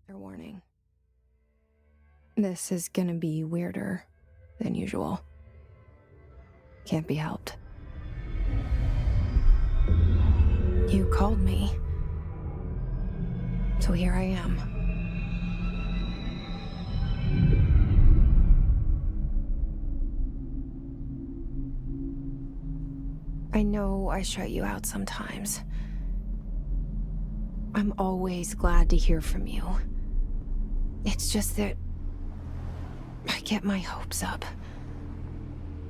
Fair warning. This is gonna be weirder than usual. Can't be helped. You called me. So here I am. I know I shut you out sometimes. I'm always glad to hear from you. It's just that I get my hopes up.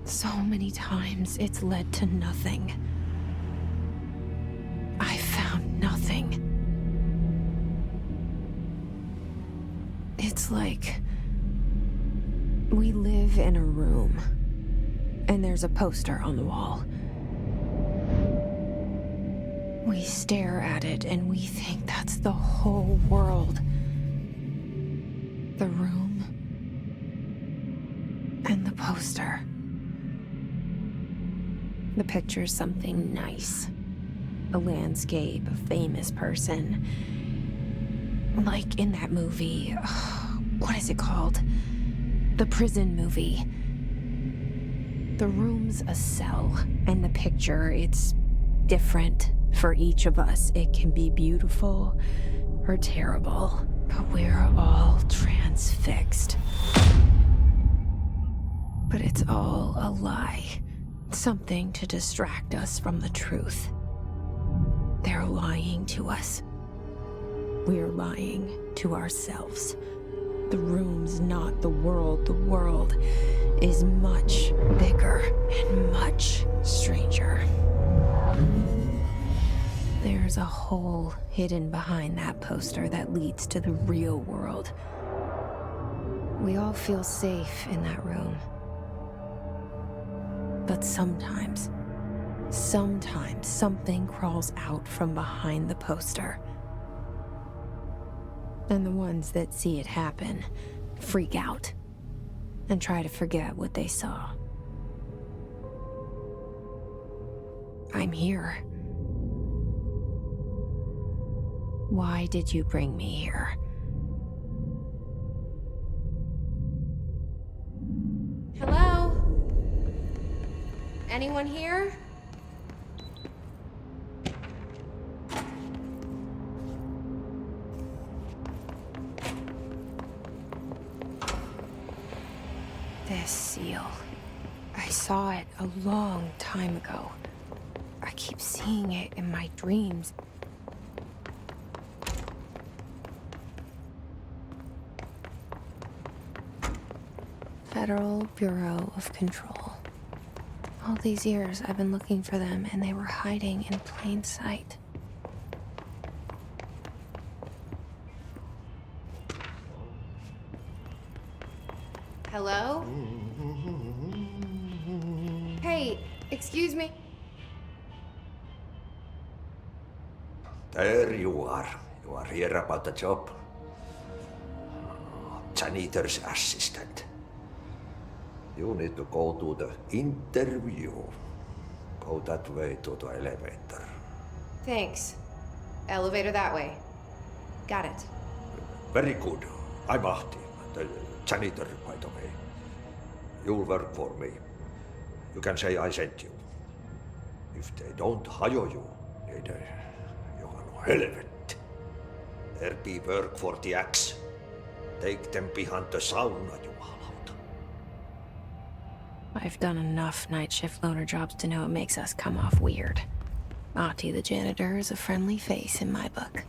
So many times it's led to nothing. I found nothing. It's like we live in a room, and there's a poster on the wall. We stare at it and we think that's the whole world. The room and the poster. The picture's something nice. A landscape, a famous person. Like in that movie, what is it called? The prison movie. The room's a cell, and the picture, it's different for each of us. It can be beautiful or terrible, but we're all transfixed. But it's all a lie. Something to distract us from the truth. They're lying to us. We're lying to ourselves. The room's not the world. The world is much bigger and much stranger. There's a hole hidden behind that poster that leads to the real world. We all feel safe in that room. But sometimes something crawls out from behind the poster. And the ones that see it happen freak out and try to forget what they saw. I'm here. Why did you bring me here? Hello? Anyone here? This seal. I saw it a long time ago. I keep seeing it in my dreams. Federal Bureau of Control. All these years I've been looking for them, and they were hiding in plain sight. Hello? Hey, excuse me. There you are. You are here about the job. Janitor's assistant. You need to go to the interview. Go that way to the elevator. Thanks. Elevator that way. Got it. Very good. I'm Ahti, the janitor, by the way. You'll work for me. You can say I sent you. If they don't hire you, niin Johan helvet. There be work for the axe. Take them behind the sauna, jumalauta. I've done enough night shift loner jobs to know it makes us come off weird. Ahti the janitor is a friendly face in my book.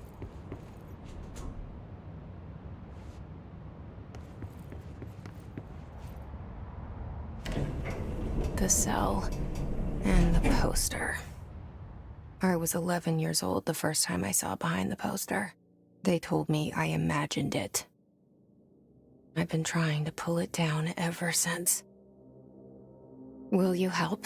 The cell and the poster. I was 11 years old the first time I saw behind the poster. They told me I imagined it. I've been trying to pull it down ever since. Will you help?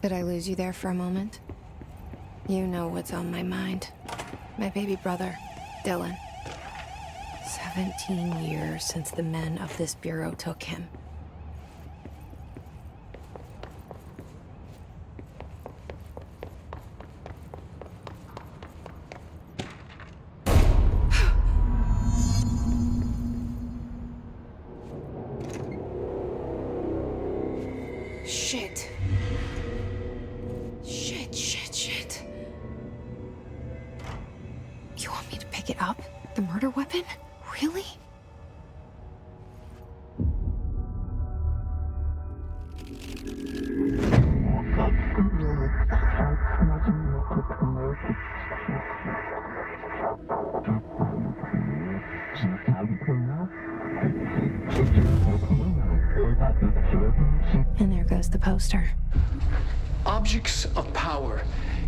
Did I lose you there for a moment? You know what's on my mind. My baby brother, Dylan. 17 years since the men of this bureau took him. Shit. Shit. You want me to pick it up? The murder weapon? Really? And there goes the poster. Objects of power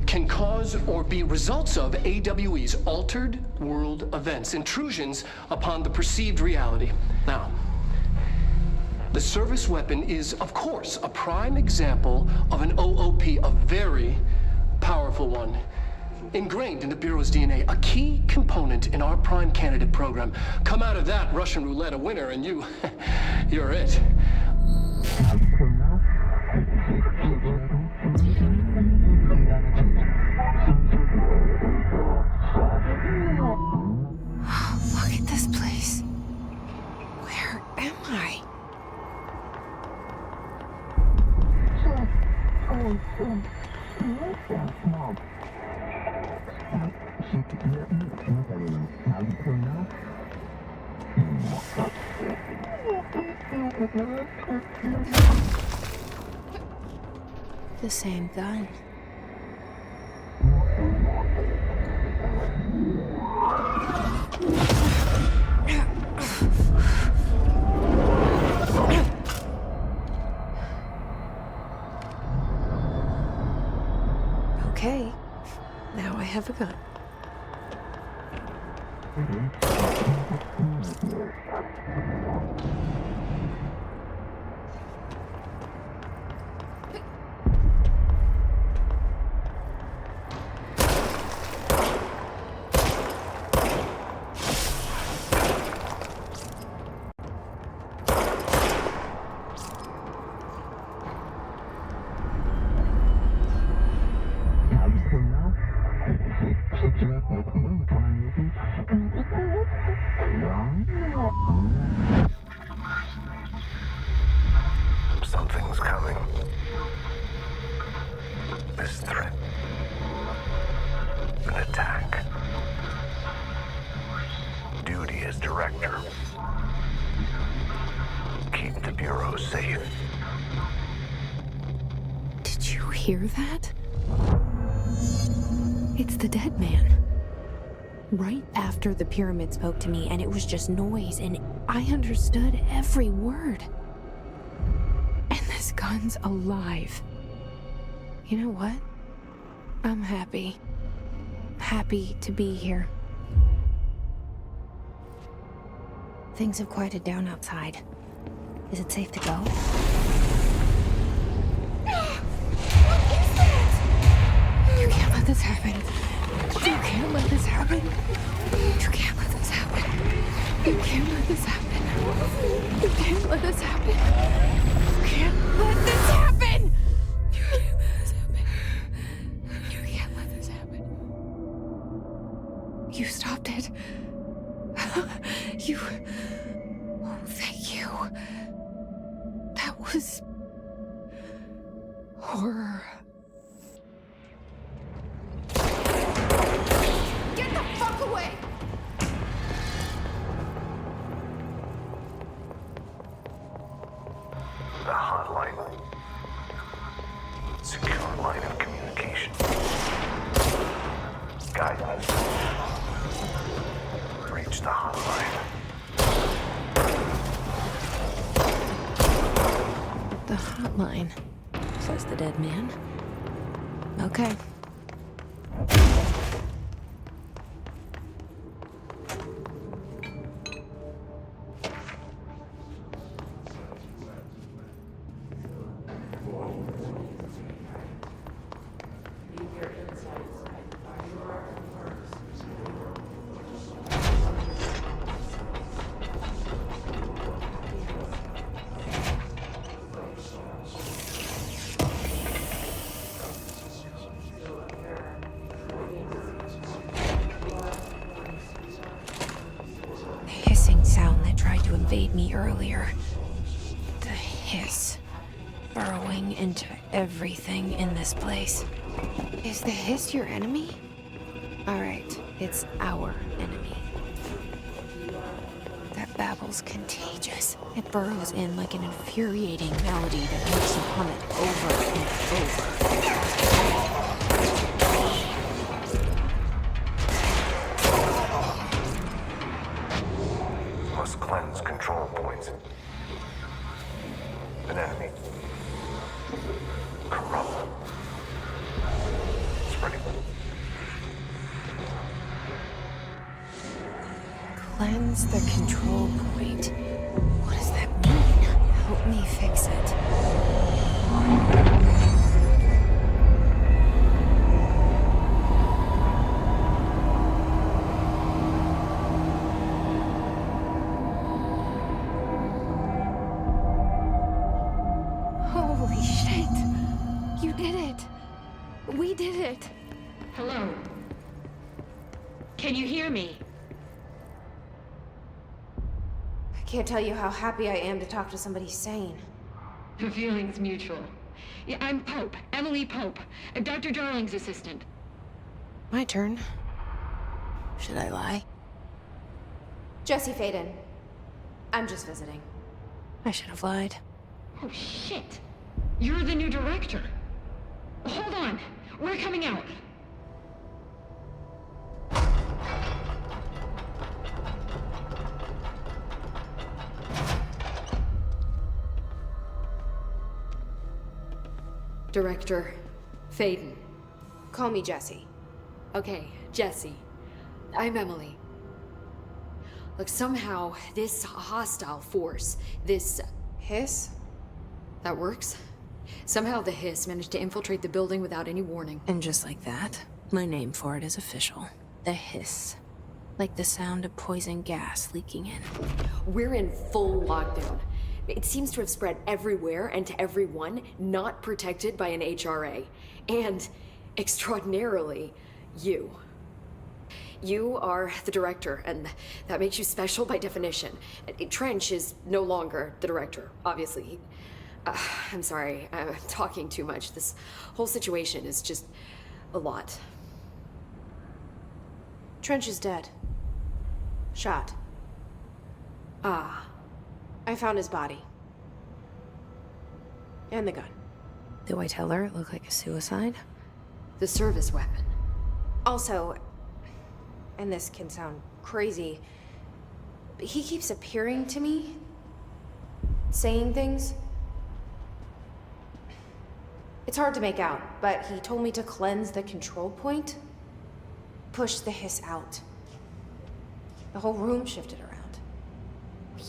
can cause or be results of AWE's altered world events, intrusions upon the perceived reality. Now, the service weapon is, of course, a prime example of an OOP, a very powerful one. Ingrained in the Bureau's DNA, a key component in our prime candidate program. Come out of that Russian roulette a winner and you're it. Look at this place. Where am I? The same gun. Okay, now I have a gun. Something's coming. This threat. An attack. Duty as director. Keep the Bureau safe. Did you hear that? It's the dead man. Right after the pyramid spoke to me, and it was just noise, and I understood every word. And this gun's alive. You know what? I'm happy. Happy to be here. Things have quieted down outside. Is it safe to go? You can't let this happen. You can't let this happen. You can't let this happen. You can't let this happen. You can't let this happen. You can't let this happen. You can't let this happen. You can't let this happen. You stopped it. You... Oh, thank you. That was... horror. Get the fuck away! The hotline. Secure line of communication. Guidance. Reach the hotline. The hotline, says the dead man. Okay. me earlier. The hiss. Burrowing into everything in this place. Is the hiss your enemy? Alright, it's our enemy. That babble's contagious. It burrows in like an infuriating melody that makes you hum it over and over. Must cleanse control points. Anatomy. Corrupt. Spreading. Cleanse the control point. What does that mean? Help me fix it. Holy shit! You did it! We did it! Hello? Can you hear me? I can't tell you how happy I am to talk to somebody sane. The feeling's mutual. Yeah, I'm Pope, Emily Pope, Dr. Darling's assistant. My turn. Should I lie? Jesse Faden. I'm just visiting. I should have lied. Oh, shit. You're the new director. Hold on. We're coming out. Director Faden. Call me Jesse. Okay, Jesse. I'm Emily. Look, somehow this hostile force, this... Hiss? that works? Somehow the hiss managed to infiltrate the building without any warning. And just like that, my name for it is official. The hiss. Like the sound of poison gas leaking in. We're in full lockdown. It seems to have spread everywhere and to everyone not protected by an HRA. And, extraordinarily, you. You are the director, and that makes you special by definition. Trench is no longer the director, obviously. I'm sorry, I'm talking too much. This whole situation is just a lot. Trench is dead. Shot. Ah. I found his body. And the gun. Do I tell her it looked like a suicide? The service weapon. Also, and this can sound crazy, but he keeps appearing to me, saying things. It's hard to make out, but he told me to cleanse the control point, push the hiss out. The whole room shifted around.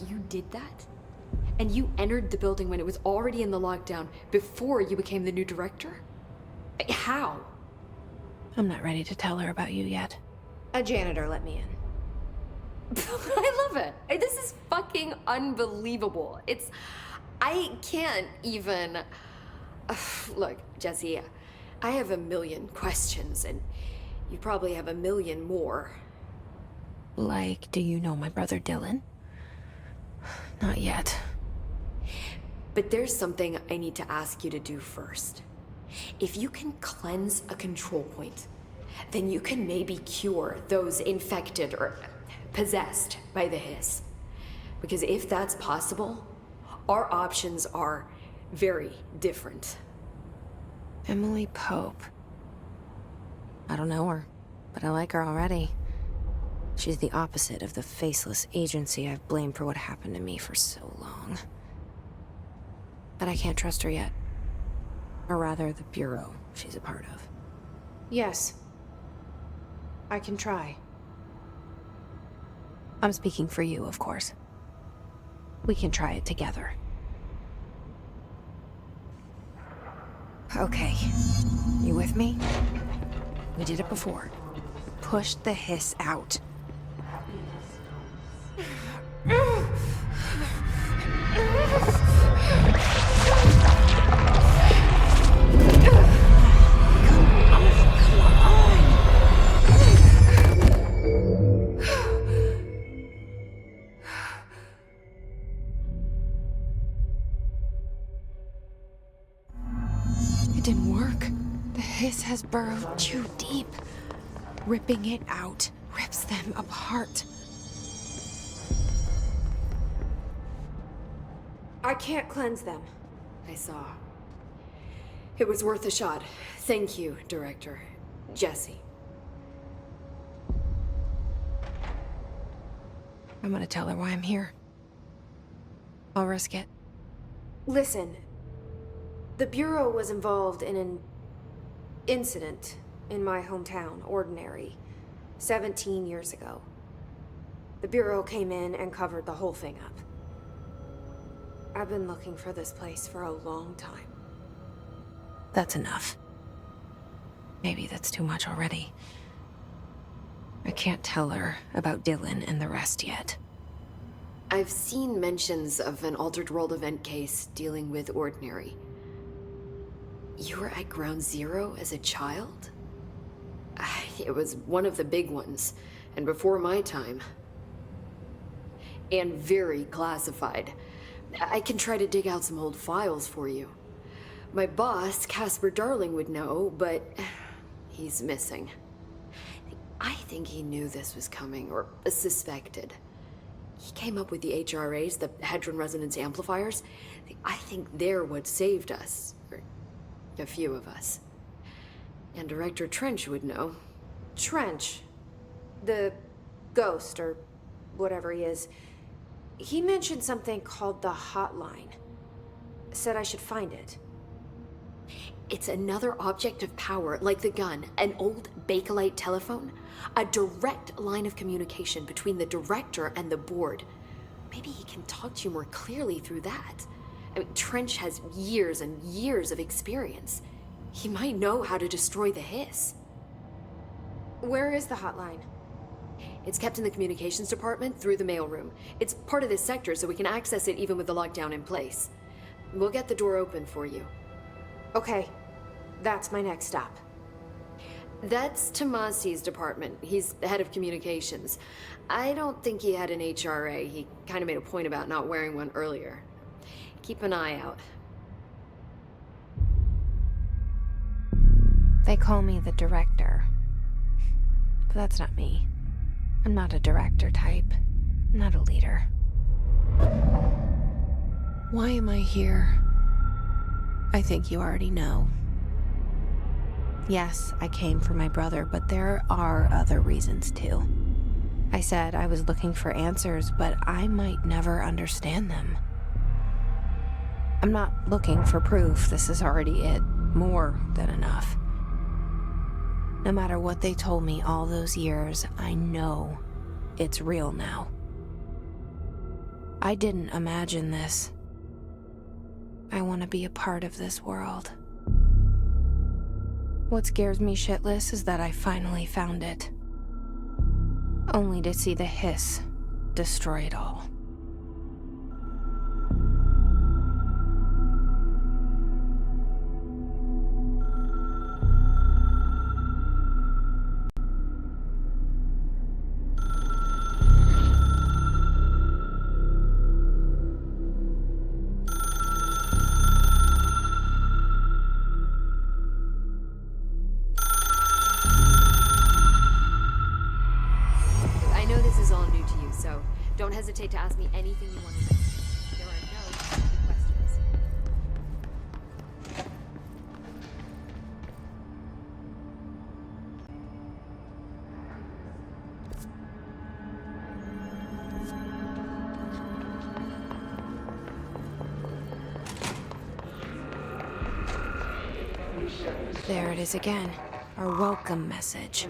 You did that? And you entered the building when it was already in the lockdown before you became the new director? How? I'm not ready to tell her about you yet. A janitor let me in. I love it. This is fucking unbelievable. I can't even... Look, Jesse, I have a million questions, and you probably have a million more. Like, do you know my brother Dylan? Not yet. But there's something I need to ask you to do first. If you can cleanse a control point, then you can maybe cure those infected or possessed by the hiss. Because if that's possible, our options are very different. Emily Pope. I don't know her, but I like her already. She's the opposite of the faceless agency I've blamed for what happened to me for so long. But I can't trust her yet. Or rather, the Bureau she's a part of. Yes. I can try. I'm speaking for you, of course. We can try it together. Okay. You with me? We did it before. Push the hiss out. has burrowed too deep. Ripping it out rips them apart. I can't cleanse them. I saw. It was worth a shot. Thank you, Director. Jesse. I'm gonna tell her why I'm here. I'll risk it. Listen, the Bureau was involved in an incident in my hometown, Ordinary, 17 years ago. The Bureau came in and covered the whole thing up. I've been looking for this place for a long time. That's enough. Maybe that's too much already. I can't tell her about Dylan and the rest yet. I've seen mentions of an Altered World event case dealing with Ordinary. You were at Ground Zero as a child? It was one of the big ones, and before my time. And very classified. I can try to dig out some old files for you. My boss, Casper Darling, would know, but he's missing. I think he knew this was coming, or suspected. He came up with the HRAs, the Hedron Resonance Amplifiers. I think they're what saved us. Or a few of us. And Director Trench would know. Trench, the ghost, or whatever he is, he mentioned something called the Hotline. Said I should find it. It's another object of power, like the gun, an old Bakelite telephone. A direct line of communication between the director and the board. Maybe he can talk to you more clearly through that. I mean, Trench has years and years of experience. He might know how to destroy the Hiss. Where is the Hotline? It's kept in the communications department through the mailroom. It's part of this sector, so we can access it even with the lockdown in place. We'll get the door open for you. Okay, that's my next stop. That's Tomasi's department. He's the head of communications. I don't think he had an HRA. He kind of made a point about not wearing one earlier. Keep an eye out. They call me the director. But that's not me. I'm not a director type. I'm not a leader. Why am I here? I think you already know. Yes, I came for my brother, but there are other reasons too. I said I was looking for answers, but I might never understand them. I'm not looking for proof. This is already it. More than enough. No matter what they told me all those years, I know it's real now. I didn't imagine this. I want to be a part of this world. What scares me shitless is that I finally found it. Only to see the Hiss destroy it all. Don't hesitate to ask me anything you want to know. There are no stupid questions. There it is again. Our welcome message.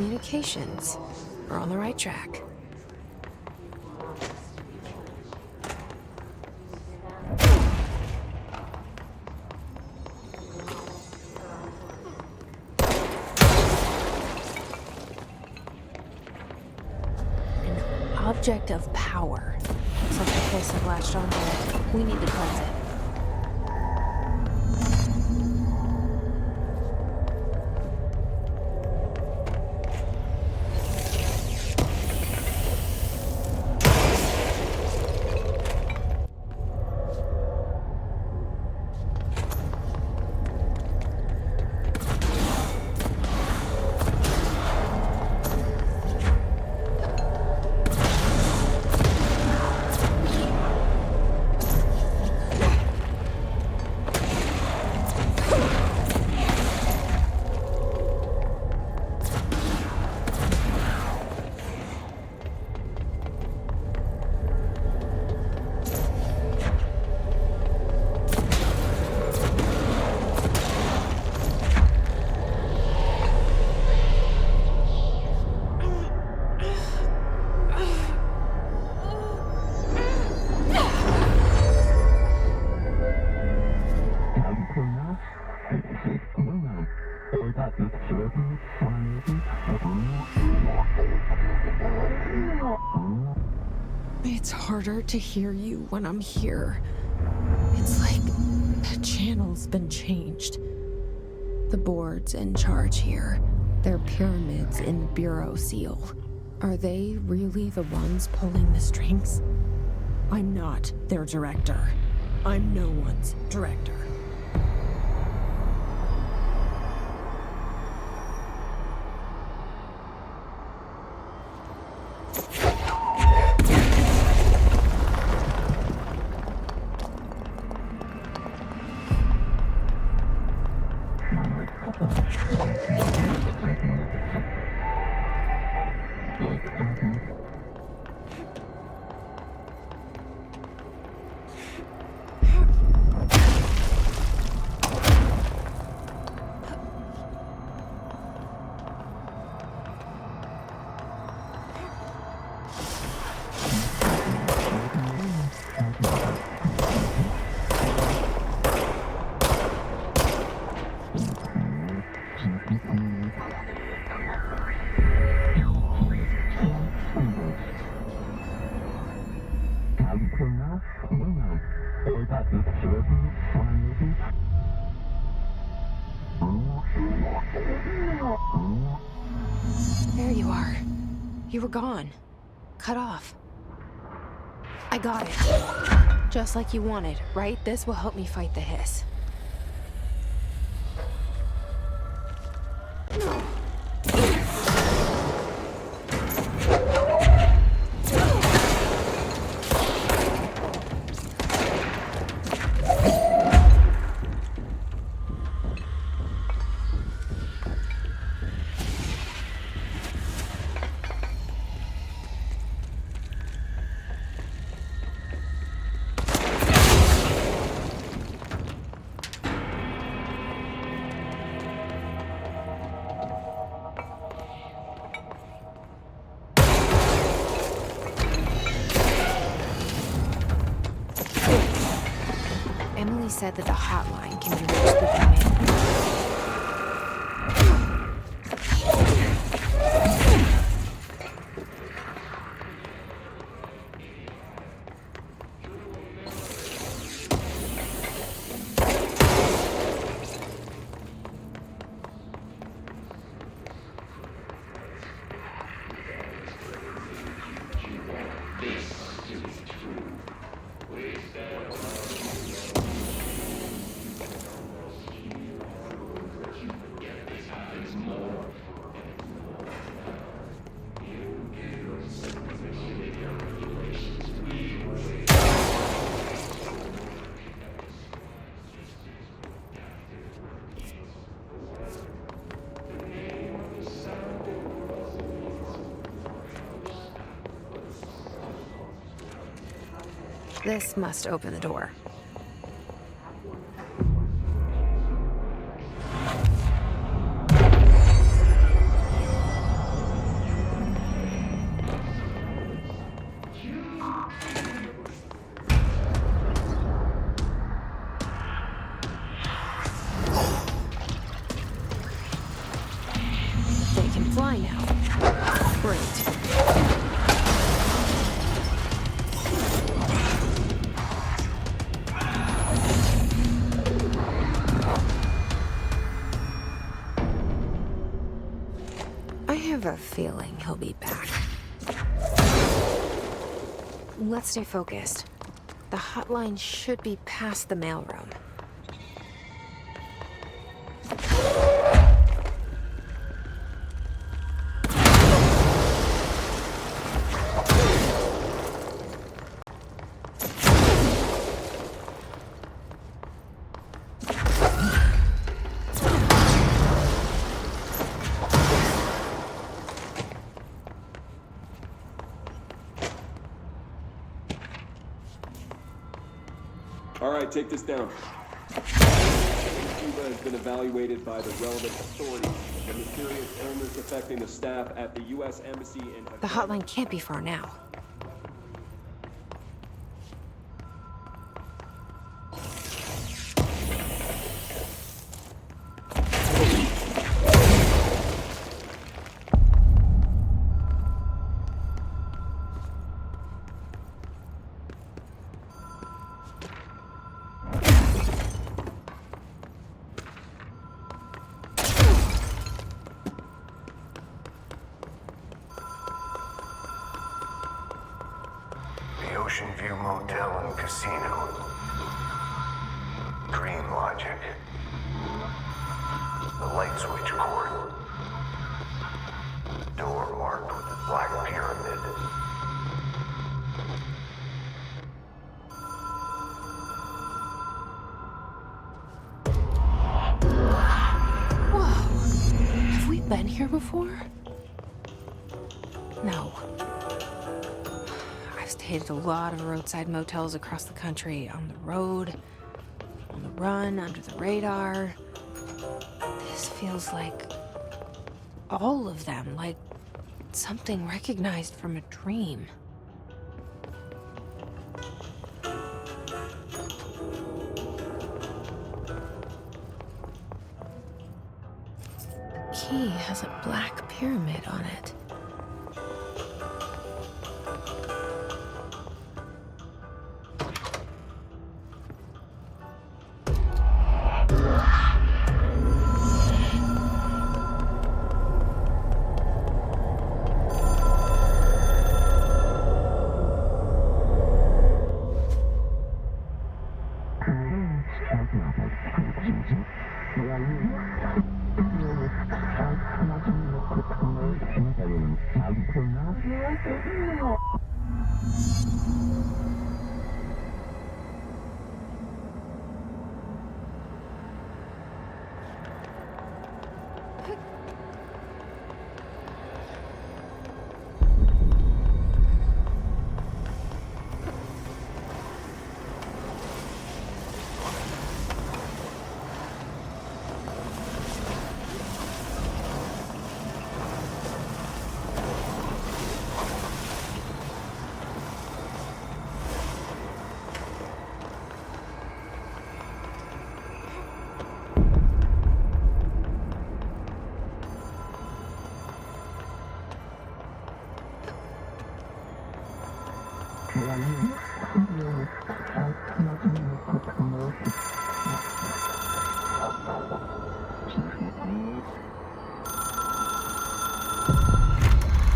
communications. We're on the right track. An object of power. Looks like the hiss have latched onto it. We need to cleanse it. It's harder to hear you when I'm here. It's like the channel's been changed. The board's in charge here. They're pyramids in the Bureau seal. Are they really the ones pulling the strings? I'm not their director. I'm no one's director. There you are. You were gone. Cut off. I got it. Just like you wanted, right? This will help me fight the hiss. Emily said that the hotline can be reached through the mail. This must open the door. They can fly now. Great. I have a feeling he'll be back. Let's stay focused. The hotline should be past the mailroom. All right, take this down. Cuba has been evaluated by the relevant authorities. The mysterious illness affecting the staff at the U.S. Embassy in... The hotline can't be far now. The Ocean View Motel and Casino. Green Logic. The light switch cord. Door marked with the Black Pyramid. Whoa! Have we been here before? No. I've stayed at a lot of roadside motels across the country, on the road, on the run, under the radar. This feels like all of them, like something recognized from a dream. The key has a black pyramid on it.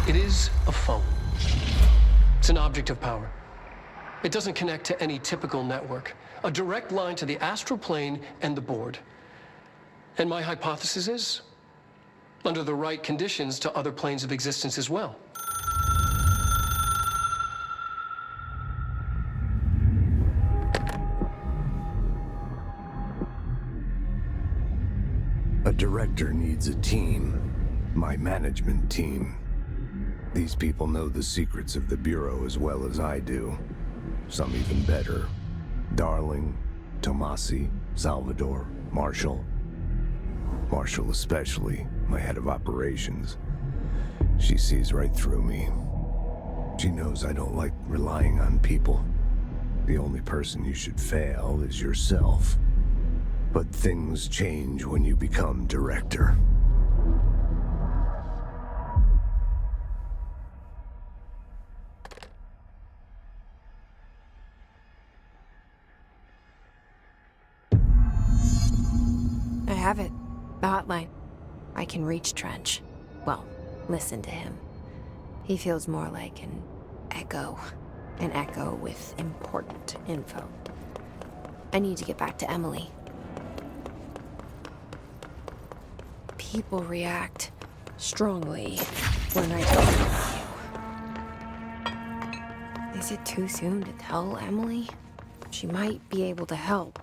It is a phone. It's an object of power. It doesn't connect to any typical network. A direct line to the astral plane and the board. And my hypothesis is, under the right conditions, to other planes of existence as well. A director needs a team. My management team. These people know the secrets of the Bureau as well as I do. Some even better. Darling, Tomasi, Salvador, Marshall. Marshall especially, my head of operations. She sees right through me. She knows I don't like relying on people. The only person you should fail is yourself. But things change when you become director. I have it. The hotline. I can reach Trench. Well, listen to him. He feels more like an echo. An echo with important info. I need to get back to Emily. People react strongly when I talk about you. Is it too soon to tell Emily? She might be able to help.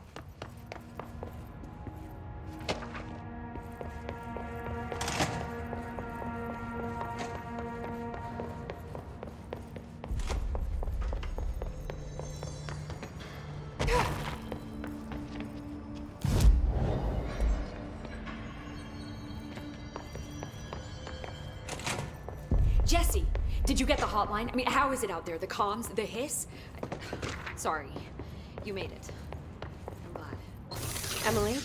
Jesse, did you get the hotline? I mean, how is it out there? The comms? The hiss? Sorry. You made it. I'm glad. Emily?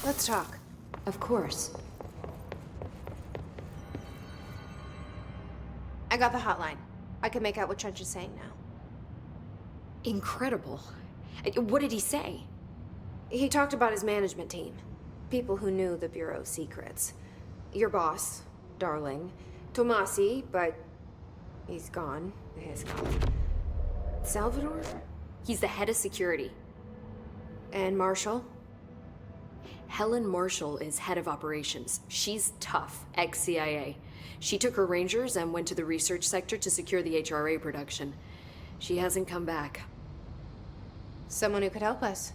Let's talk. Of course. I got the hotline. I can make out what Trench is saying now. Incredible. What did he say? He talked about his management team. People who knew the Bureau's secrets. Your boss, Darling. Tomasi, but he's gone. He's gone. Salvador? He's the head of security. And Marshall? Helen Marshall is head of operations. She's tough, ex-CIA. She took her Rangers and went to the research sector to secure the HRA production. She hasn't come back. Someone who could help us.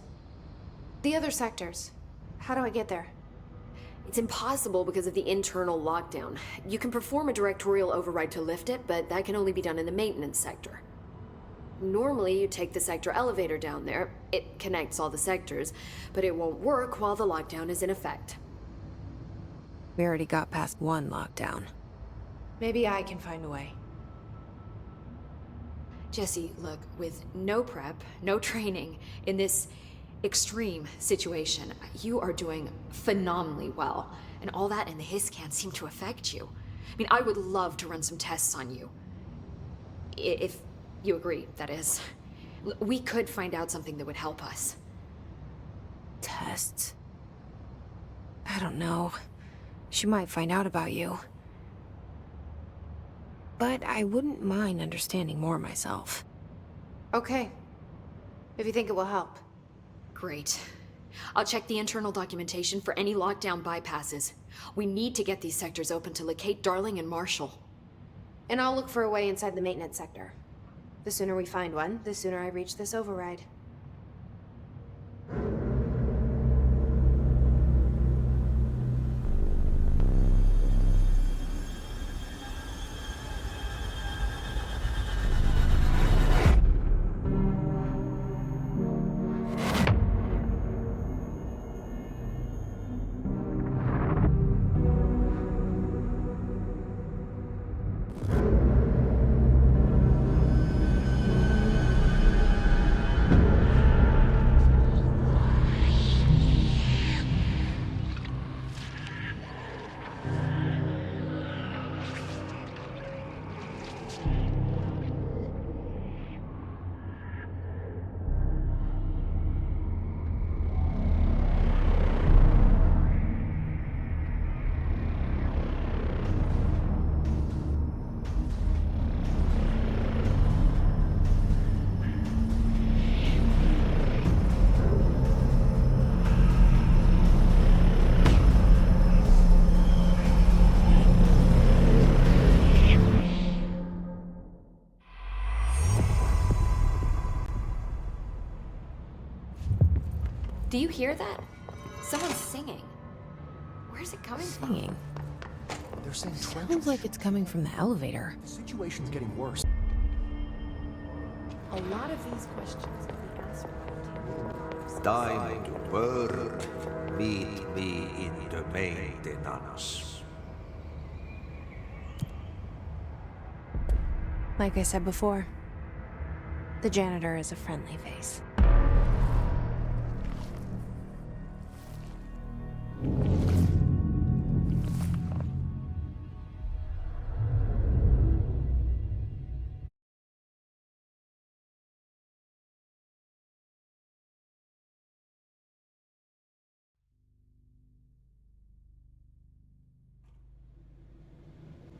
The other sectors. How do I get there? It's impossible because of the internal lockdown. You can perform a directorial override to lift it, but that can only be done in the maintenance sector. Normally, you take the sector elevator down there. It connects all the sectors, but it won't work while the lockdown is in effect. We already got past one lockdown. Maybe I can find a way. Jesse, look, with no prep, no training, in this extreme situation, you are doing phenomenally well. And all that and the hiss can't seem to affect you. I mean, I would love to run some tests on you. If you agree, that is. We could find out something that would help us. Tests? I don't know. She might find out about you. But I wouldn't mind understanding more myself. Okay. If you think it will help. Great. I'll check the internal documentation for any lockdown bypasses. We need to get these sectors open to locate Darling and Marshall. And I'll look for a way inside the maintenance sector. The sooner we find one, the sooner I reach this override. Do you hear that? Someone's singing. Where's it coming from? Singing. They're saying Trench. Sounds like it's coming from the elevator. The situation's getting worse. A lot of these questions can be answered. Time to work. Meet me in the maintenance. Like I said before, the janitor is a friendly face.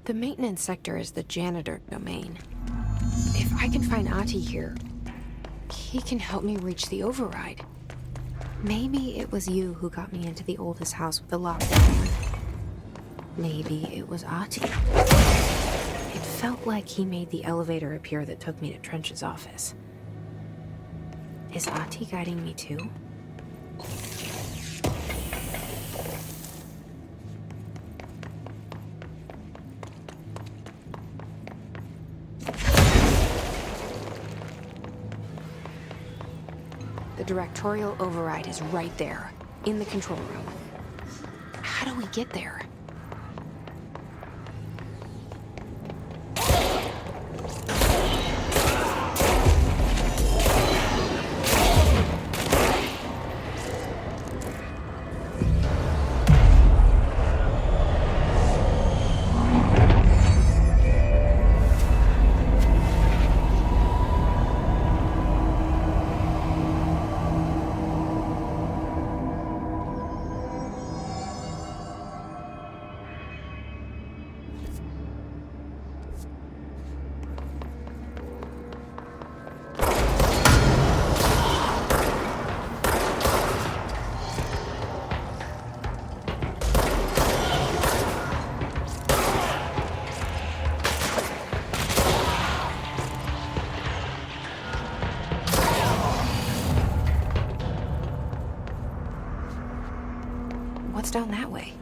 The maintenance sector is the janitor domain. If I can find Ahti here, he can help me reach the override. Maybe it was you who got me into the oldest house with the lockdown. Maybe it was Ahti. It felt like he made the elevator appear that took me to Trench's office. Is Ahti guiding me too? The directorial override is right there, in the control room. How do we get there? What's down that way?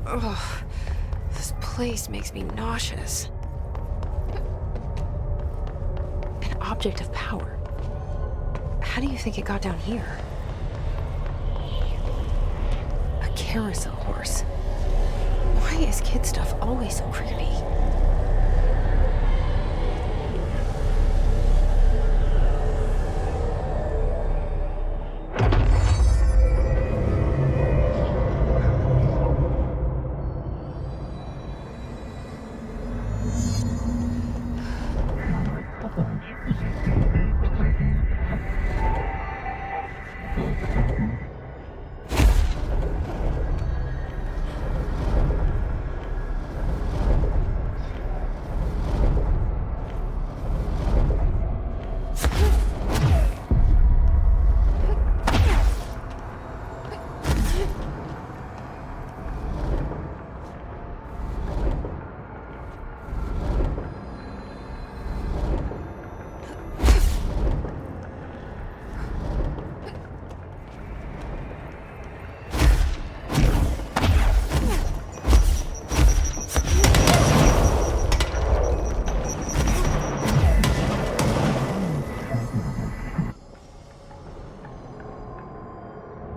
Ugh, this place makes me nauseous. An object of power. How do you think it got down here? A carousel horse. Why is kid stuff always so creepy?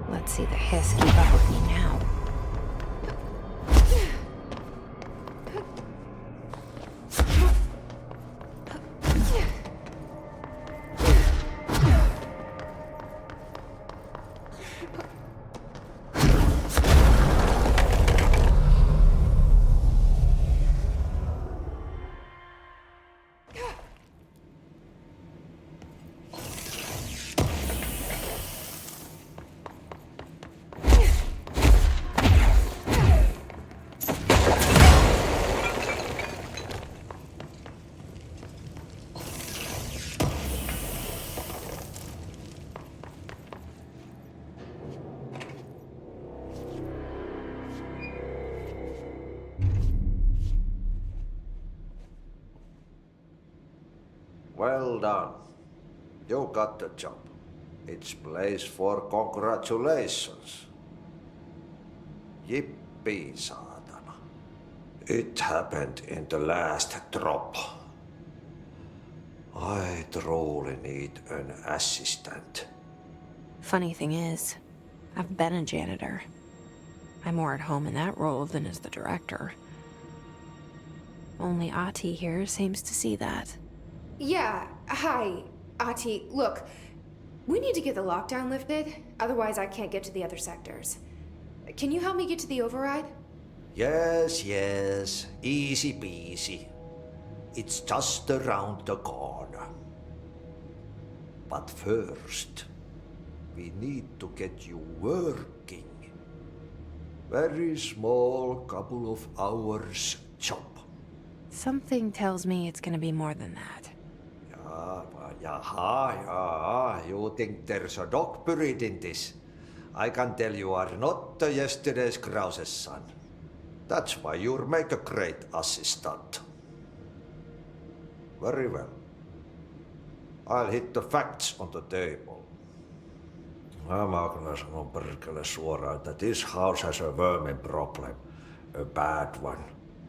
Let's see the hiss keep up with me now. Well done. You got the job. It's place for congratulations. Yippee, saatana. It happened in the last drop. I truly need an assistant. Funny thing is, I've been a janitor. I'm more at home in that role than as the director. Only Ahti here seems to see that. Yeah, hi, Ahti. Look, we need to get the lockdown lifted, otherwise I can't get to the other sectors. Can you help me get to the override? Yes, easy peasy. It's just around the corner. But first, we need to get you working. Very small, couple of hours job. Something tells me it's gonna be more than that. You think there's a dog buried in this? I can tell you are not yesterday's Krause's son. That's why you'll make a great assistant. Very well. I'll hit the facts on the table. Mä kyllä sanon perkele suoraan, that this house has a vermin problem. A bad one.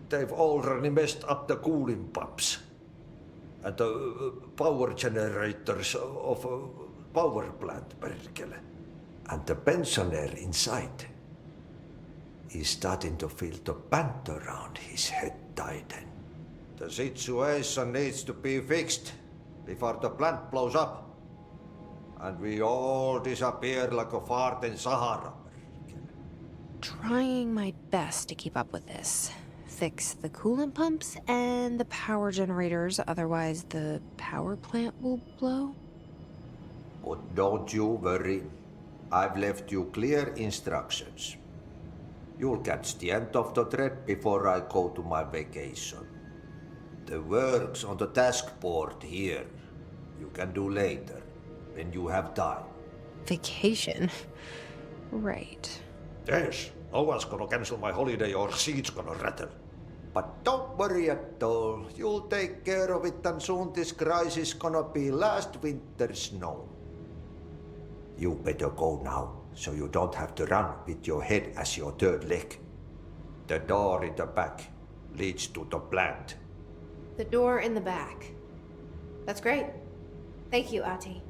They've already messed up the cooling pumps. And the power generators of a power plant, perkele. And the pensioner inside is starting to feel the band around his head tighten. The situation needs to be fixed before the plant blows up. And we all disappear like a fart in Sahara. Trying my best to keep up with this. Fix the coolant pumps and the power generators, otherwise the power plant will blow. But don't you worry. I've left you clear instructions. You'll catch the end of the thread before I go to my vacation. The work's on the task board here. You can do later, when you have time. Vacation? Right. Yes, no one's gonna cancel my holiday or seat's gonna rattle. But don't worry at all. You'll take care of it and soon this crisis gonna be last winter's snow. You better go now, so you don't have to run with your head as your third leg. The door in the back leads to the plant. The door in the back. That's great. Thank you, Ahti.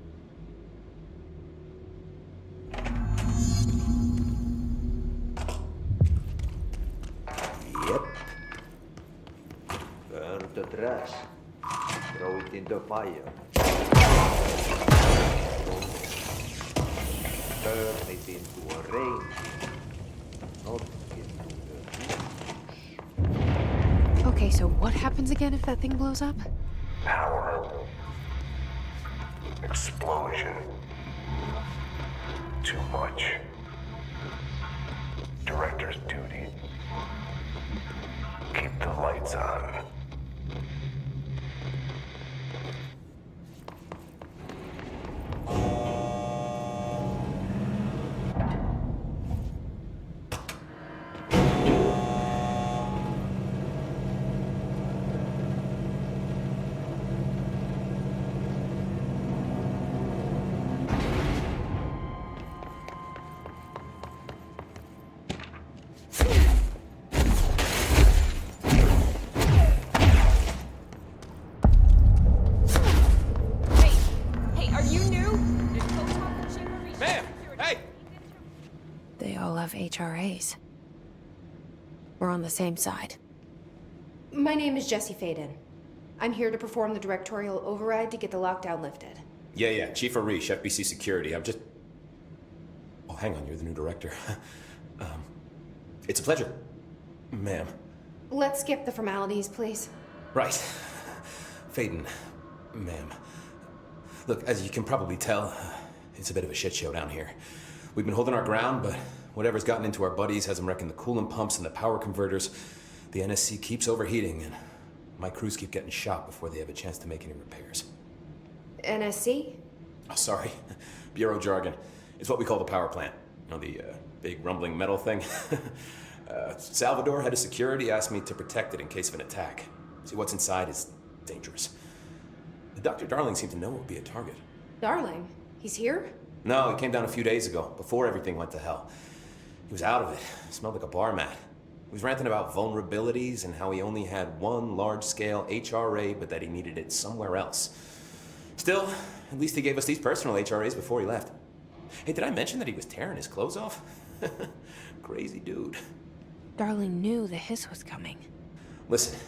Yep. Burn the trash. Throw it in the fire. Turn it into a rain. Not into the Okay, so what happens again if that thing blows up? Power. Explosion. Too much. Director's duty. Keep the lights on. HRAs. We're on the same side. My name is Jesse Faden. I'm here to perform the directorial override to get the lockdown lifted. Yeah. Chief Arish, FBC Security. I'm just... Oh, hang on, you're the new director. It's a pleasure, ma'am. Let's skip the formalities, please. Right. Faden, ma'am. Look, as you can probably tell, it's a bit of a shit show down here. We've been holding our ground, but whatever's gotten into our buddies has them wrecking the coolant pumps and the power converters. The NSC keeps overheating, and my crews keep getting shot before they have a chance to make any repairs. NSC? Oh, sorry. Bureau jargon. It's what we call the power plant. You know, the big rumbling metal thing? Salvador, head of security, asked me to protect it in case of an attack. See, what's inside is dangerous. Dr. Darling seemed to know it would be a target. Darling? He's here? No, he came down a few days ago, before everything went to hell. He was out of it. Smelled like a bar mat. He was ranting about vulnerabilities and how he only had one large-scale HRA, but that he needed it somewhere else. Still, at least he gave us these personal HRAs before he left. Hey, did I mention that he was tearing his clothes off? Crazy dude. Darling knew the hiss was coming. Listen,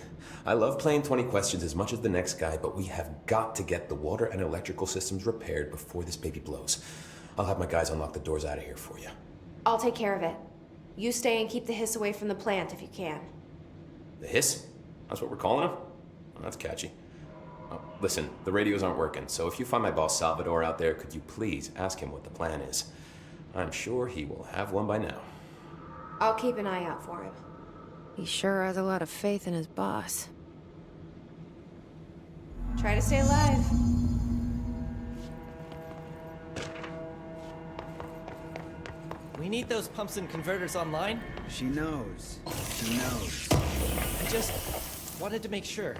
I love playing 20 questions as much as the next guy, but we have got to get the water and electrical systems repaired before this baby blows. I'll have my guys unlock the doors out of here for you. I'll take care of it. You stay and keep the hiss away from the plant if you can. The hiss? That's what we're calling him? Oh, that's catchy. Oh, listen, the radios aren't working, so if you find my boss Salvador out there, could you please ask him what the plan is? I'm sure he will have one by now. I'll keep an eye out for him. He sure has a lot of faith in his boss. Try to stay alive. We need those pumps and converters online. She knows. She knows. I just wanted to make sure.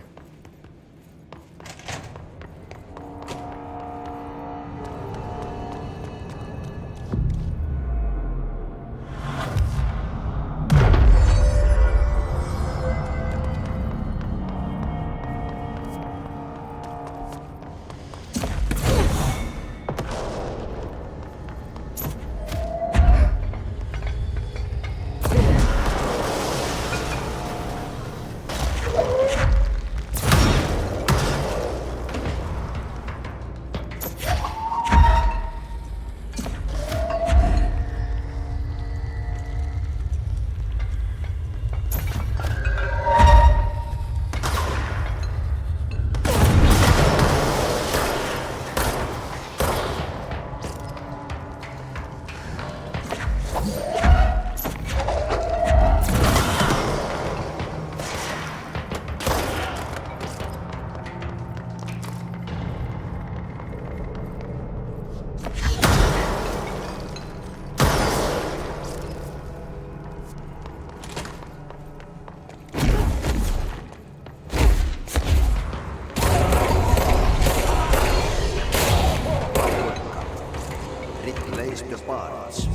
Replace the parts.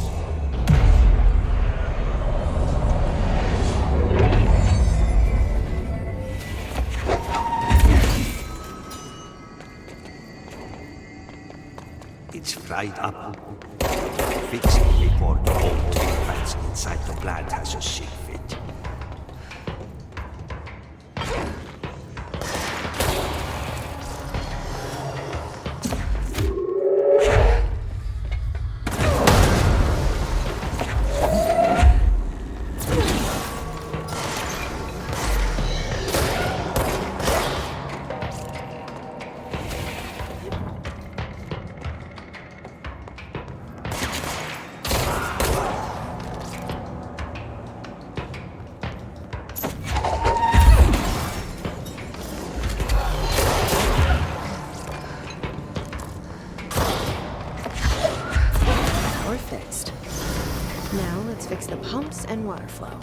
It's fried up. Fix it before the whole moving plants inside the plant has a sick fit. Fixed. Now let's fix the pumps and water flow.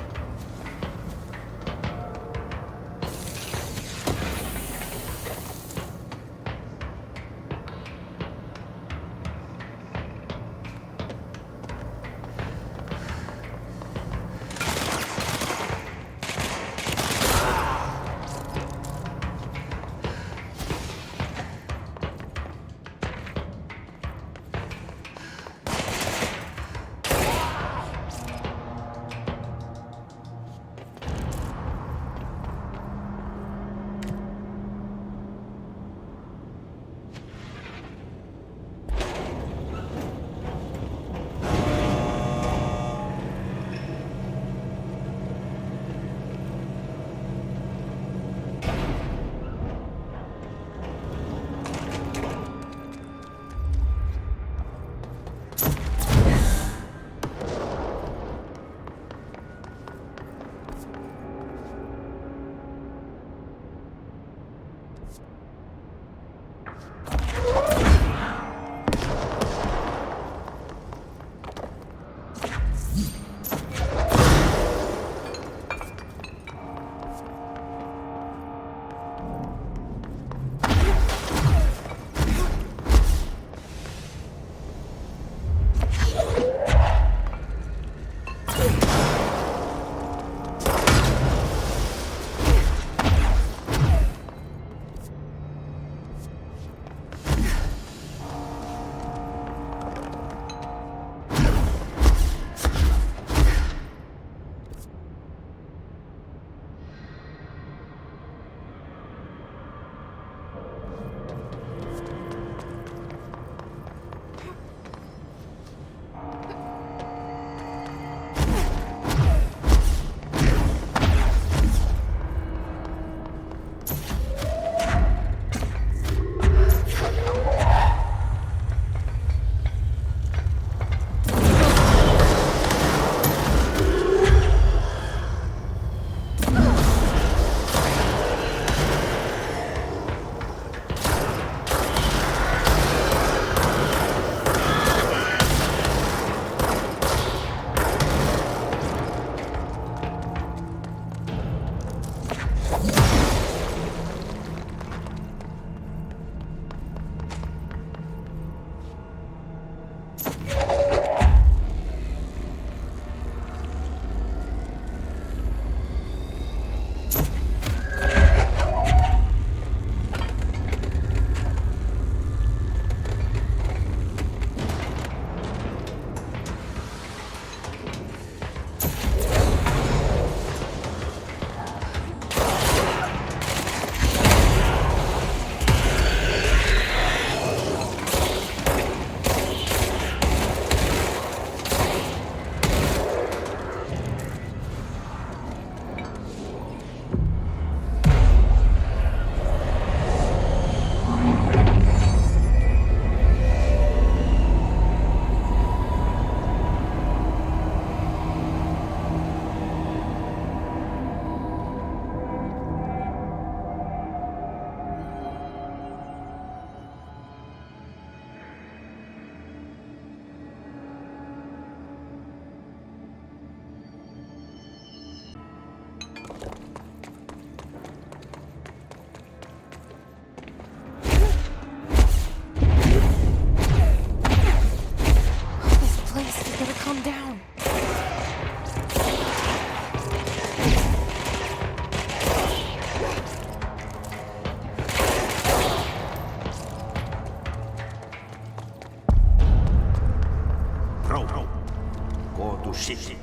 Raccoon City.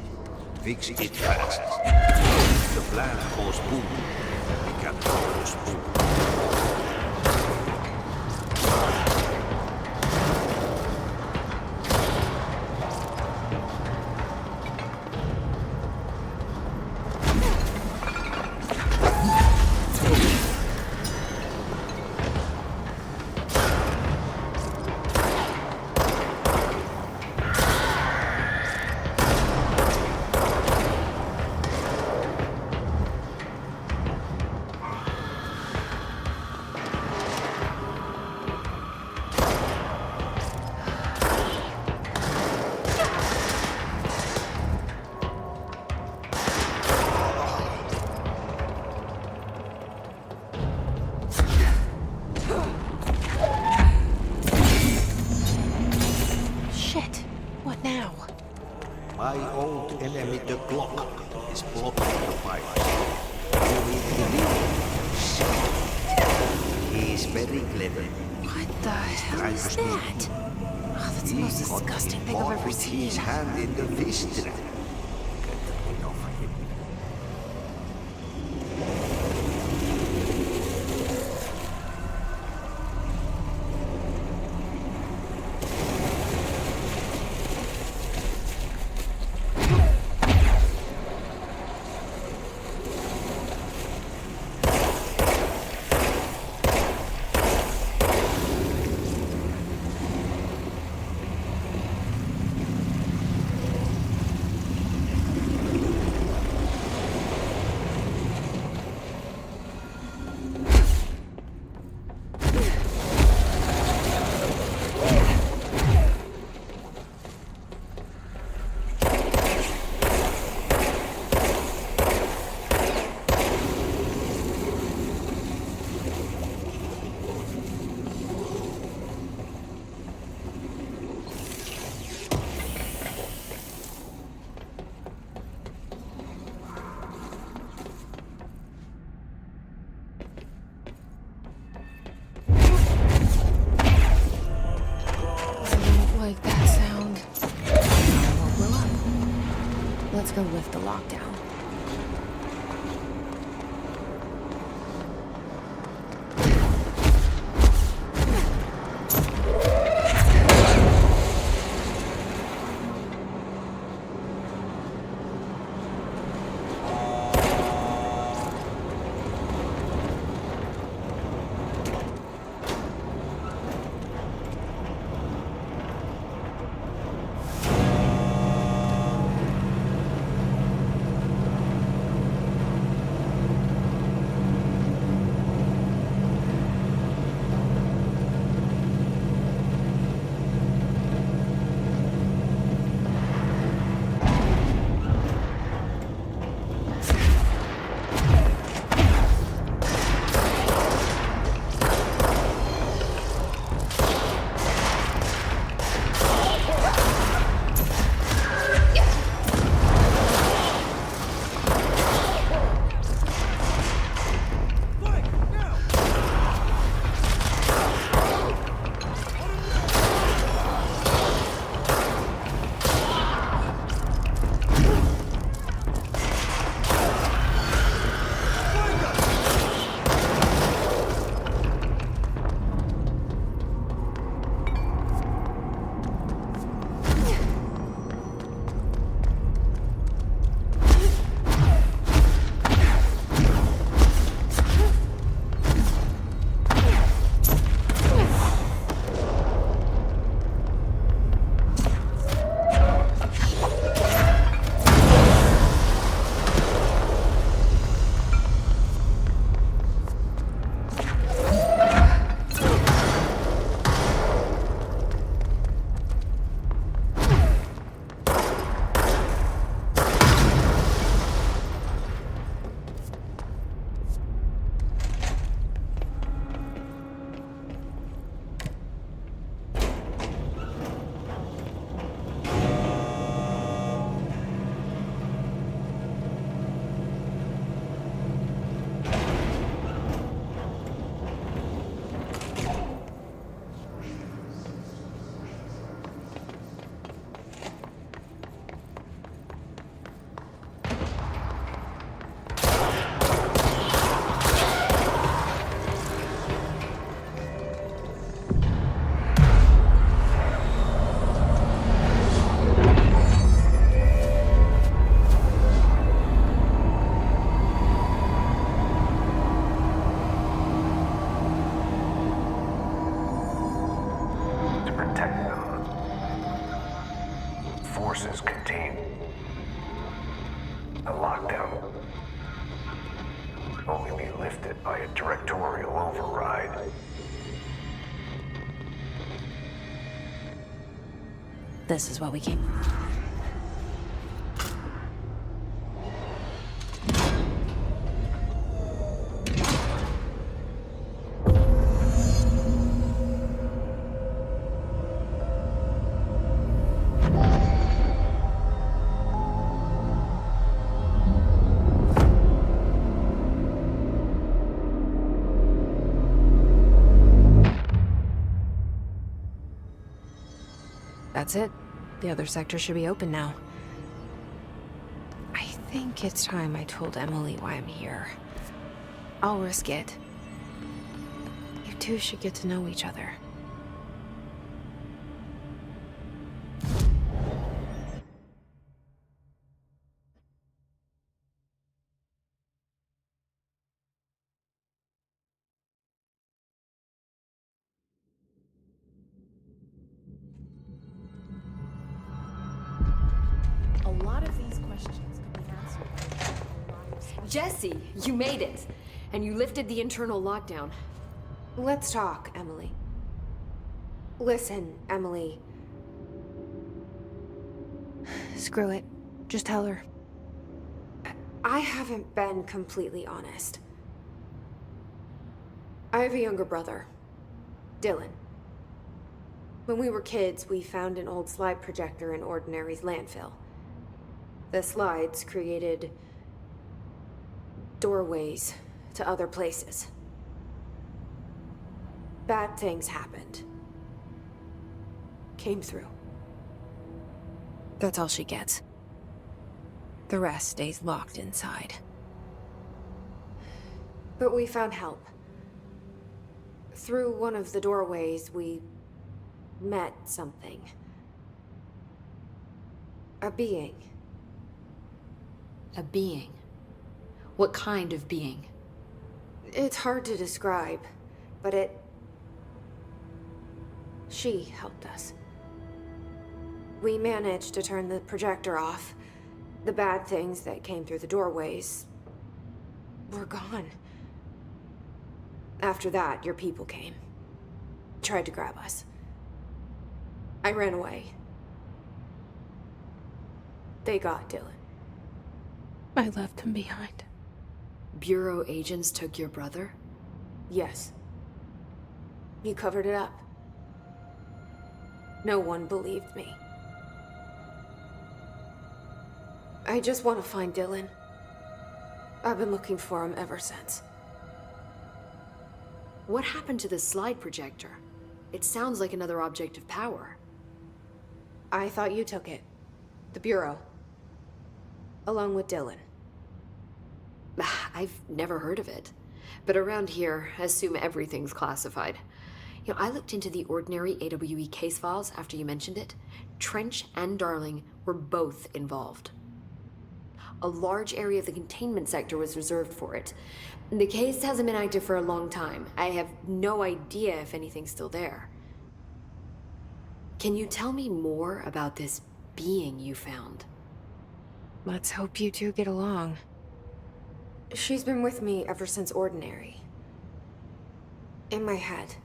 Fix it fast. The plant goes boom. We can cause boom. Shit. What now? My old enemy, the Glock, is blocking the fire. You need to leave. He is very clever. What the hell Trying is to sneak. that? Oh, that's the most disgusting thing I've ever seen. His hand in the fist trap. Get rid of him. Like that sound. What blew up? Let's go lift the lockdown. protect them. Forces contain a lockdown. Only be lifted by a directorial override. This is what we came. That's it. The other sector should be open now. I think it's time I told Emily why I'm here. I'll risk it. You two should get to know each other. A lot of these questions could be answered by Jesse, you made it! And you lifted the internal lockdown. Let's talk, Emily. Listen, Emily. Screw it. Just tell her. I haven't been completely honest. I have a younger brother, Dylan. When we were kids, we found an old slide projector in Ordinary's landfill. The slides created doorways to other places. Bad things happened. Came through. That's all she gets. The rest stays locked inside. But we found help. Through one of the doorways, we met something. A being. A being? What kind of being? It's hard to describe, but she helped us. We managed to turn the projector off. The bad things that came through the doorways were gone. After that, your people came. Tried to grab us. I ran away. They got Dylan. I left him behind. Bureau agents took your brother? Yes. You covered it up. No one believed me. I just want to find Dylan. I've been looking for him ever since. What happened to the slide projector? It sounds like another object of power. I thought you took it. The Bureau. Along with Dylan. I've never heard of it. But around here, I assume everything's classified. You know, I looked into the Ordinary AWE case files after you mentioned it. Trench and Darling were both involved. A large area of the containment sector was reserved for it. The case hasn't been active for a long time. I have no idea if anything's still there. Can you tell me more about this being you found? Let's hope you two get along. She's been with me ever since Ordinary. In my head.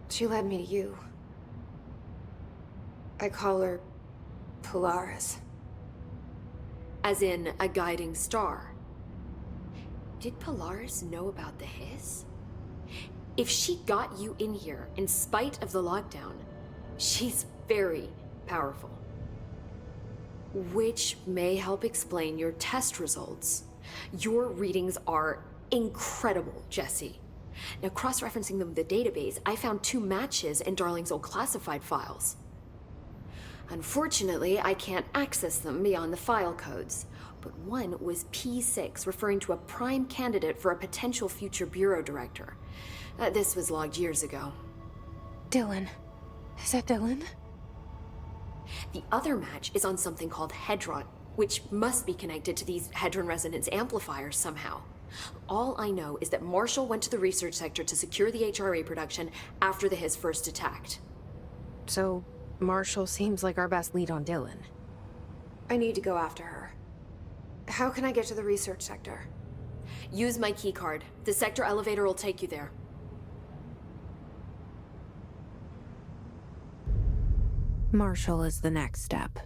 She led me to you. I call her Polaris. As in a guiding star. Did Polaris know about the hiss? If she got you in here in spite of the lockdown, she's very powerful. Which may help explain your test results. Your readings are incredible, Jesse. Now, cross-referencing them with the database, I found 2 matches in Darling's old classified files. Unfortunately, I can't access them beyond the file codes, but one was P6, referring to a prime candidate for a potential future bureau director. This was logged years ago. Dylan. Is that Dylan? The other match is on something called Hedron, which must be connected to these Hedron resonance amplifiers somehow. All I know is that Marshall went to the research sector to secure the HRA production after the Hiss first attacked. So, Marshall seems like our best lead on Dylan. I need to go after her. How can I get to the research sector? Use my keycard. The sector elevator will take you there. Marshall is the next step.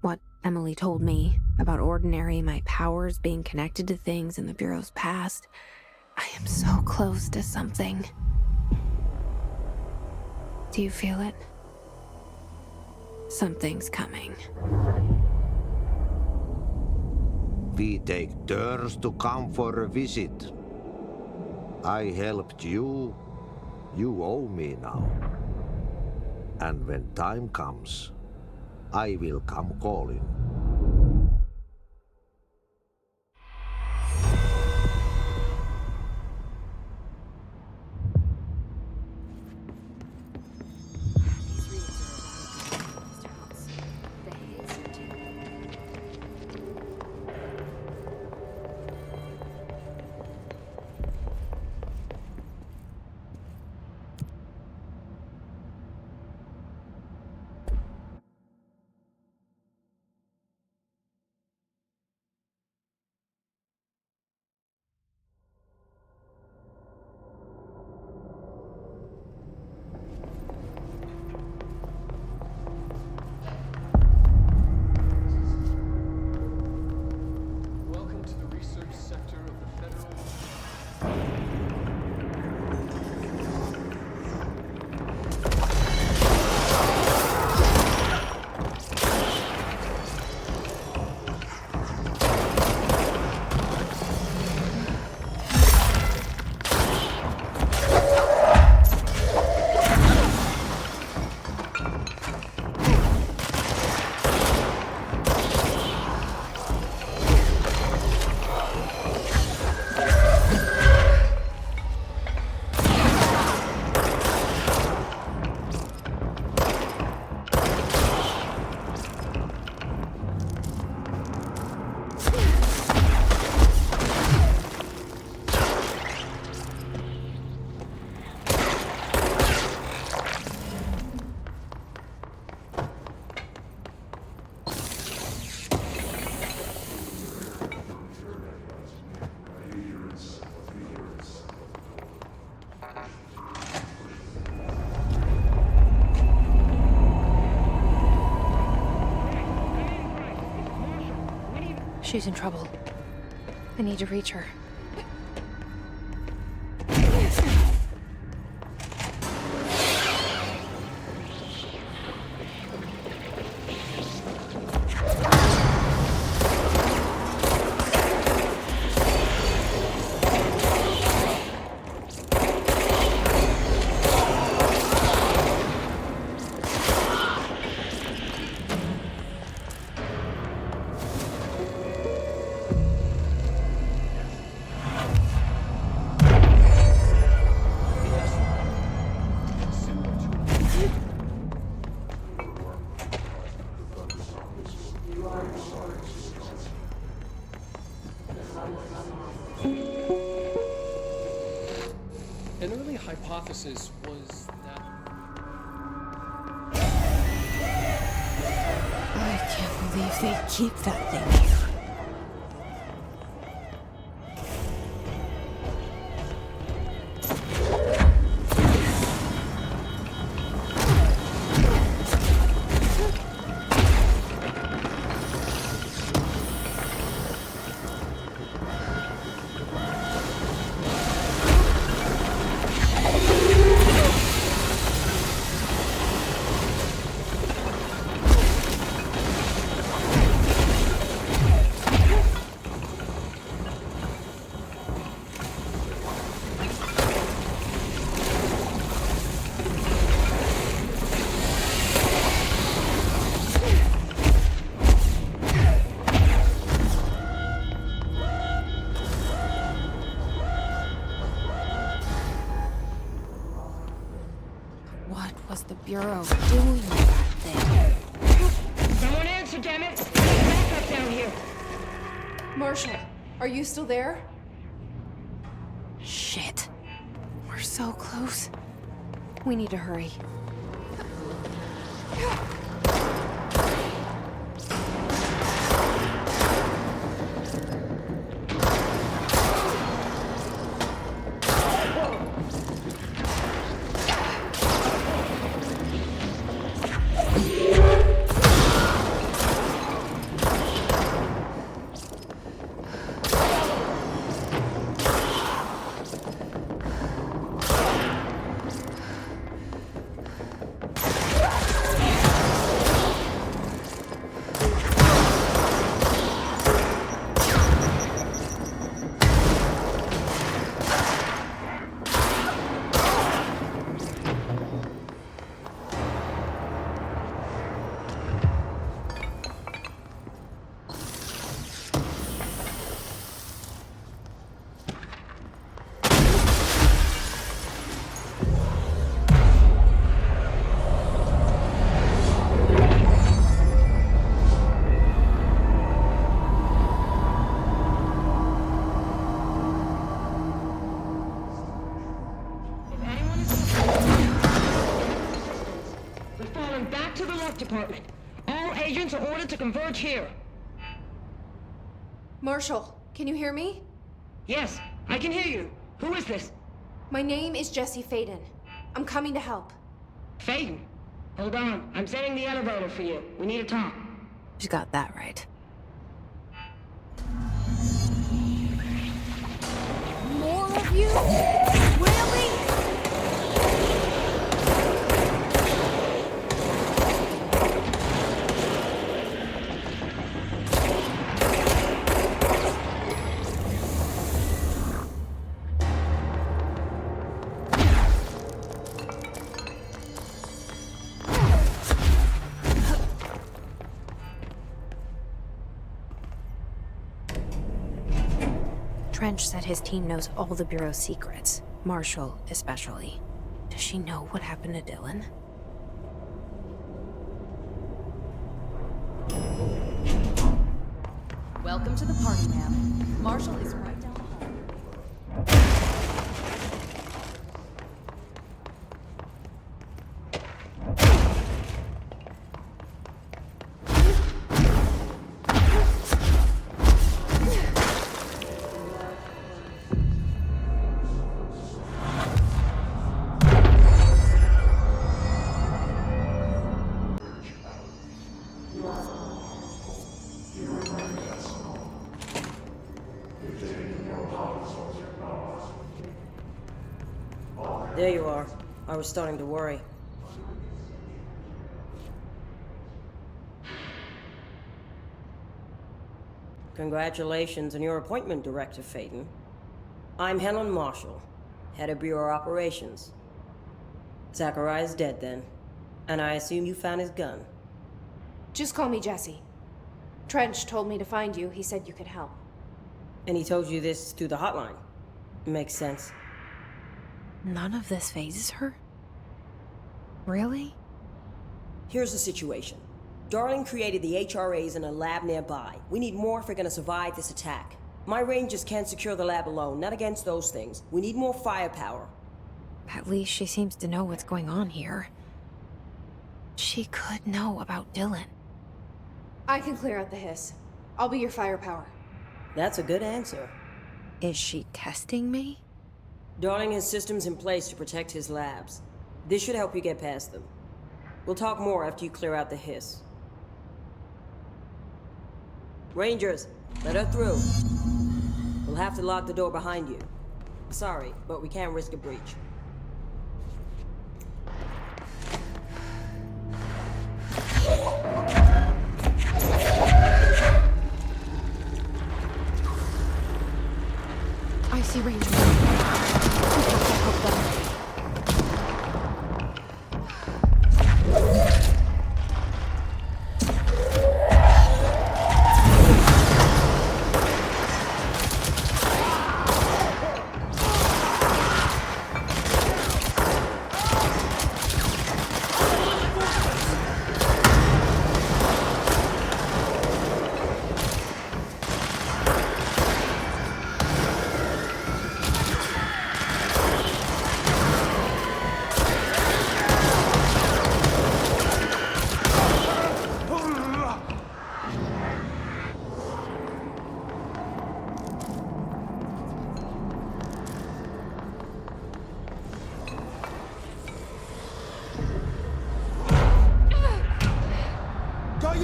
What Emily told me about Ordinary, my powers being connected to things in the Bureau's past, I am so close to something. Do you feel it? Something's coming. We take turns to come for a visit. I helped you. You owe me now. And when time comes, I will come calling. She's in trouble. I need to reach her. An early hypothesis was that... I can't believe they keep that thing here. The Bureau doing that thing? Someone answer, damn it! Back up down here! Marshall, Are you still there? Shit. We're so close. We need to hurry. Department. All agents are ordered to converge here. Marshall, can you hear me? Yes, I can hear you. Who is this? My name is Jesse Faden. I'm coming to help. Faden? Hold on. I'm setting the elevator for you. We need to talk. She's got that right. More of you? Really? Trench said his team knows all the Bureau's secrets. Marshall, especially. Does she know what happened to Dylan? Welcome to the party, ma'am. Marshall is right down the hall. There you are. I was starting to worry. Congratulations on your appointment, Director Faden. I'm Helen Marshall, head of Bureau Operations. Zachariah's dead then, and I assume you found his gun. Just call me Jesse. Trench told me to find you. He said you could help. And he told you this through the hotline. Makes sense. None of this phases her? Really? Here's the situation. Darling created the HRAs in a lab nearby. We need more if we're gonna survive this attack. My rangers can't secure the lab alone, not against those things. We need more firepower. At least she seems to know what's going on here. She could know about Dylan. I can clear out the hiss. I'll be your firepower. That's a good answer. Is she testing me? Darling has systems in place to protect his labs. This should help you get past them. We'll talk more after you clear out the hiss. Rangers, let her through. We'll have to lock the door behind you. Sorry, but we can't risk a breach. I see Rangers. We have to help them.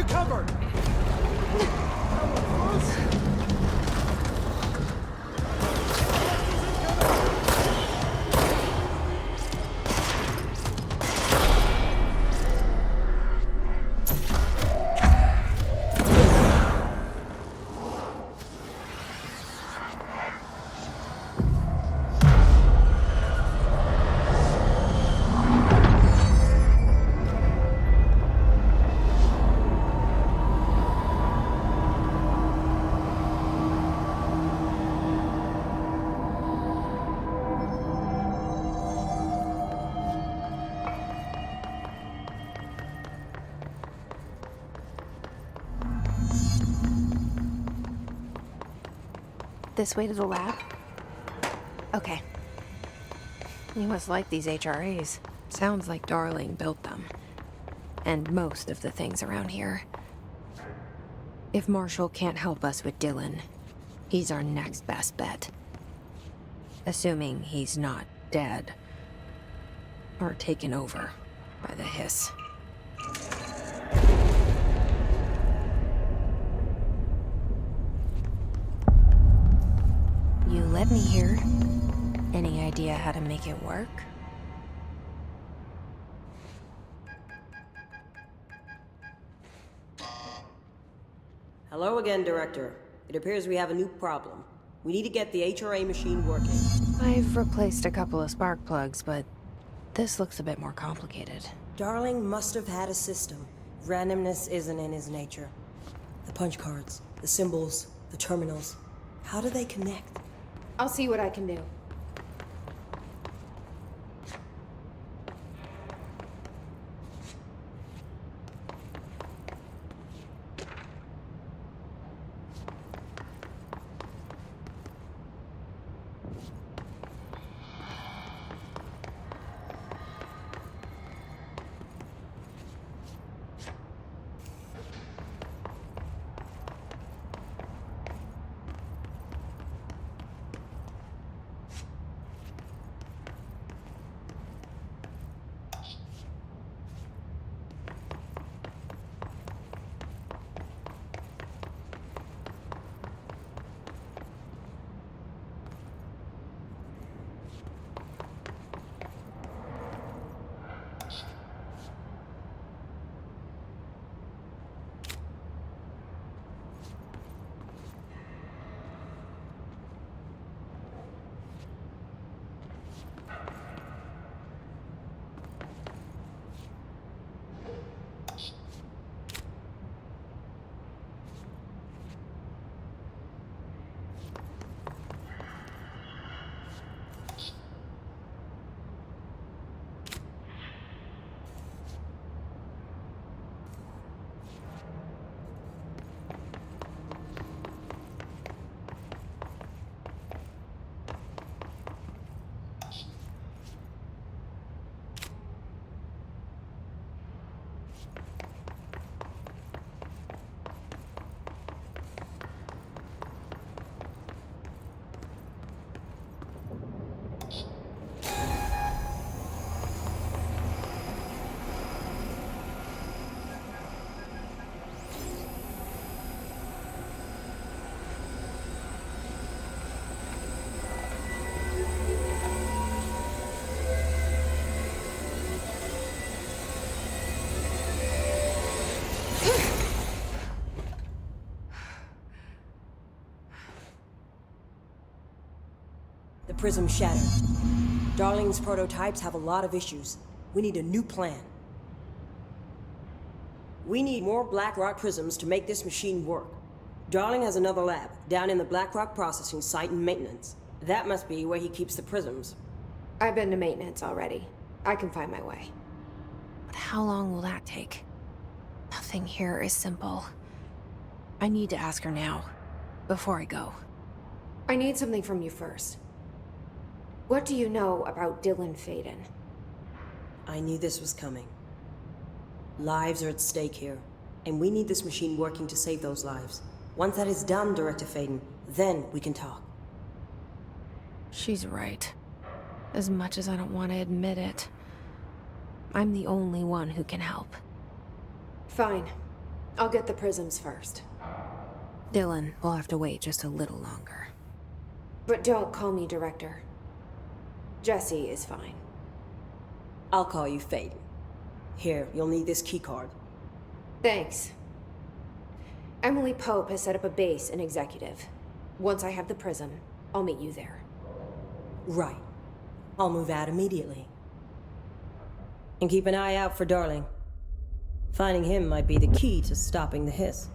you covered! This way to the lab? Okay. You must like these HRAs. Sounds like Darling built them. And most of the things around here. If Marshall can't help us with Dylan, he's our next best bet. Assuming he's not dead. Or taken over by the Hiss. You let me here. Any idea how to make it work? Hello again, Director. It appears we have a new problem. We need to get the HRA machine working. I've replaced a couple of spark plugs, but this looks a bit more complicated. Darling must have had a system. Randomness isn't in his nature. The punch cards, the symbols, the terminals. How do they connect? I'll see what I can do. The prism shattered. Darling's prototypes have a lot of issues. We need a new plan. We need more Blackrock prisms to make this machine work. Darling has another lab, down in the Blackrock processing site and maintenance. That must be where he keeps the prisms. I've been to maintenance already. I can find my way. But how long will that take? Nothing here is simple. I need to ask her now, before I go. I need something from you first. What do you know about Dylan Faden? I knew this was coming. Lives are at stake here, and we need this machine working to save those lives. Once that is done, Director Faden, then we can talk. She's right. As much as I don't want to admit it, I'm the only one who can help. Fine. I'll get the prisms first. Dylan will have to wait just a little longer. But don't call me Director. Jesse is fine. I'll call you Faden. Here, you'll need this keycard. Thanks. Emily Pope has set up a base in Executive. Once I have the prism, I'll meet you there. Right. I'll move out immediately. And keep an eye out for Darling. Finding him might be the key to stopping the hiss.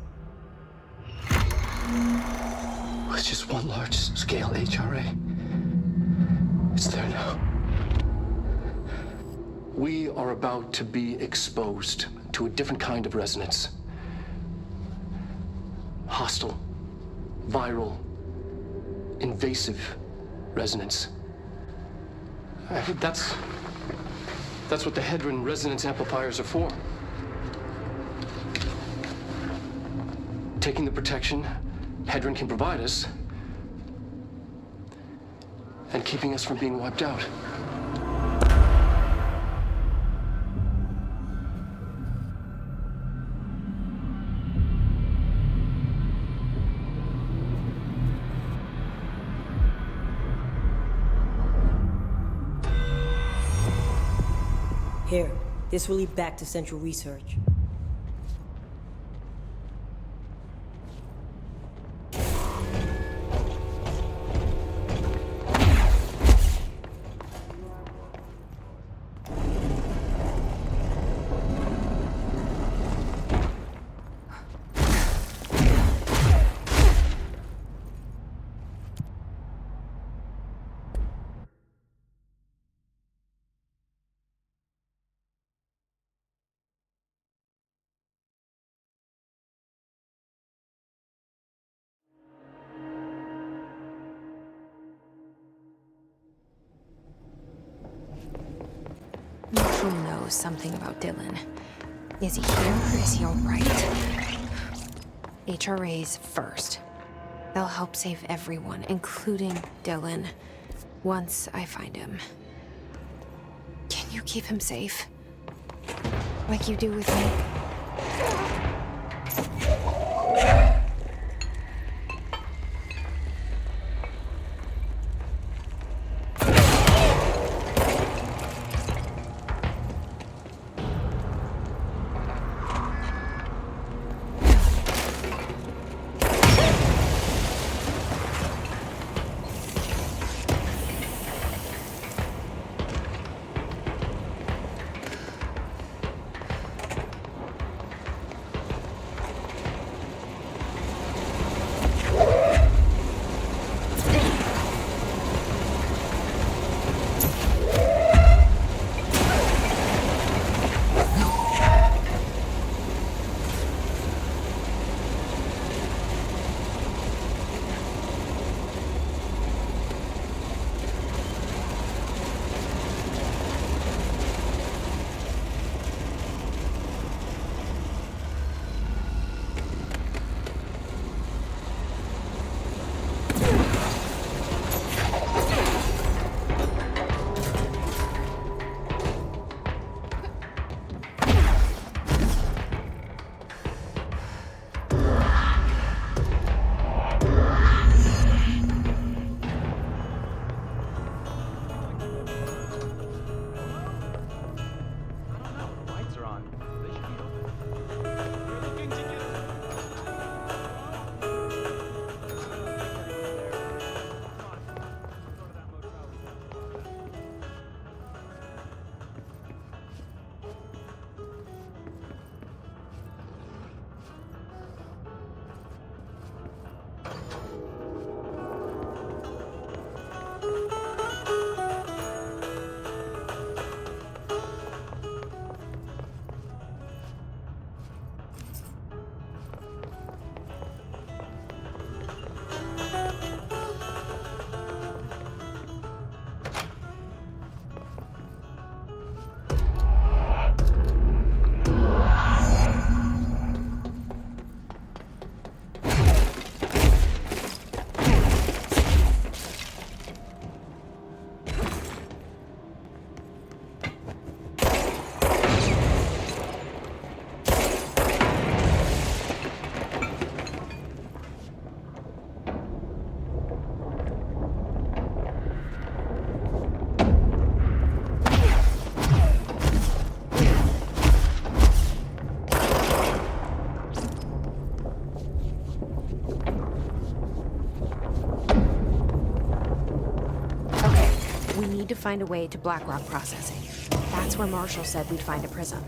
It's just one large-scale HRA. It's there now. We are about to be exposed to a different kind of resonance. Hostile, viral, invasive resonance. That's what the Hedron resonance amplifiers are for. Taking the protection Hedron can provide us, and keeping us from being wiped out. Here, this will lead back to Central Research. Marshall knows something about Dylan. Is he here or is he alright? HRAs first. They'll help save everyone, including Dylan, once I find him. Can you keep him safe? Like you do with me? find a way to Blackrock processing. That's where Marshall said we'd find a prism.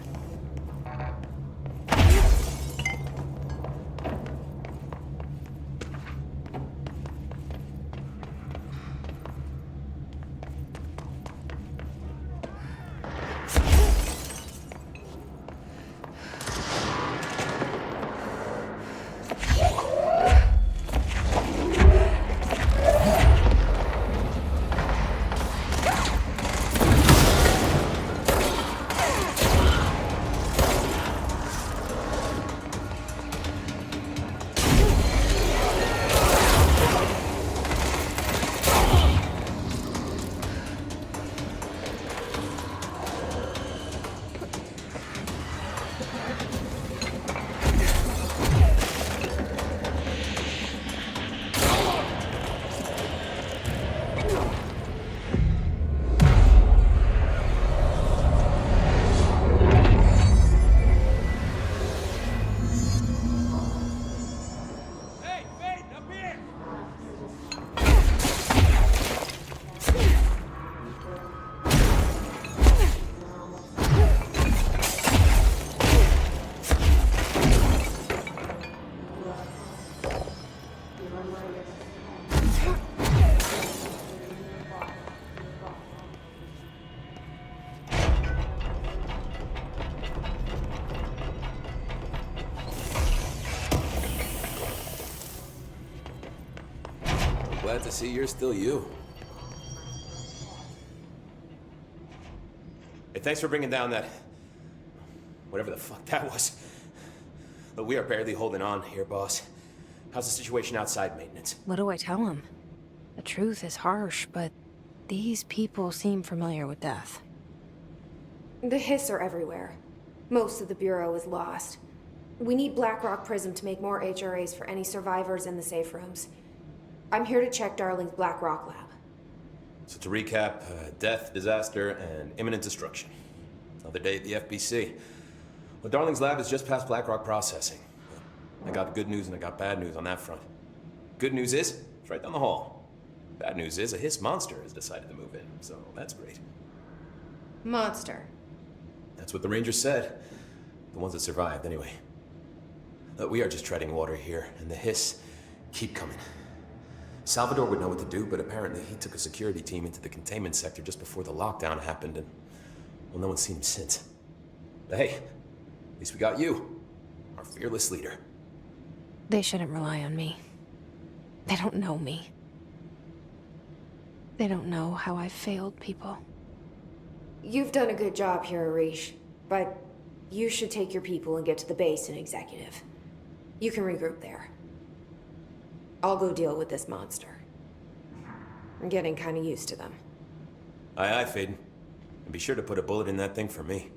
Glad to see you're still you. Hey, thanks for bringing down that... whatever the fuck that was. But we are barely holding on here, boss. How's the situation outside maintenance? What do I tell him? The truth is harsh, but these people seem familiar with death. The Hiss are everywhere. Most of the Bureau is lost. We need Blackrock Prism to make more HRAs for any survivors in the safe rooms. I'm here to check Darling's Blackrock lab. So to recap, death, disaster, and imminent destruction. Another day at the FBC. Well, Darling's lab is just past Blackrock processing. I got good news and I got bad news on that front. Good news is, it's right down the hall. Bad news is, a Hiss monster has decided to move in, so that's great. Monster. That's what the Rangers said. The ones that survived, anyway. We are just treading water here, and the Hiss keep coming. Salvador would know what to do, but apparently he took a security team into the containment sector just before the lockdown happened, and, well, no one's seen him since. But hey, at least we got you, our fearless leader. They shouldn't rely on me. They don't know me. They don't know how I've failed people. You've done a good job here, Arish, but you should take your people and get to the base and executive. You can regroup there. I'll go deal with this monster. I'm getting kind of used to them. Aye, aye, Faden. And be sure to put a bullet in that thing for me.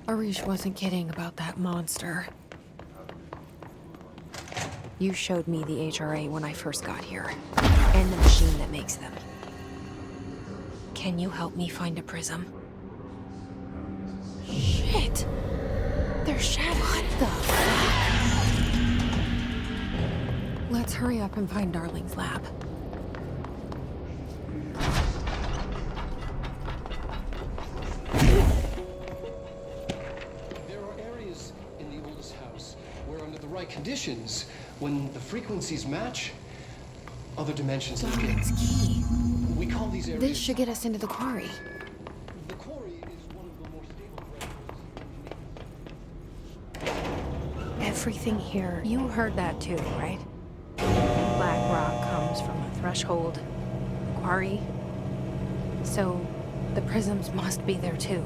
Arish wasn't kidding about that monster. You showed me the HRA when I first got here, and the machine that makes them. Can you help me find a prism? Shit! They're shadows. What the fuck? Let's hurry up and find Darling's lab. There are areas in the oldest house where, under the right conditions, when the frequencies match, other dimensions appear. Darling's key. We call these areas... This should get us into the quarry. The quarry is one of the more stable reservoirs. Everything here, you heard that too, right? Black rock comes from a threshold, a quarry. So, the prisms must be there too.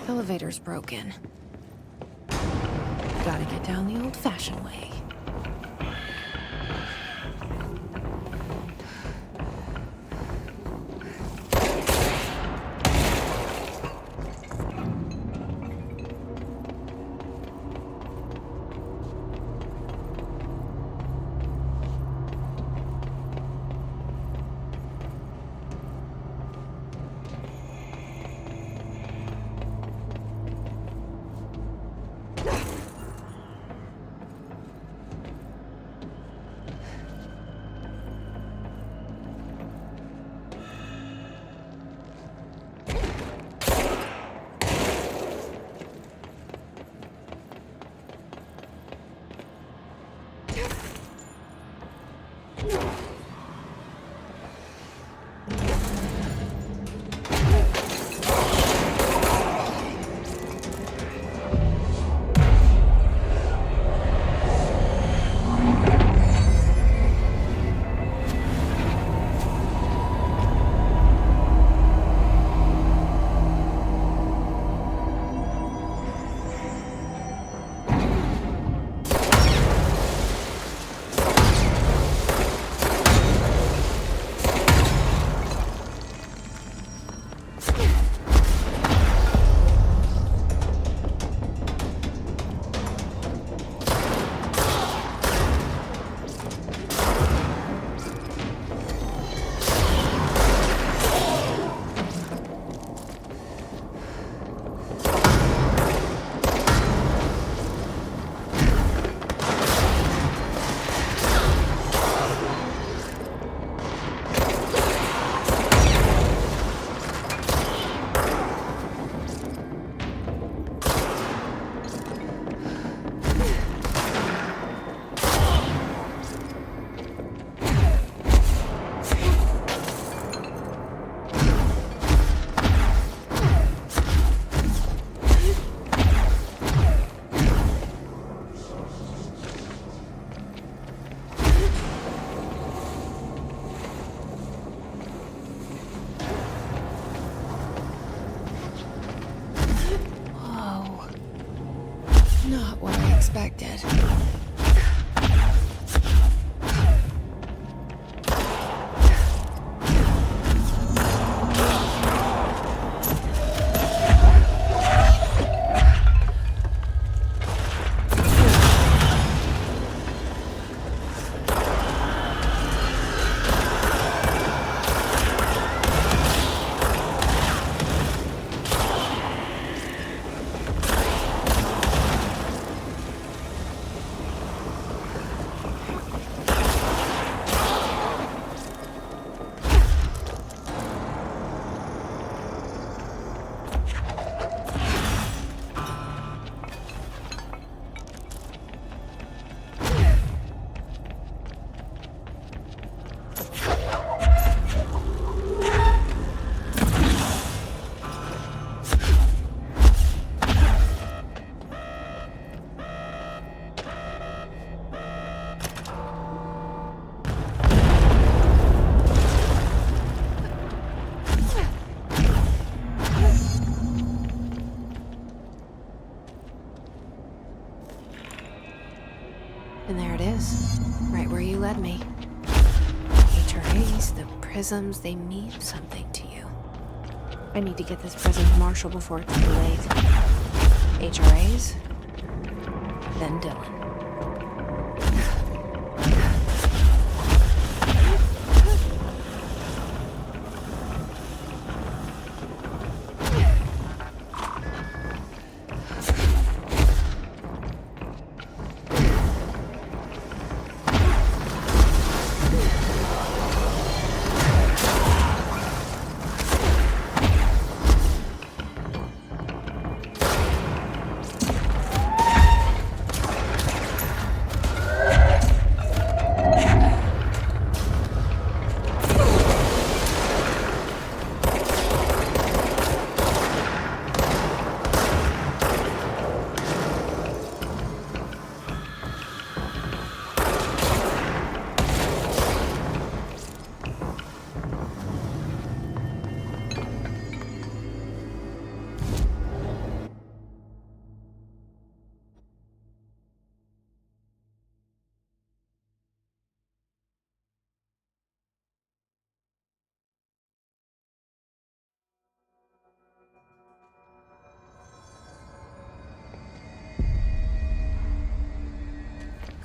Elevator's broken. Gotta get down the old-fashioned way. Not what I expected. And there it is, right where you led me. HRAs, the prisms, they mean something to you. I need to get this prism to Marshall before it's too late. HRAs, then Dylan.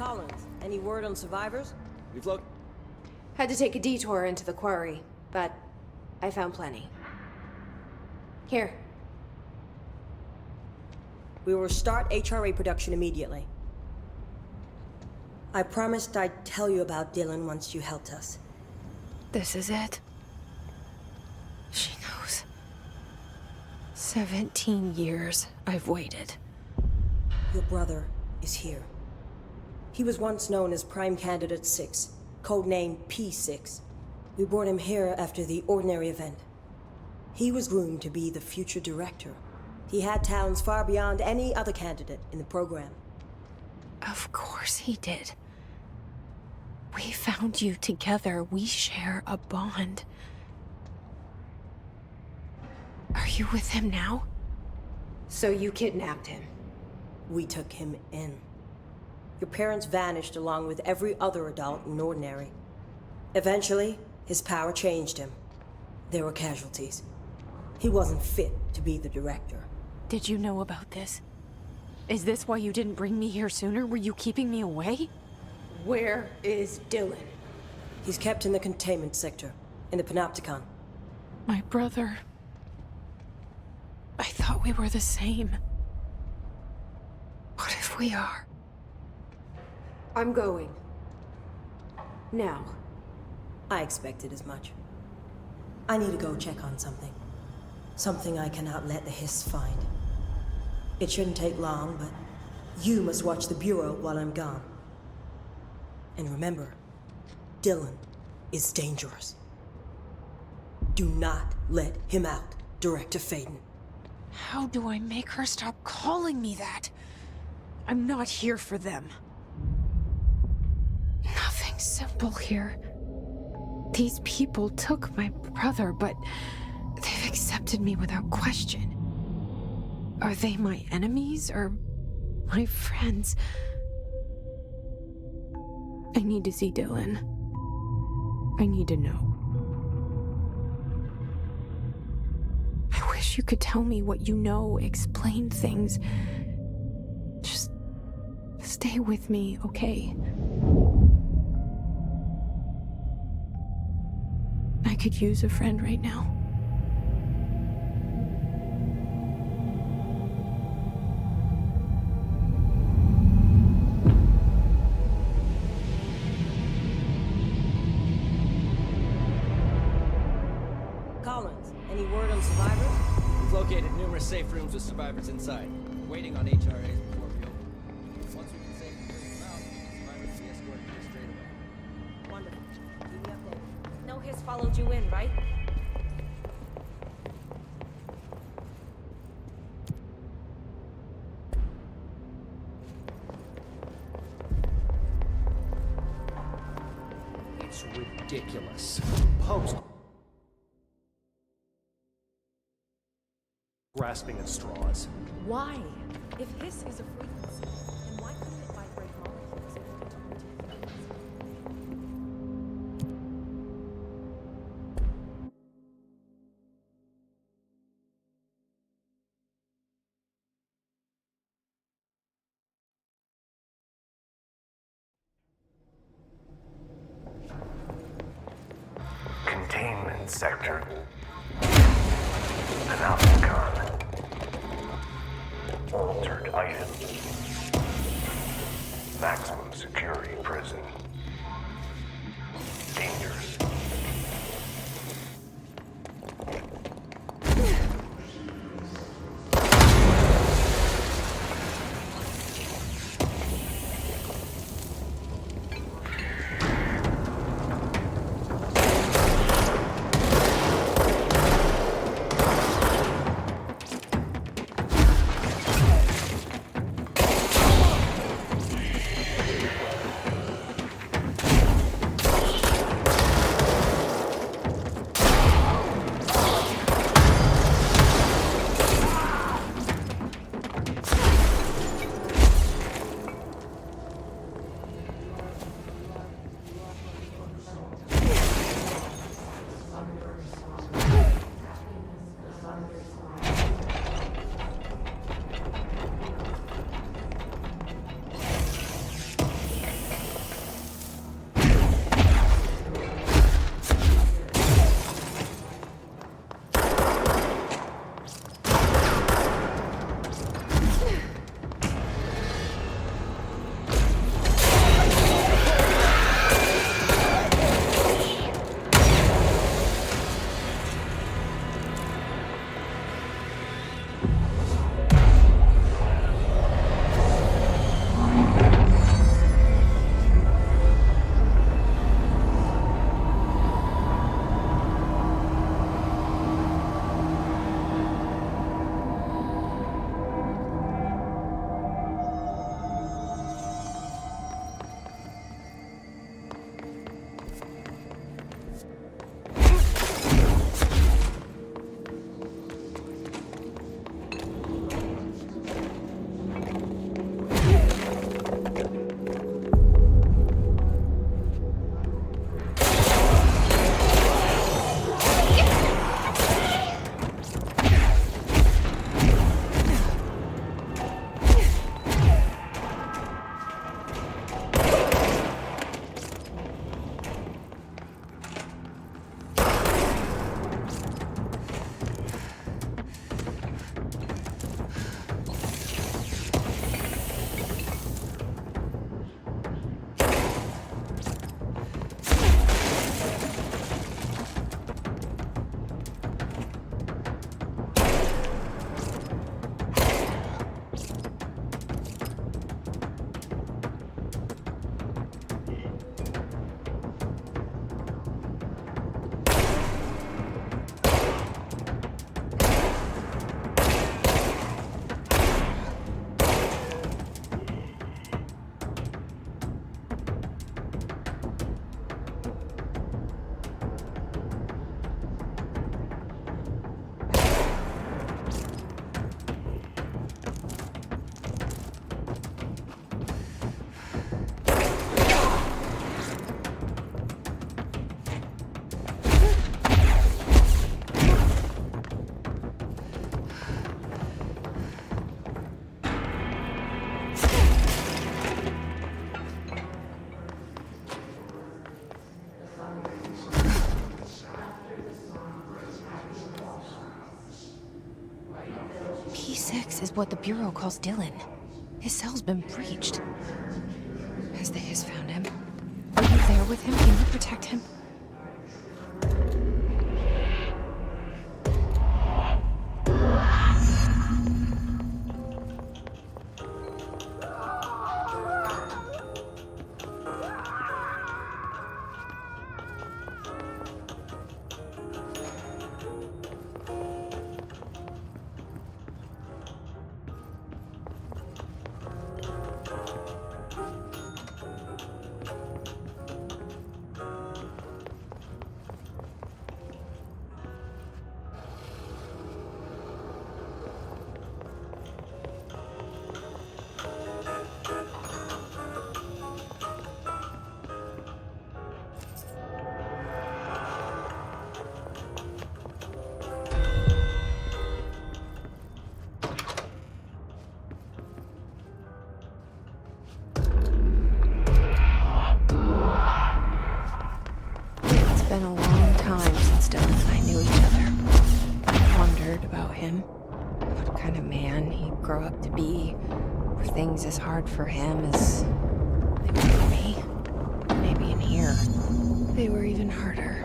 Collins, any word on survivors? We've looked. Had to take a detour into the quarry, but I found plenty. Here. We will start HRA production immediately. I promised I'd tell you about Dylan once you helped us. This is it. She knows. 17 years I've waited. Your brother is here. He was once known as Prime Candidate 6, codenamed P6. We brought him here after the Ordinary event. He was groomed to be the future director. He had talents far beyond any other candidate in the program. Of course he did. We found you together. We share a bond. Are you with him now? So you kidnapped him? We took him in. Your parents vanished along with every other adult in Ordinary. Eventually, his power changed him. There were casualties. He wasn't fit to be the director. Did you know about this? Is this why you didn't bring me here sooner? Were you keeping me away? Where is Dylan? He's kept in the containment sector, in the Panopticon. My brother. I thought we were the same. What if we are? I'm going. Now. I expected as much. I need to go check on something. Something I cannot let the Hiss find. It shouldn't take long, but you must watch the Bureau while I'm gone. And remember, Dylan is dangerous. Do not let him out, Director Faden. How do I make her stop calling me that? I'm not here for them. Nothing simple here. These people took my brother, but they've accepted me without question. Are they my enemies or my friends? I need to see Dylan. I need to know. I wish you could tell me what you know, explain things. Just stay with me, okay? I could use a friend right now. Collins, any word on survivors? We've located numerous safe rooms with survivors inside. We're waiting on HRAs before we open. Once we can safely bring them out, survivors will be escorted here straight away. Wonderful. Keep me updated. No Hiss followed you in, right? It's ridiculous. Post. Grasping at straws. Why? If Hiss is a frequency, then why couldn't it vibrate molecules in order to protect us? Containment sector. Panopticon. Altered items. Maximum security prison. Dangerous. is what the Bureau calls Dylan. His cell's been breached. Has the Hiss found him? Are you there with him? Can you protect him? It's been a long time since Dylan and I knew each other. I wondered about him. What kind of man he'd grow up to be. Were things as hard for him as they were for me? Maybe in here, they were even harder.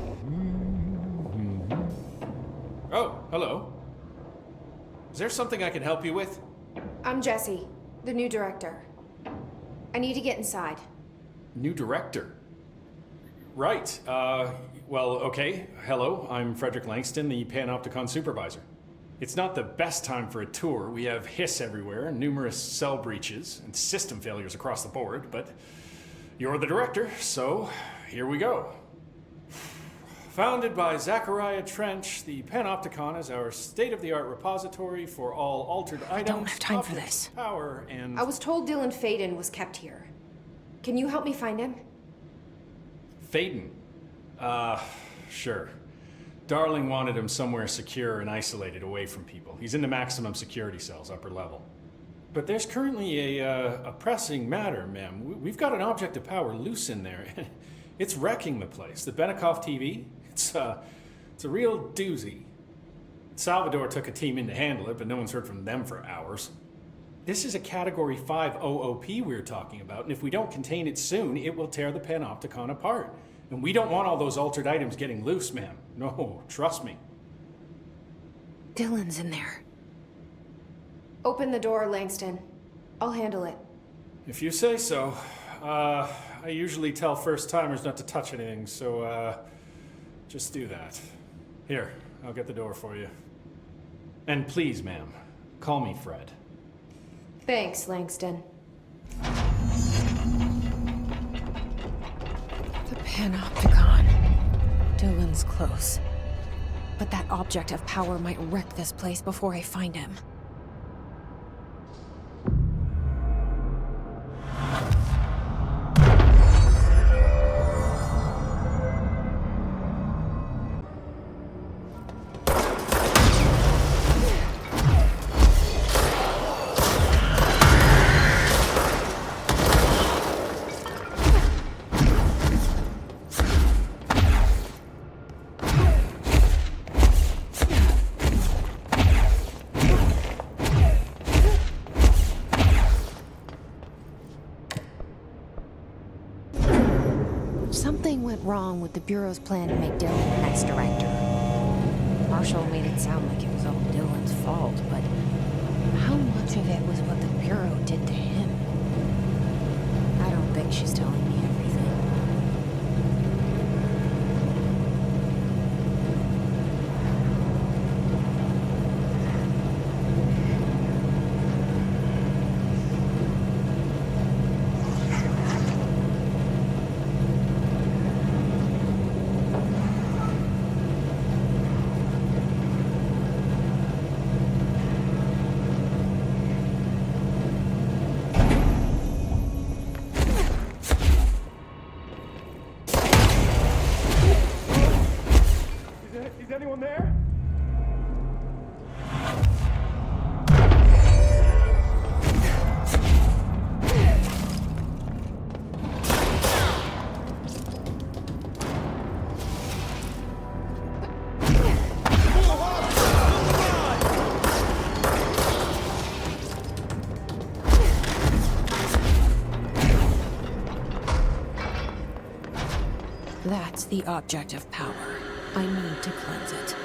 Oh, hello. Is there something I can help you with? I'm Jesse, the new director. I need to get inside. New director? Right. Well, okay. Hello, I'm Frederick Langston, the Panopticon supervisor. It's not the best time for a tour. We have Hiss everywhere, numerous cell breaches, and system failures across the board, but you're the director, so here we go. Founded by Zachariah Trench, the Panopticon is our state-of-the-art repository for all altered items. I don't have time for objects, this. Power and... I was told Dylan Faden was kept here. Can you help me find him? Faden? Sure. Darling wanted him somewhere secure and isolated away from people. He's in the maximum security cells, upper level. But there's currently a pressing matter, ma'am. We've got an object of power loose in there. It's wrecking the place. The Benikoff TV, it's a real doozy. Salvador took a team in to handle it, but no one's heard from them for hours. This is a Category 5 OOP we're talking about, and if we don't contain it soon, it will tear the Panopticon apart. And we don't want all those altered items getting loose, ma'am. No, trust me. Dylan's in there. Open the door, Langston. I'll handle it. If you say so. I usually tell first-timers not to touch anything, so, just do that. Here, I'll get the door for you. And please, ma'am, call me Fred. Thanks, Langston. The Panopticon. Dylan's close. But that object of power might wreck this place before I find him. Something went wrong with the Bureau's plan to make Dylan the next director. Marshall made it sound like it was all Dylan's fault, but how much of it was what the Bureau did to him? I don't think she's telling me everything. That's the object of power. I need to cleanse it.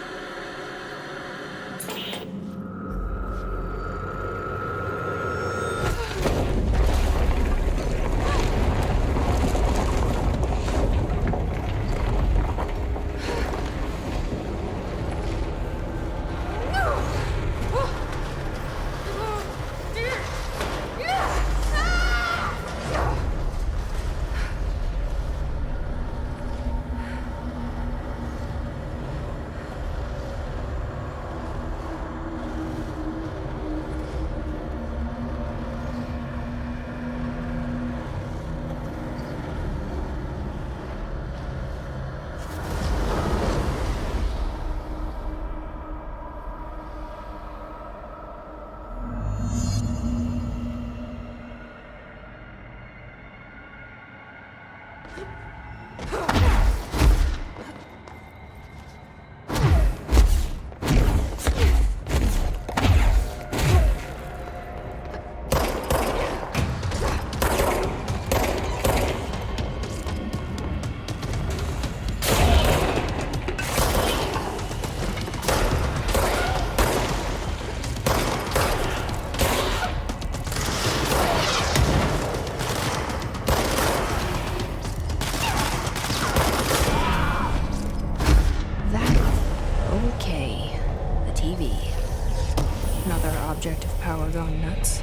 Object of power gone nuts.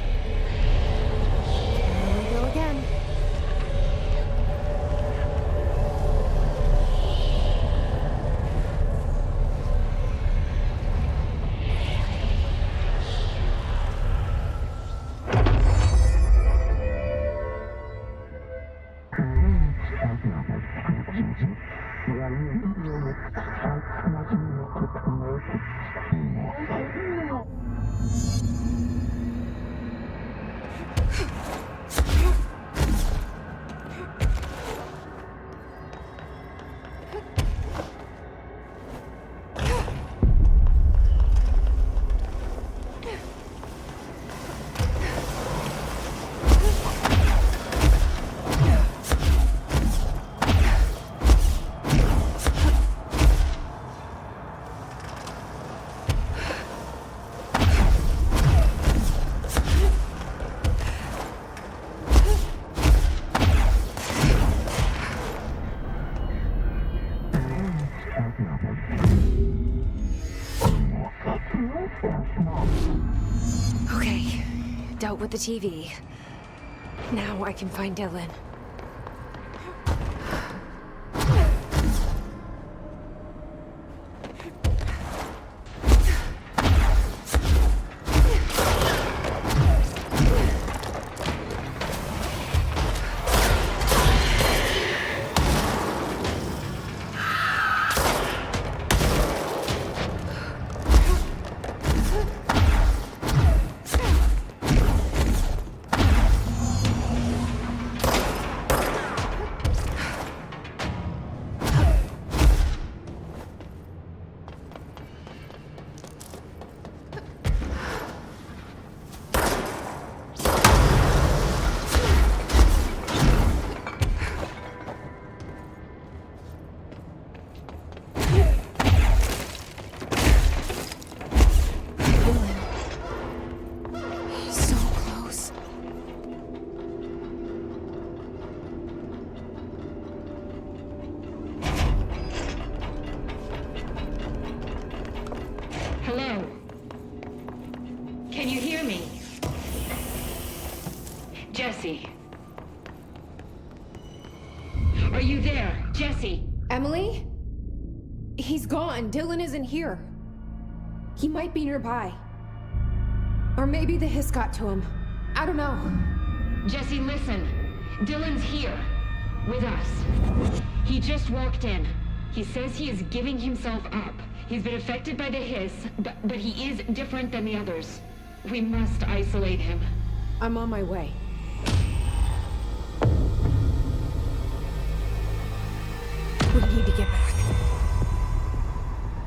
Here we go again. Okay, dealt with the TV. Now I can find Dylan. Hello? Can you hear me? Jesse? Are you there? Jesse? Emily? He's gone. Dylan isn't here. He might be nearby. Or maybe the hiss got to him. I don't know. Jesse, listen. Dylan's here. With us. He just walked in. He says he is giving himself up. He's been affected by the hiss, but he is different than the others. We must isolate him. I'm on my way. We need to get back.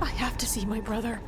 I have to see my brother.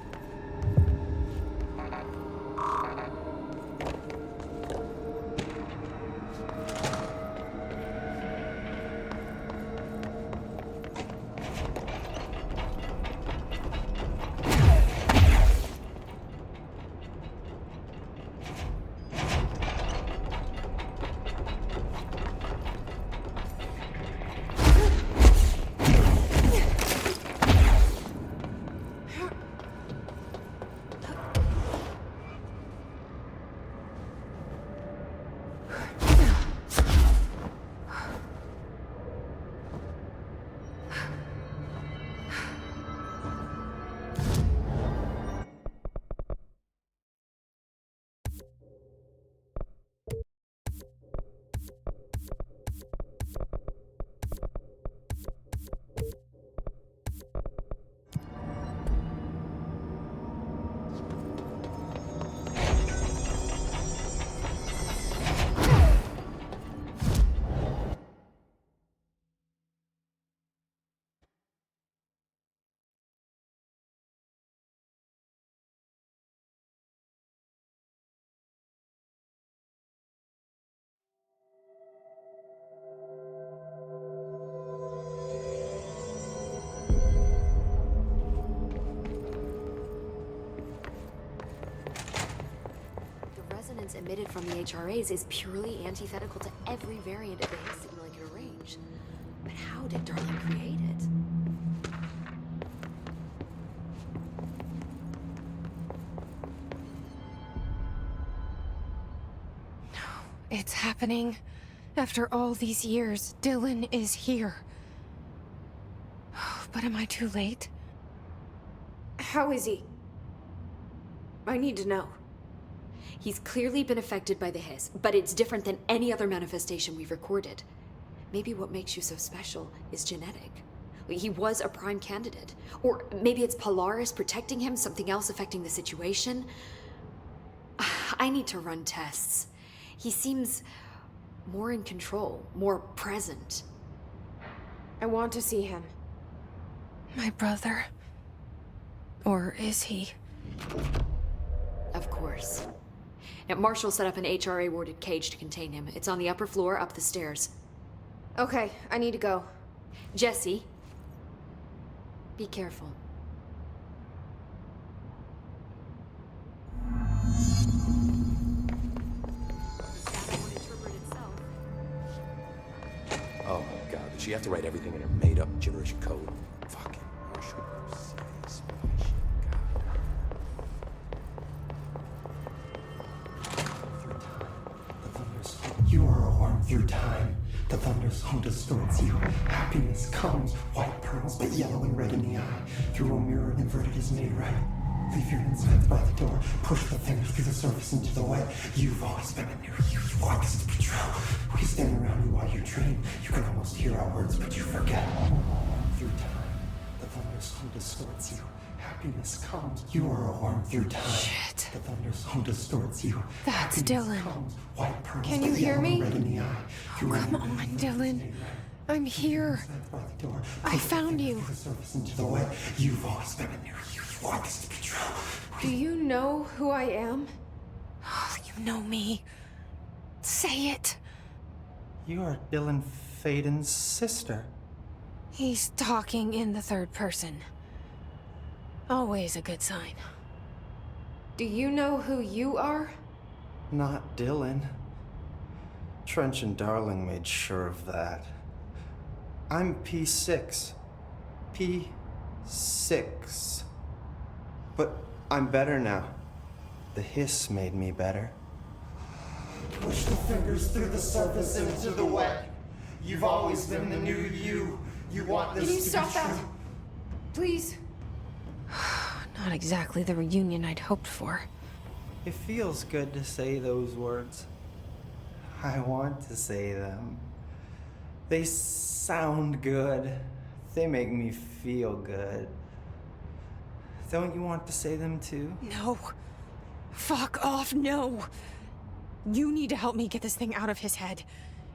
frequency emitted from the HRAs is purely antithetical to every variant of the Higgs signal I could arrange. But how did Darling create it? It's happening. After all these years, Dylan is here. But am I too late? How is he? I need to know. He's clearly been affected by the Hiss, but it's different than any other manifestation we've recorded. Maybe what makes you so special is genetic. He was a prime candidate. Or maybe it's Polaris protecting him, something else affecting the situation. I need to run tests. He seems more in control, more present. I want to see him. My brother? Or is he? Of course. Now, Marshall set up an HRA-warded cage to contain him. It's on the upper floor, up the stairs. Okay, I need to go. Jesse, be careful. Oh my god, did she have to write everything in her made-up gibberish code? Fucking Marshall Mercedes, You are a worm through time. The thunder's home distorts you. Happiness comes, white pearls, but yellow and red in the eye. Through a mirror, inverted is made right. Leave your insides by the door. Push the fingers through the surface into the wet. You've always been a new you. You want this to be true. We stand around you while you dream. You can almost hear our words, but you forget. Through time, the thunder's home distorts you. Happiness comes. You are a worm through time. Shit. The thunder's home distorts you. That's Happiness Dylan. comes, white pearls, Can you but hear yellow me? and red in the eye. Oh, come on, Dylan. I'm here. I found you. Through the surface into the wet. You've always been a new you. You want this to be true. Do you know who I am? Oh, you know me. Say it. You are Dylan Faden's sister. He's talking in the third person. Always a good sign. Do you know who you are? Not Dylan. Trench and Darling made sure of that. I'm P6. P6. But I'm better now. The hiss made me better. Push the fingers through the surface into the wet. You've always been the new you. You want this Can you to stop be that? true. Please? Not exactly the reunion I'd hoped for. It feels good to say those words. I want to say them. They sound good. They make me feel good. Don't you want to say them too? No. Fuck off, no. You need to help me get this thing out of his head.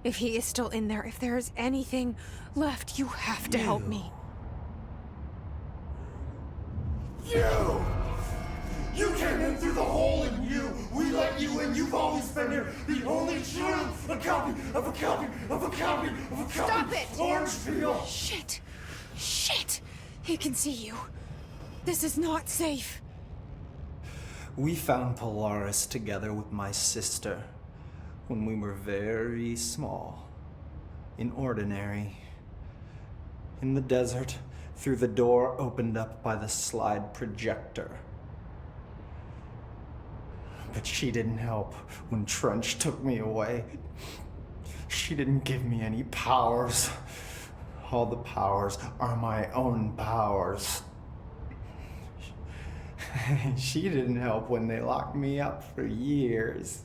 If he is still in there, if there is anything left, you have to help me. You! You came in through the hole in you. We let you in. You've always been here. The only true. A copy of a copy of a copy of a copy. Stop it! Orange peel. Shit. Shit. He can see you. This is not safe. We found Polaris together with my sister when we were very small, in Ordinary, in the desert, through the door opened up by the slide projector. But she didn't help when Trench took me away. She didn't give me any powers. All the powers are my own powers. She didn't help when they locked me up for years.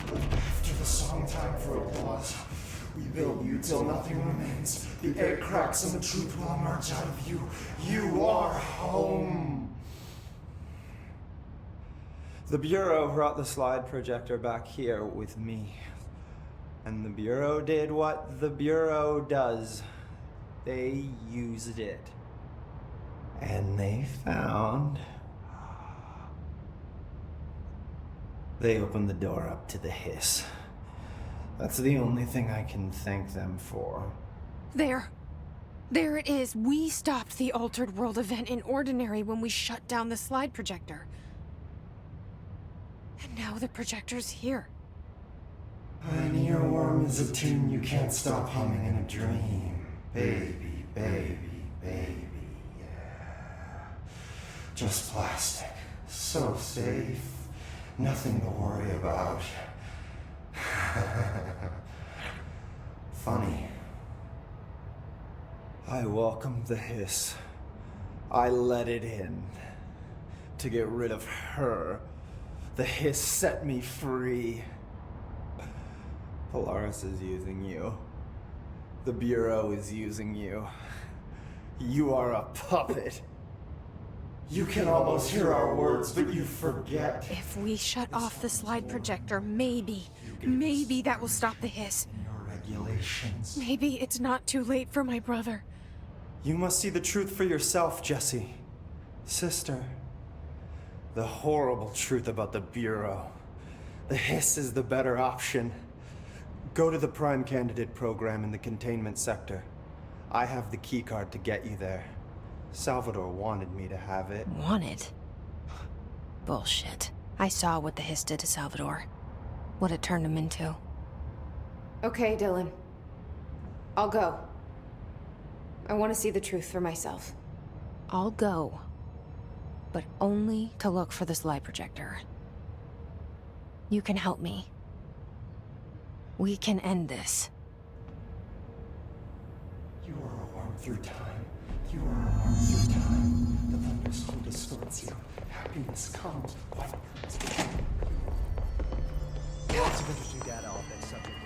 After the song time for applause, we build you till nothing remains. The air cracks and the truth will emerge out of you. You are home. The Bureau brought the slide projector back here with me. And the Bureau did what the Bureau does. They used it. And they found... They opened the door up to the hiss. That's the only thing I can thank them for. There. There it is. We stopped the Altered World event in Ordinary when we shut down the slide projector. And now the projector's here. An earworm is a tune you can't stop humming in a dream. Baby, baby, baby, yeah. Just plastic. So safe. Nothing to worry about. Funny. I welcomed the hiss. I let it in. To get rid of her. The hiss set me free. Polaris is using you. The Bureau is using you. You are a puppet. You can almost hear our words, but you forget. If we shut off the slide projector, maybe that will stop the hiss. Your regulations. Maybe it's not too late for my brother. You must see the truth for yourself, Jesse. Sister. The horrible truth about the Bureau. The hiss is the better option. Go to the Prime Candidate program in the containment sector. I have the keycard to get you there. Salvador wanted me to have it. Wanted? Bullshit. I saw what the hiss did to Salvador. What it turned him into. Okay, Dylan. I'll go. I want to see the truth for myself. I'll go. But only to look for the slide projector. You can help me. We can end this. You are a worm through time. You are a worm through time. The thundersoul distorts you. Happiness comes. White comes. Lots of interesting data on this subject.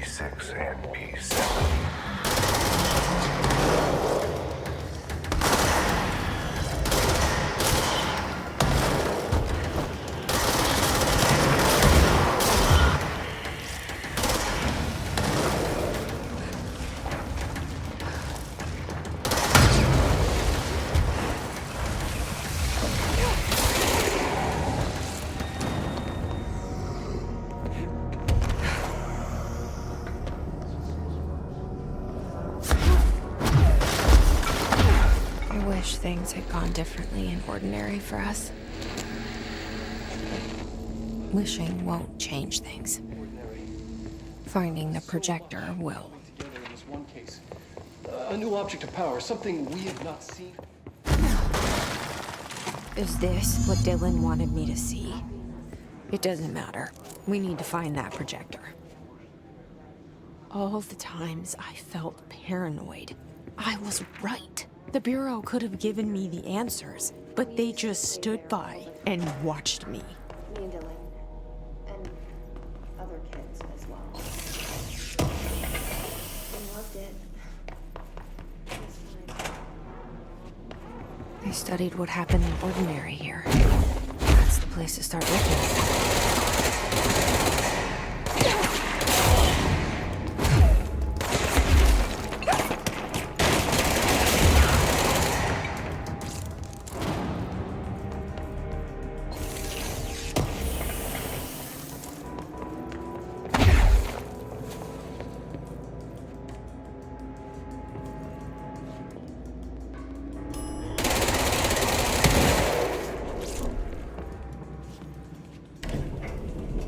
P6 and P7. I wish things had gone differently in Ordinary for us. Wishing won't change things. Finding the projector will. Together in this one case. A new object of power, something we have not seen. Is this what Dylan wanted me to see? It doesn't matter. We need to find that projector. All the times I felt paranoid, I was right. The Bureau could have given me the answers, but they just stood by and watched me. Me and Dylan. And other kids as well. They loved it. It was fine. They studied what happened in Ordinary here. That's the place to start looking.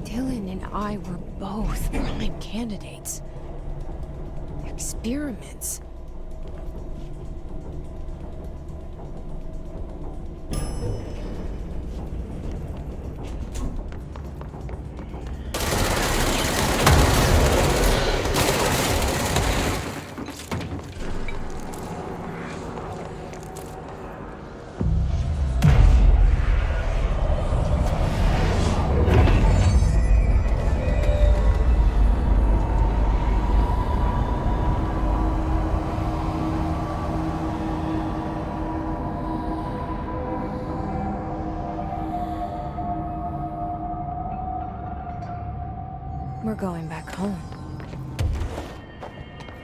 Dylan and I were both prime candidates. Experiments. We're going back home.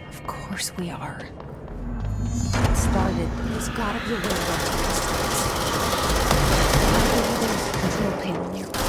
Of course we are. It started, there's gotta be a way to get to this place. Maybe there's a control panel nearby.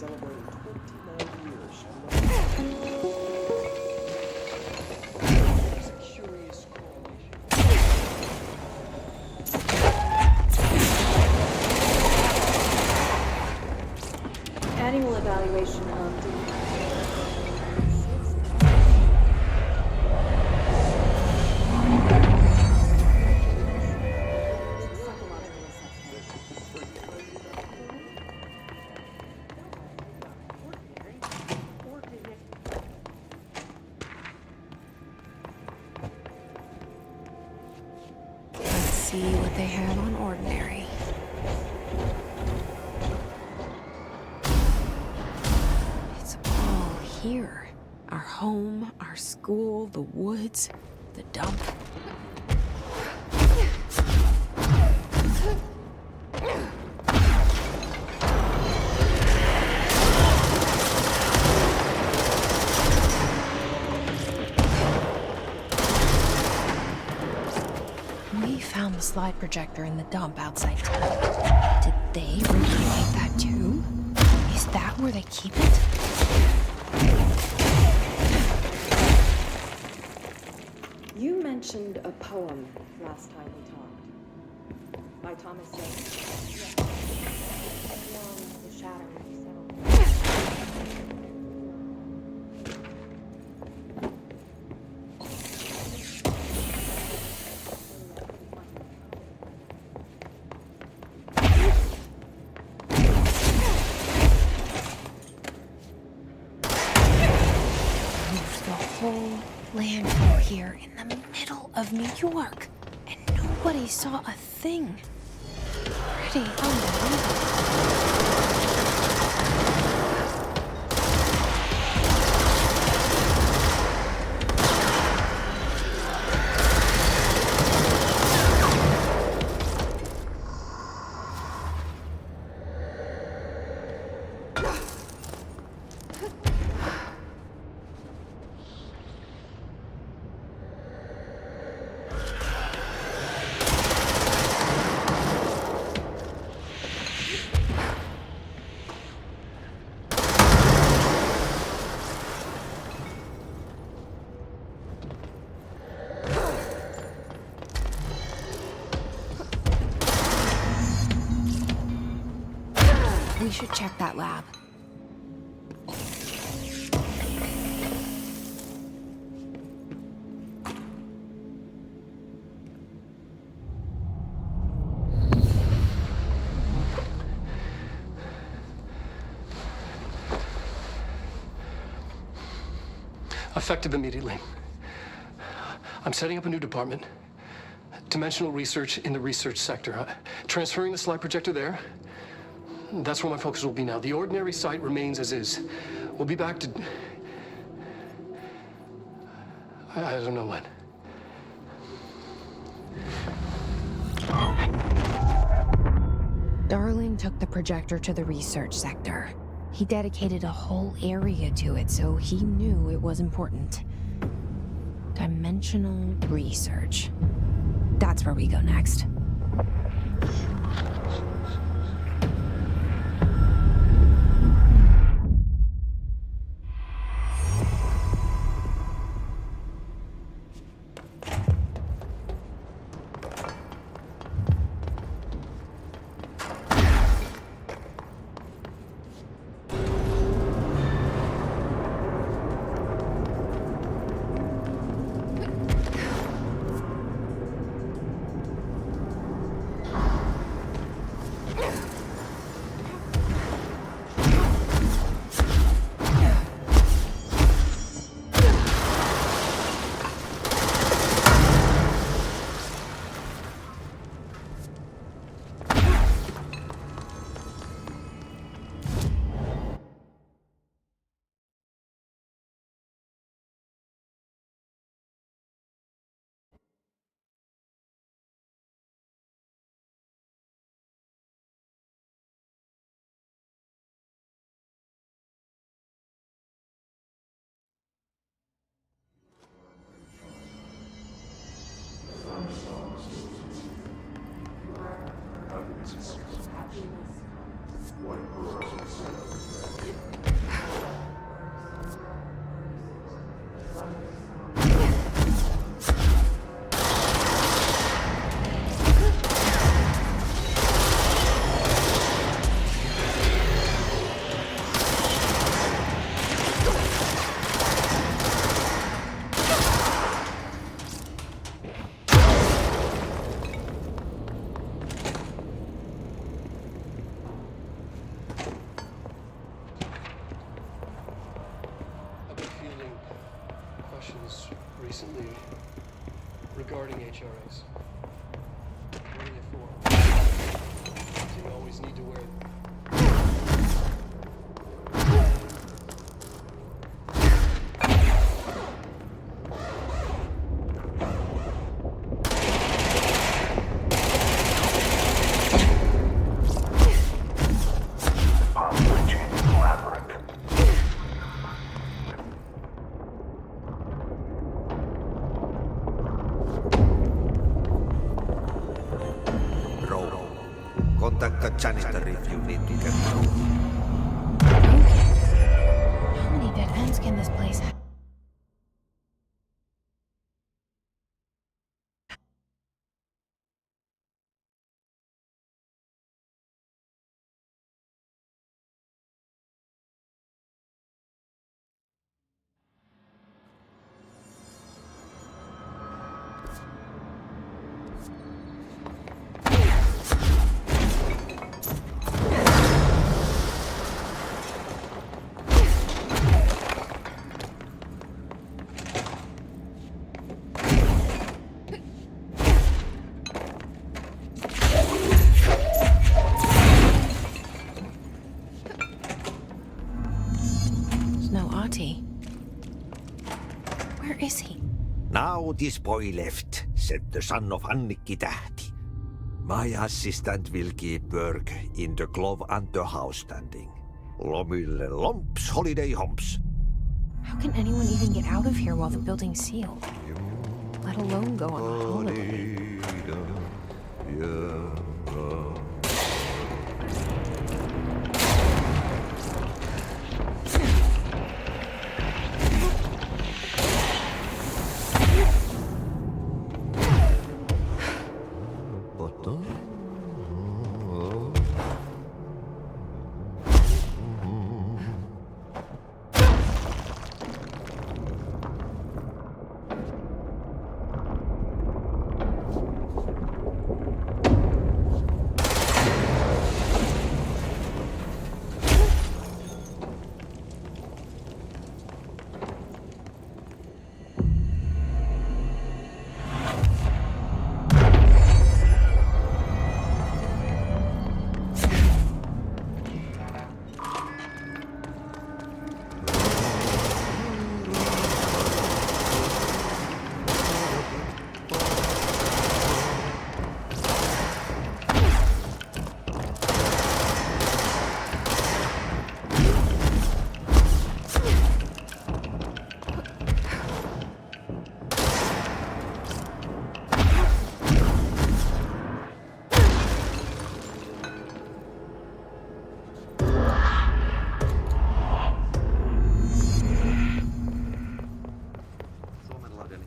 celebrating 29 years. It's a curious correlation. Annual evaluation of Let's see what they have on Ordinary. It's all here. Our home, our school, the woods, the dump. We found the slide projector in the dump outside town. Did they recreate that too? Is that where they keep it? You mentioned a poem last time we talked. By Thomas Sowell. Beyond the shadow itself. Moved the whole landfill here in the middle of New York, and nobody saw a thing. Pretty unbelievable. We should check that lab. Effective immediately. I'm setting up a new department. Dimensional research in the research sector. Transferring the slide projector there. That's where my focus will be now. The Ordinary site remains as is. We'll be back to... I don't know when. Darling took the projector to the research sector. He dedicated a whole area to it, so he knew it was important. Dimensional research. That's where we go next. regarding HRAs. What are they for? Do you always need to wear Contact the janitor if you need to get through. How many dead ends can this place have? Where is he? Now this boy left, said the son of Annikki Tähti. My assistant will keep work in the glove and the house standing. Lomille lomps, holiday humps. How can anyone even get out of here while the building's sealed? Let alone go on a holiday.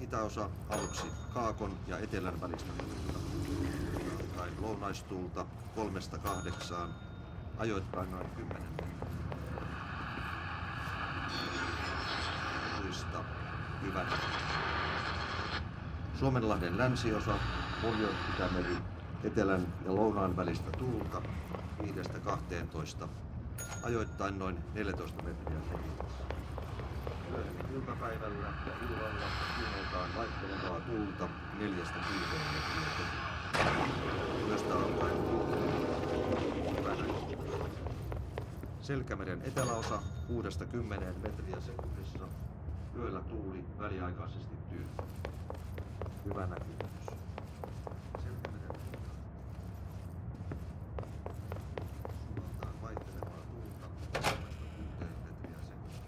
Itäosa aluksi Kaakon ja Etelän välistä tuulta. Alkaen lounaistuulta 3–8, ajoittain noin 10 tuista hyvänä. Suomenlahden länsiosa, Pohjois-Itämeri, Etelän ja lounaan välistä tuulta 5–12, ajoittain noin 14 metriä sekunnissa. Iltapäivällä ja illalla suunnaltaan vaihtelevaa tuulta 4–6 metriä sekunnissa. Yöstä alkaen hyvänä. Selkämeren eteläosa 6–10 metriä sekunnissa. Yöllä tuuli väliaikaisesti tyyntä. Hyvä näkyvyys. Selkämeren suunnaltaan vaihtelevaa tuulta 3–6 metriä sekunnissa.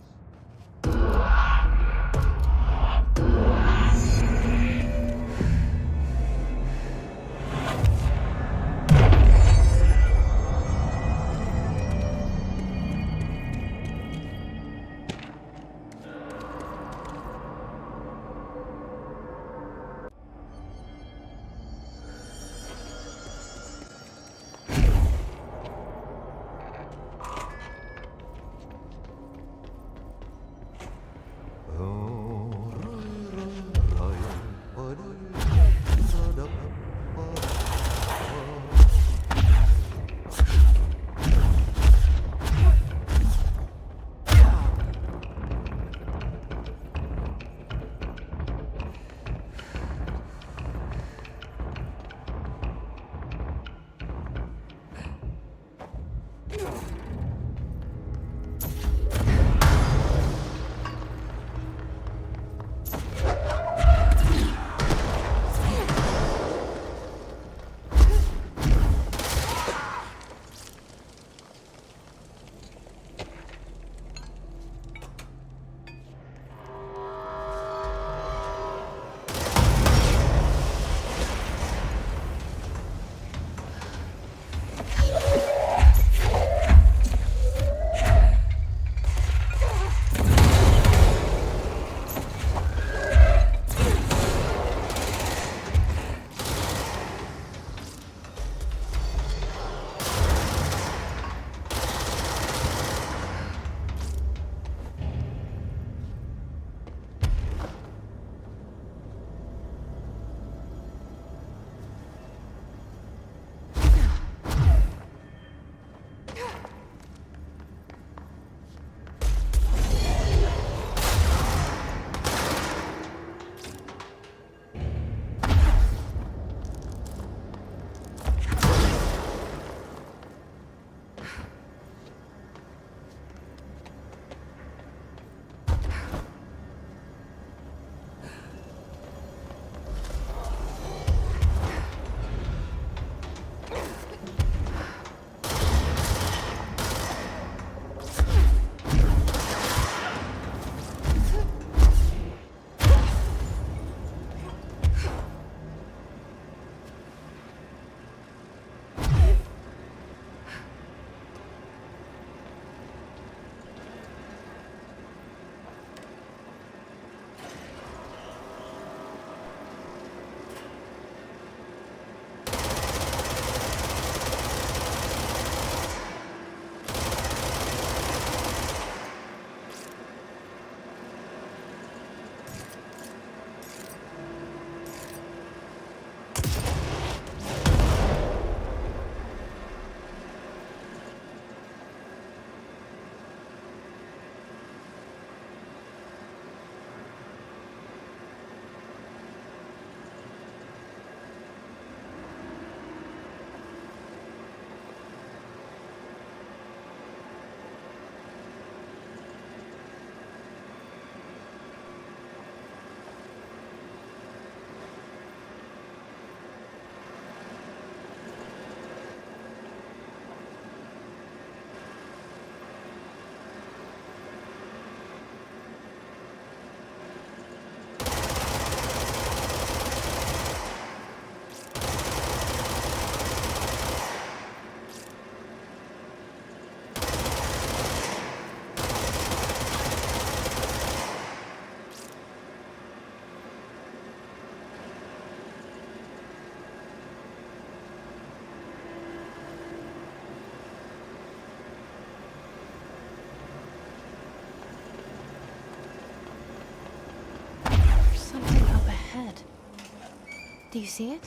Do you see it?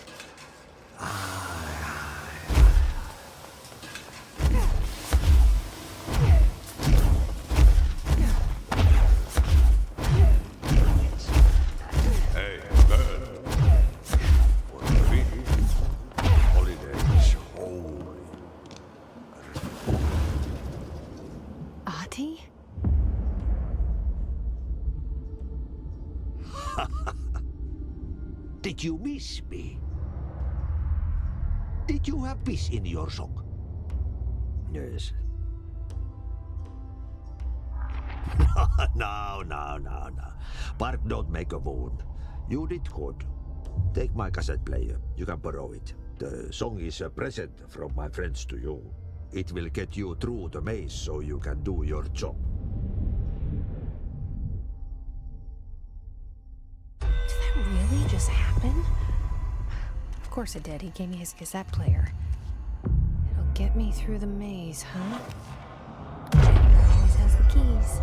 Hey, man. For me, holidays home. Ahti? Did you miss me? Did you have peace in your song? Yes. No. Bark don't make a wound. You did good. Take my cassette player. You can borrow it. The song is a present from my friends to you. It will get you through the maze so you can do your job. Did that really just happen? Of course it did. He gave me his cassette player. It'll get me through the maze, huh? Jagger always has the keys.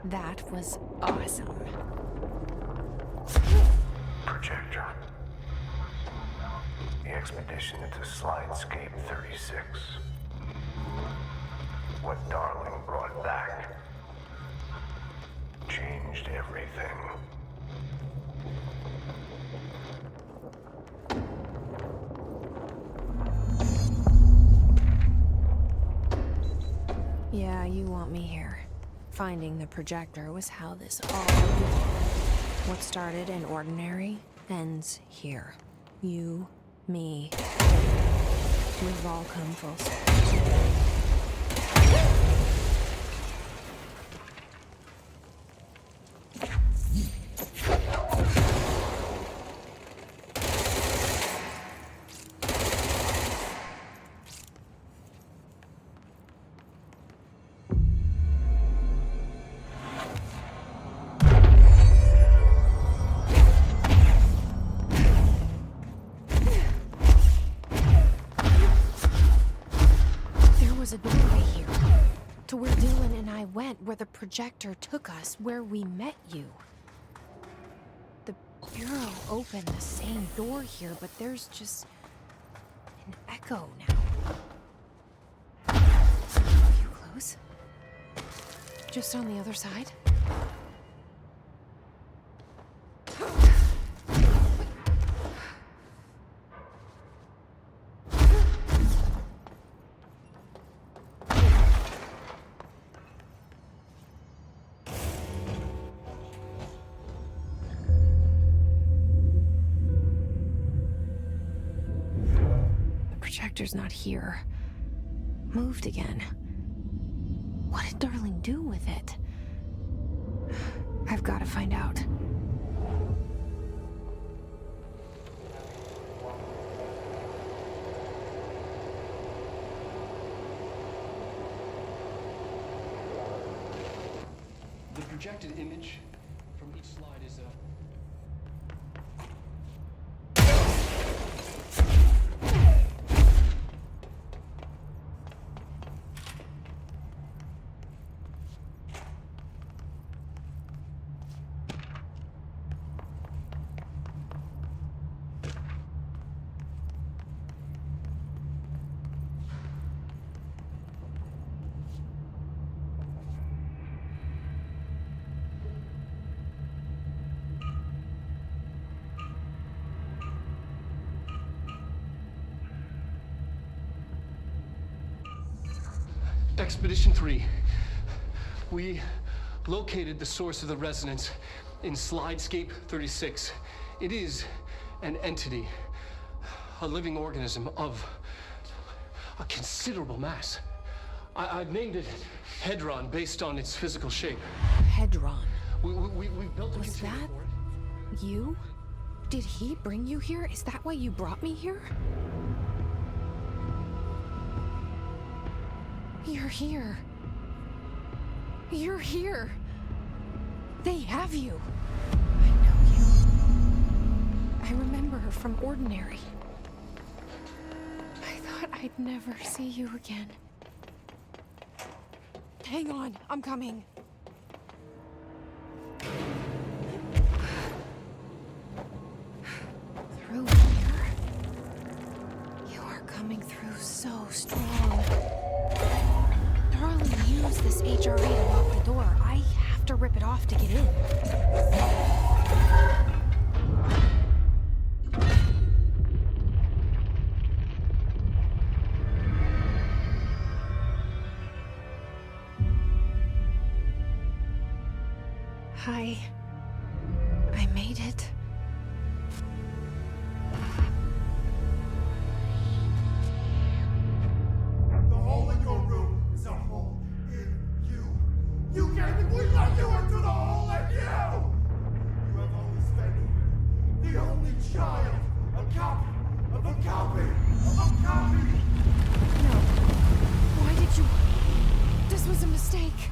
That was awesome. Projector. The expedition into Slidescape 36. what Darling brought back changed everything. Yeah, you want me here. Finding the projector was how this all began. What started in Ordinary ends here. You, me, we've all come full circle. A doorway here to where Dylan and I went, where the projector took us, where we met you. The Bureau opened the same door here, but there's just an echo now. Are you close? Just on the other side? Projector's not here. Moved again. What did Darling do with it? I've got to find out. The projected image from each slide is Expedition 3. We located the source of the resonance in Slidescape 36. It is an entity, a living organism of a considerable mass. I've named it Hedron based on its physical shape. Hedron. We built a Was container that for it. you? Did he bring you here? Is that why you brought me here? You're here. You're here. They have you. I know you. I remember her from Ordinary. I thought I'd never see you again. Hang on, I'm coming. Through here? You are coming through so strong. Darling used this HRA to lock the door. I have to rip it off to get in. Hi. I made it. The hole in your room is a hole in you. You gave it, we let you into the hole in you! You have always been the only child, a copy of a copy of a copy! No. Why did you... This was a mistake.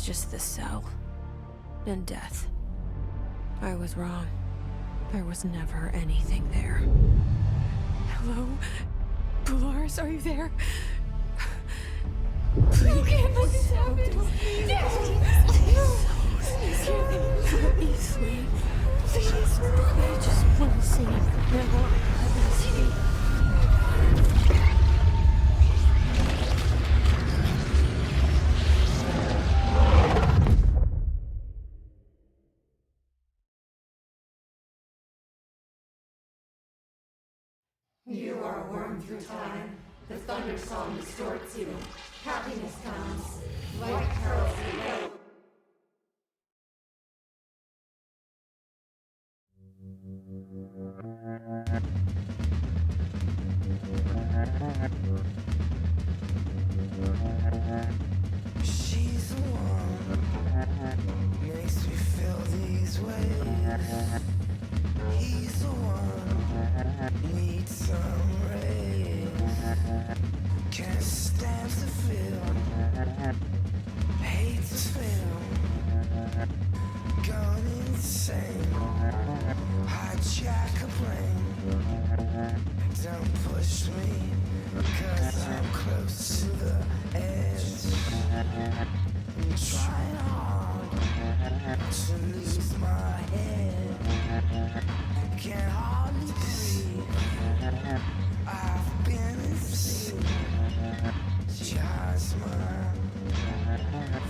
just the cell. And death. I was wrong. There was never anything there. Hello? Polaris, are you there? Please. You can't let this happen. Please, let me sleep. Please. I just want to sleep. Now, let me sleep. You are worn through time. The thunder song distorts you. Happiness comes. White pearls reveal. She's the one makes me feel these ways. He's the one needs some rays. Can't stand to feel, hate to feel, gone insane. Hijack a plane. Don't push me, 'cause I'm close to the edge. I'm trying hard to lose my head. Can't hardly breathe. I've been in sleep. Just my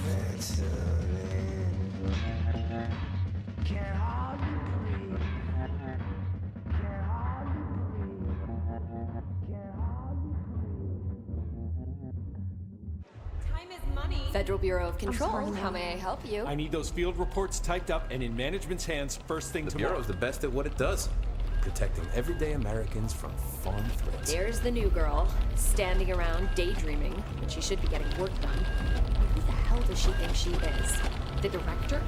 Ventolin. Can't hardly breathe. Can't hardly breathe. Can't hardly Time is money. Federal Bureau of Control. sorry, How may I help you? I need those field reports typed up and in management's hands first thing The tomorrow. Bureau's the best at what it does. Protecting everyday Americans from foreign threats. There's the new girl, standing around daydreaming when she should be getting work done. Who the hell does she think she is? The director?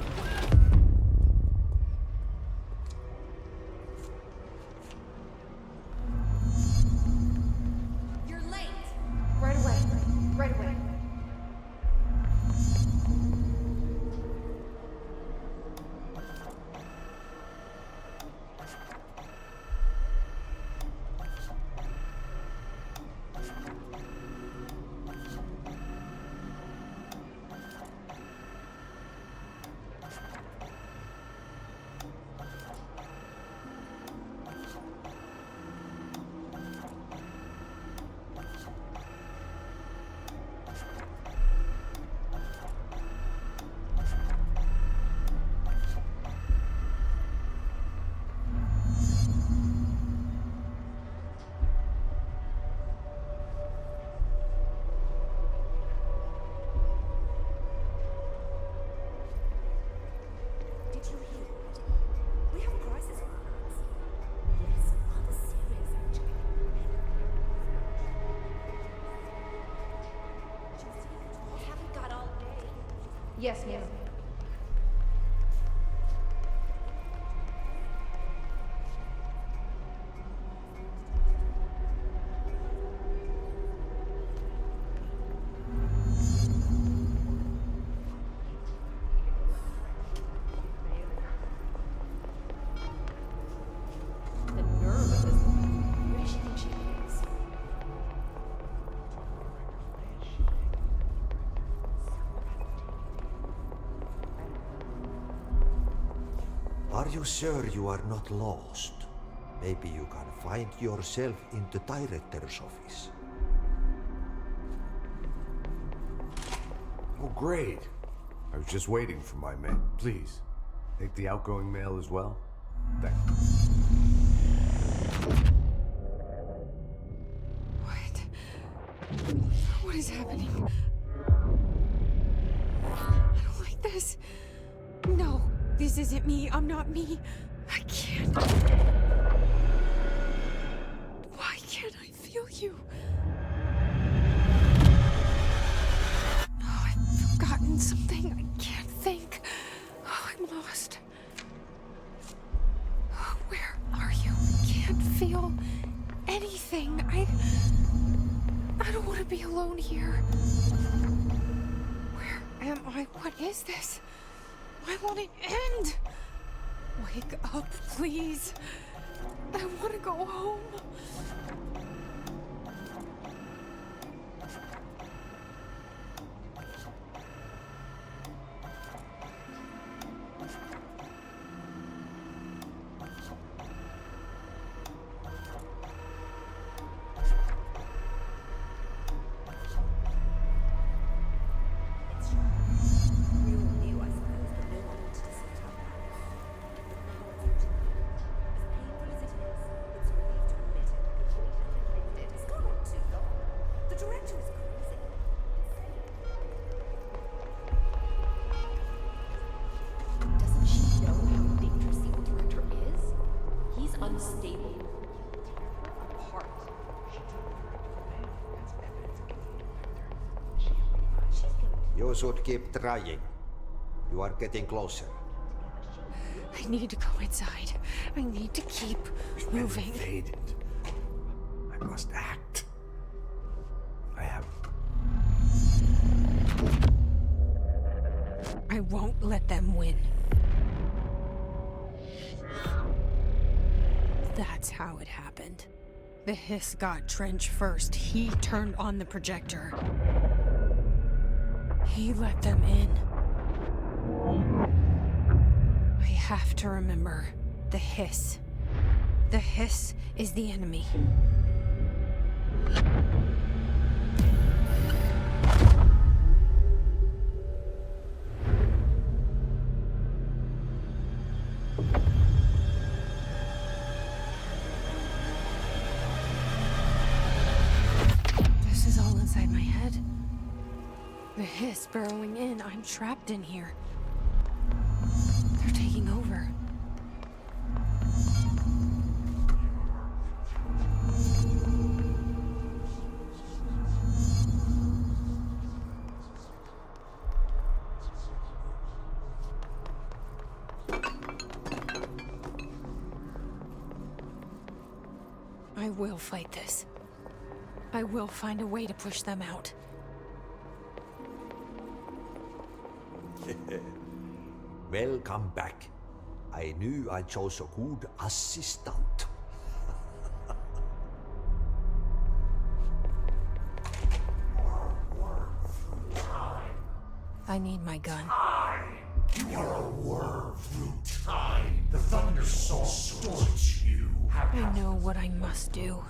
You're late. Right away. Right away. Yes, ma'am. The nerve of this. Where does she think she is? Are you sure you are not lost? Maybe you can find yourself in the director's office. Oh, great. I was just waiting for my man. Please, take the outgoing mail as well. Thanks. What is happening? I don't like this. No, this isn't me. I'm not me. I can't. Why can't I feel you? Oh, I've forgotten something. I can't think. Oh, I'm lost. Oh, where are you? I can't feel anything. I don't want to be alone here. Where am I? What is this? Why won't it end? Wake up, please. I want to go home. You should keep trying. You are getting closer. I need to go inside. I need to keep moving. Faded. I must act. I won't let them win. That's how it happened. The Hiss got Trench first. He turned on the projector. He let them in. I have to remember the Hiss. The Hiss is the enemy. This is all inside my head. The Hiss burrowing in. I'm trapped in here. They're taking over. I will fight this. I will find a way to push them out. Welcome back. I knew I chose a good assistant. I need my gun. You're a worm through time. The Thunder Soul storts you. I know what I must do.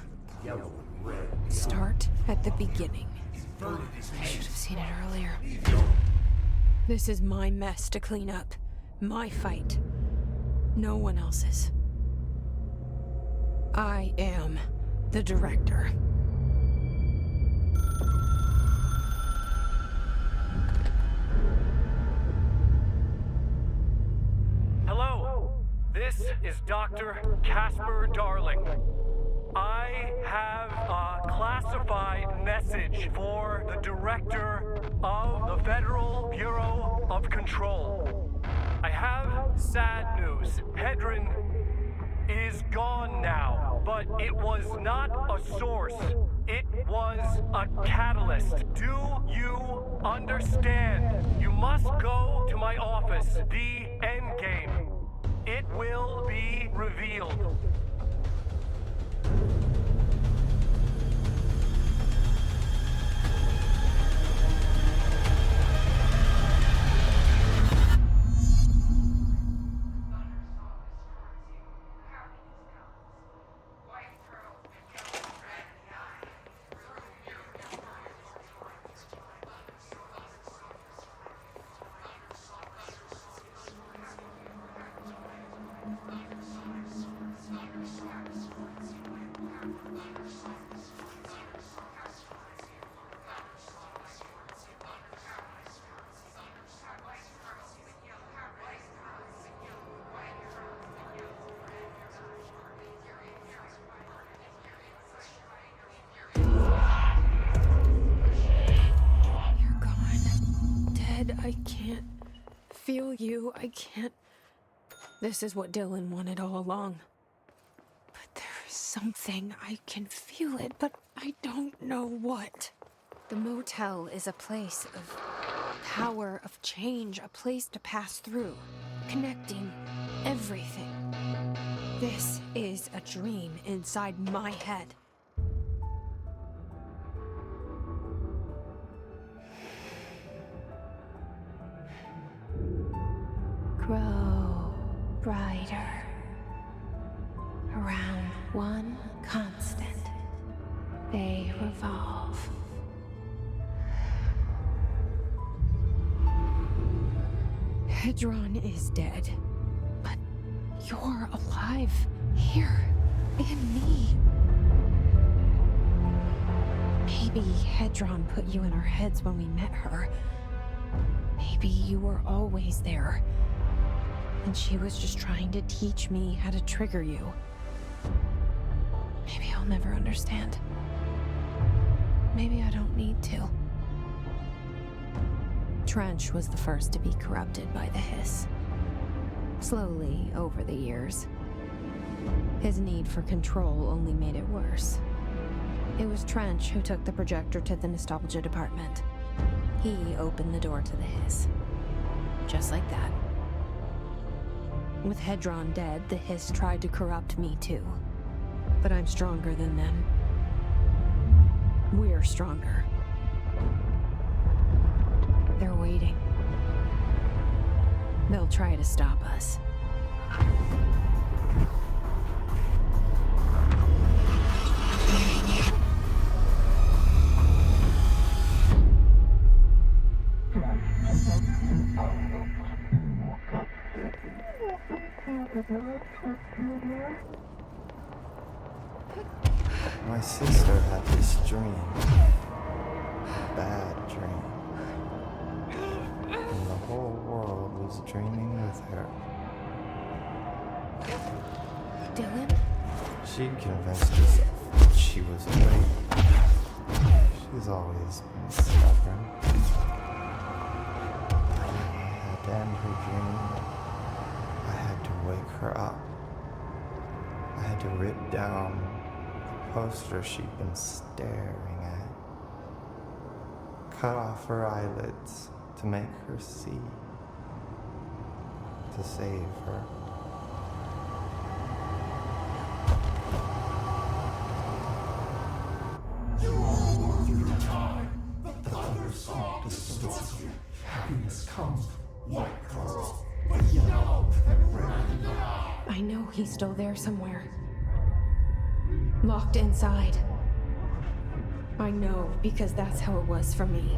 Yellow and red. Start at the beginning. I should have seen it earlier. This is my mess to clean up. My fight. No one else's. I am the director. Hello, this is Dr. Casper Darling. I have a classified message for the director of the Federal Bureau of Control. I have sad news. Hedron is gone now, but it was not a source. It was a catalyst. Do you understand? You must go to my office, the Endgame. It will be revealed. I can't feel you. I can't. This is what Dylan wanted all along. But there is something. I can feel it, but I don't know what. The motel is a place of power of change, a place to pass through, connecting everything. This is a dream inside my head. Grow brighter around one constant. They revolve. Hedron is dead, but you're alive here in me. Maybe Hedron put you in our heads when we met her. Maybe you were always there, and she was just trying to teach me how to trigger you. Maybe I'll never understand. Maybe I don't need to. Trench was the first to be corrupted by the Hiss. Slowly, over the years. His need for control only made it worse. It was Trench who took the projector to the nostalgia department. He opened the door to the Hiss. Just like that. With Hedron dead, the Hiss tried to corrupt me too. But I'm stronger than them. We're stronger. They're waiting. They'll try to stop us. My sister had this dream. A bad dream. And the whole world was dreaming with her. Dylan? She convinced herself that she was awake. She's always been stubborn. I had to end her dream. I had to wake her up. I had to rip down the poster she'd been staring at. Cut off her eyelids to make her see. To save her. You are worth your time. The thunder song distorts you. Happiness comes, white pearls, but yellow and red in the eye. I know he's still there somewhere. Locked inside. I know, because that's how it was for me.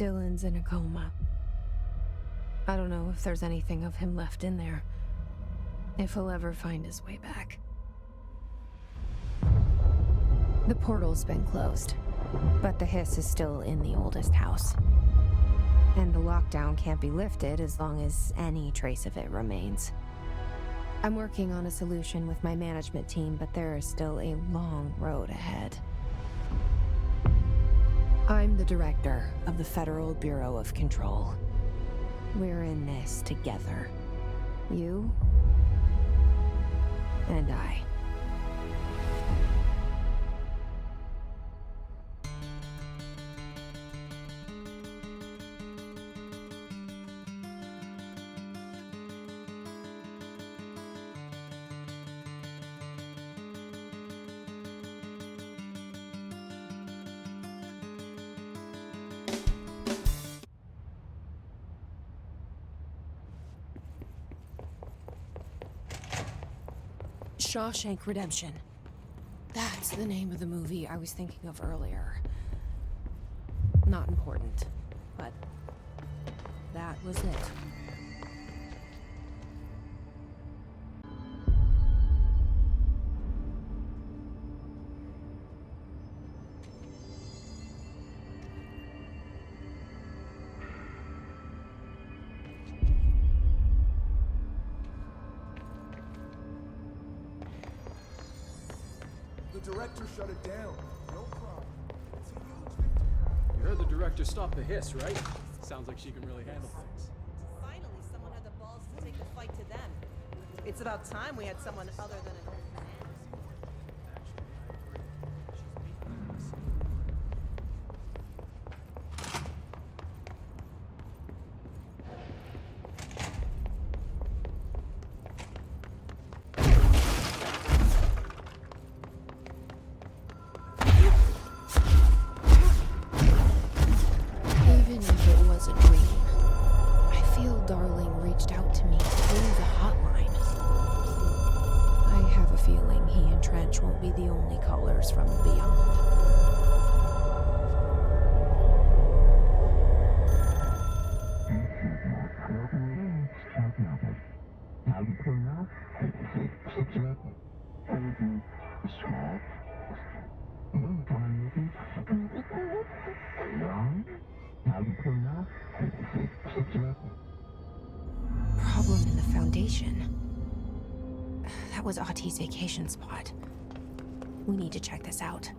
Dylan's in a coma. I don't know if there's anything of him left in there. If he'll ever find his way back. The portal's been closed, but the hiss is still in the oldest house. And the lockdown can't be lifted as long as any trace of it remains. I'm working on a solution with my management team, but there is still a long road ahead. I'm the director of the Federal Bureau of Control. We're in this together. You and I. Shawshank Redemption. That's the name of the movie I was thinking of earlier. Not important, but that was it. The director shut it down. No problem. It's a huge victory. You heard the director stop the hiss, right? Sounds like she can really handle things. Finally, someone had the balls to take the fight to them. It's about time we had someone other than an old man. Even if it was a dream, I feel Darling reached out to me through the hotline. I have a feeling he and Trench won't be the only callers from the beyond. Problem in the Foundation. That was Auti's vacation spot. We need to check this out.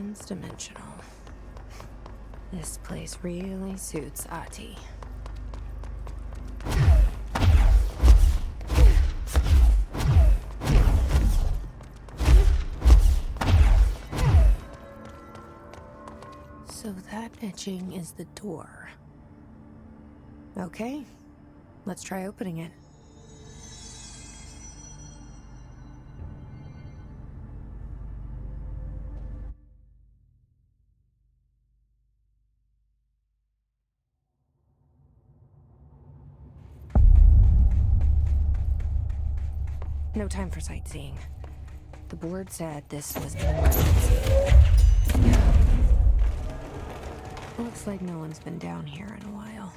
Transdimensional. This place really suits Ahti. So that etching is the door. Okay, let's try opening it. No time for sightseeing. The board said this was an emergency. Looks like no one's been down here in a while.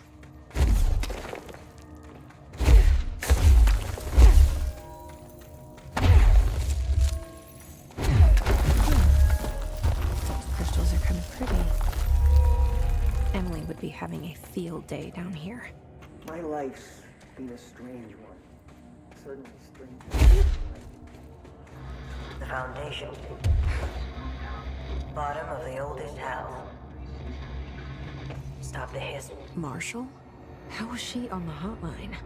Crystals are kind of pretty. Emily would be having a field day down here. My life's been a strange one. Certainly strange. The foundation. Bottom of the oldest house. Stop the hiss. Marshall? How was she on the hotline?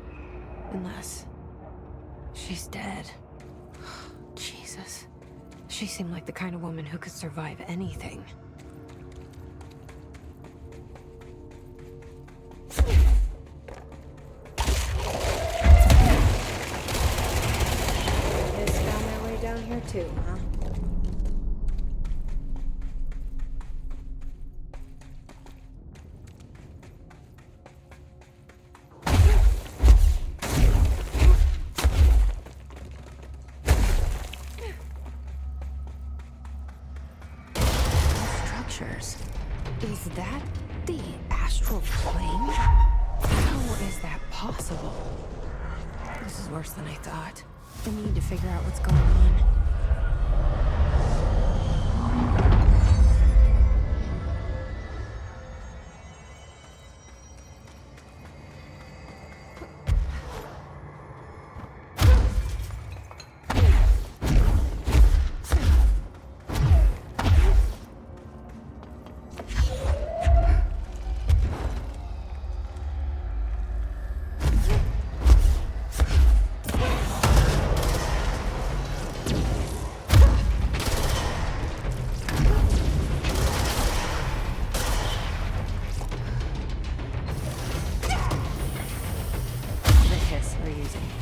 Unless she's dead. Jesus. She seemed like the kind of woman who could survive anything. Just found their way down here too, huh? Is that the astral plane? How is that possible? This is worse than I thought. I need to figure out what's going on.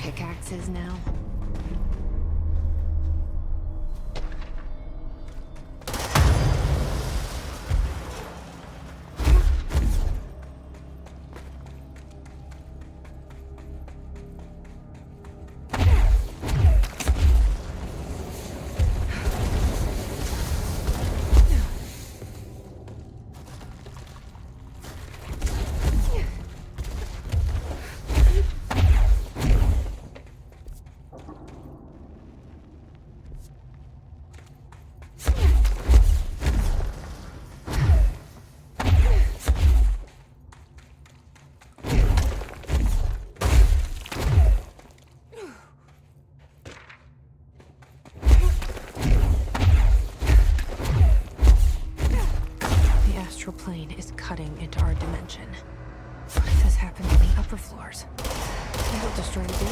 Pickaxes now? Plane is cutting into our dimension. What if this happened in the upper floors? It'll destroy the building.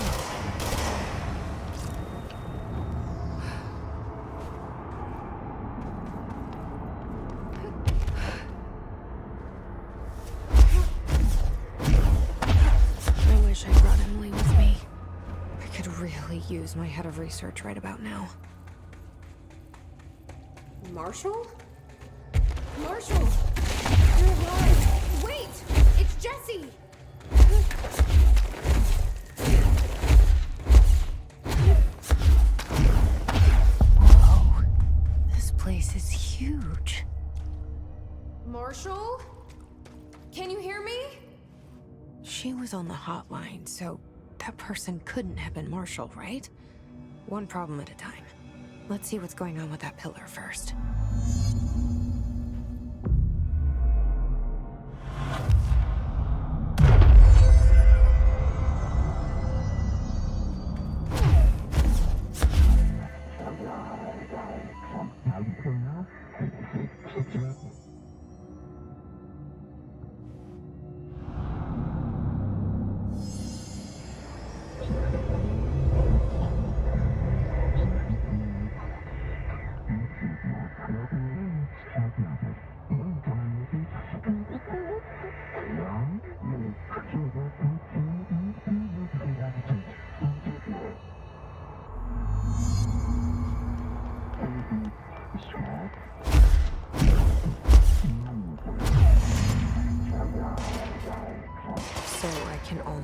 I wish I brought Emily with me. I could really use my head of research right about now. Marshall? Marshall! You're alive! Wait! It's Jesse! Whoa. This place is huge. Marshall? Can you hear me? She was on the hotline, so that person couldn't have been Marshall, right? One problem at a time. Let's see what's going on with that pillar first.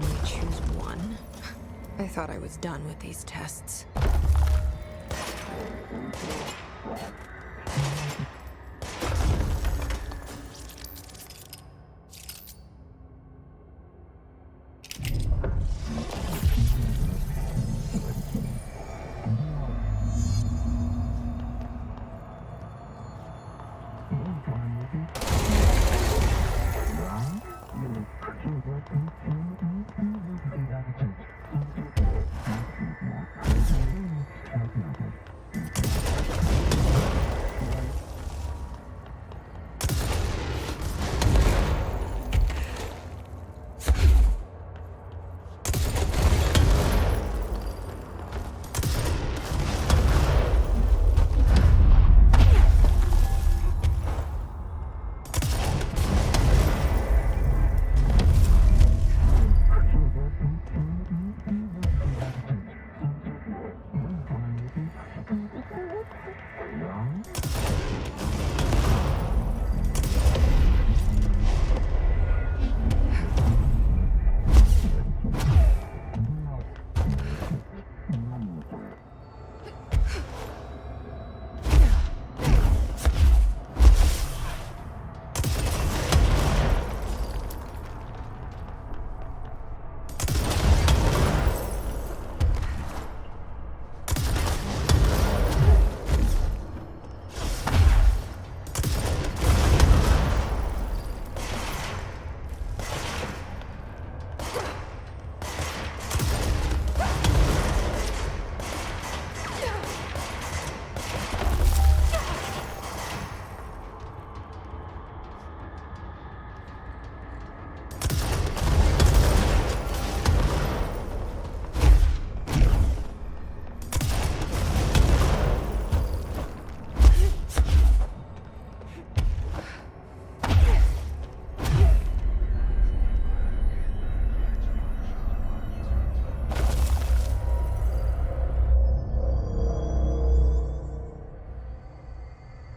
only choose one? I thought I was done with these tests.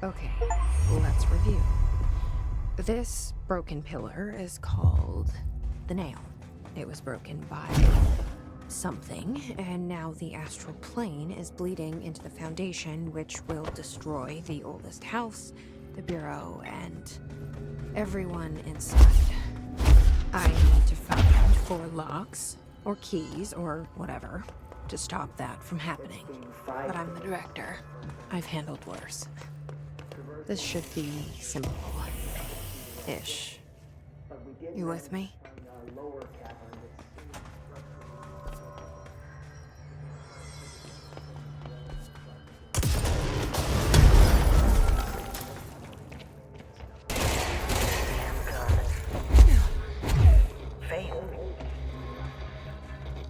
Okay, let's review. This broken pillar is called the Nail. It was broken by something, and now the astral plane is bleeding into the Foundation, which will destroy the oldest house, the Bureau, and everyone inside. I need to find 4 locks, or keys, or whatever, to stop that from happening. But I'm the director. I've handled worse. This should be simple-ish. You with me?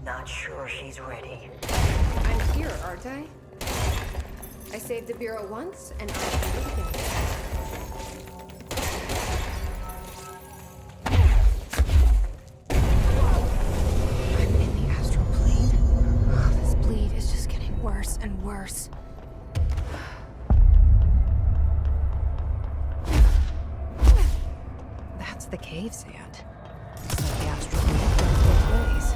Not sure she's ready. I'm here, aren't I? I saved the Bureau once, and I'll do it again. I'm in the astral plane. This bleed is just getting worse and worse. That's the cave sand. It's like the astral plane goes both ways.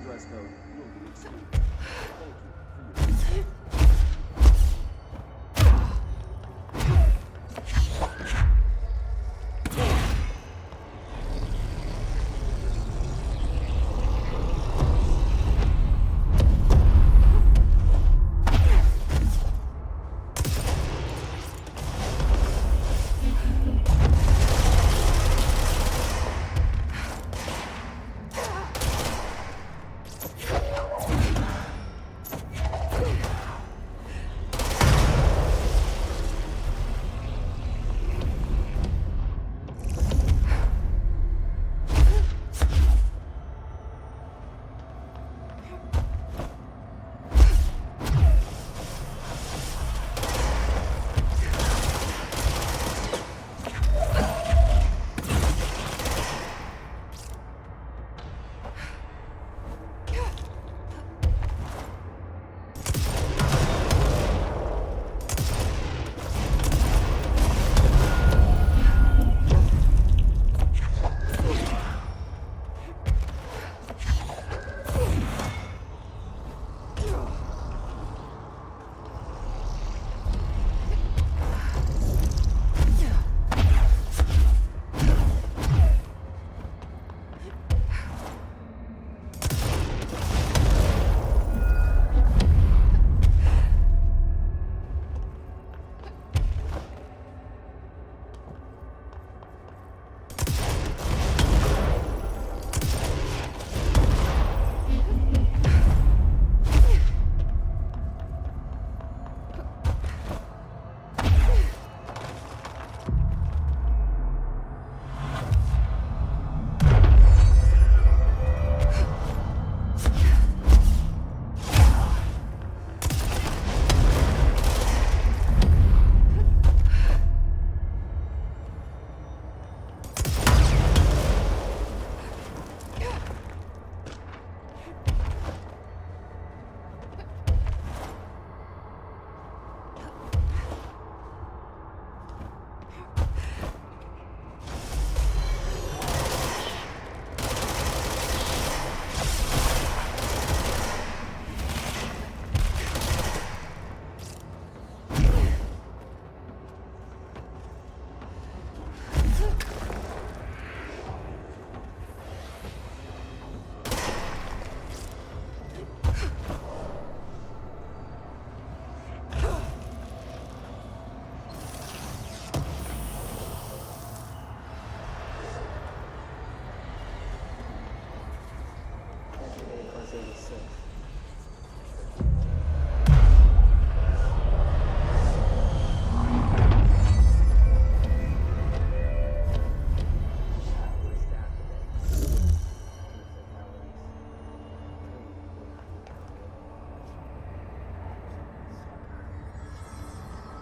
dress code will be excluded.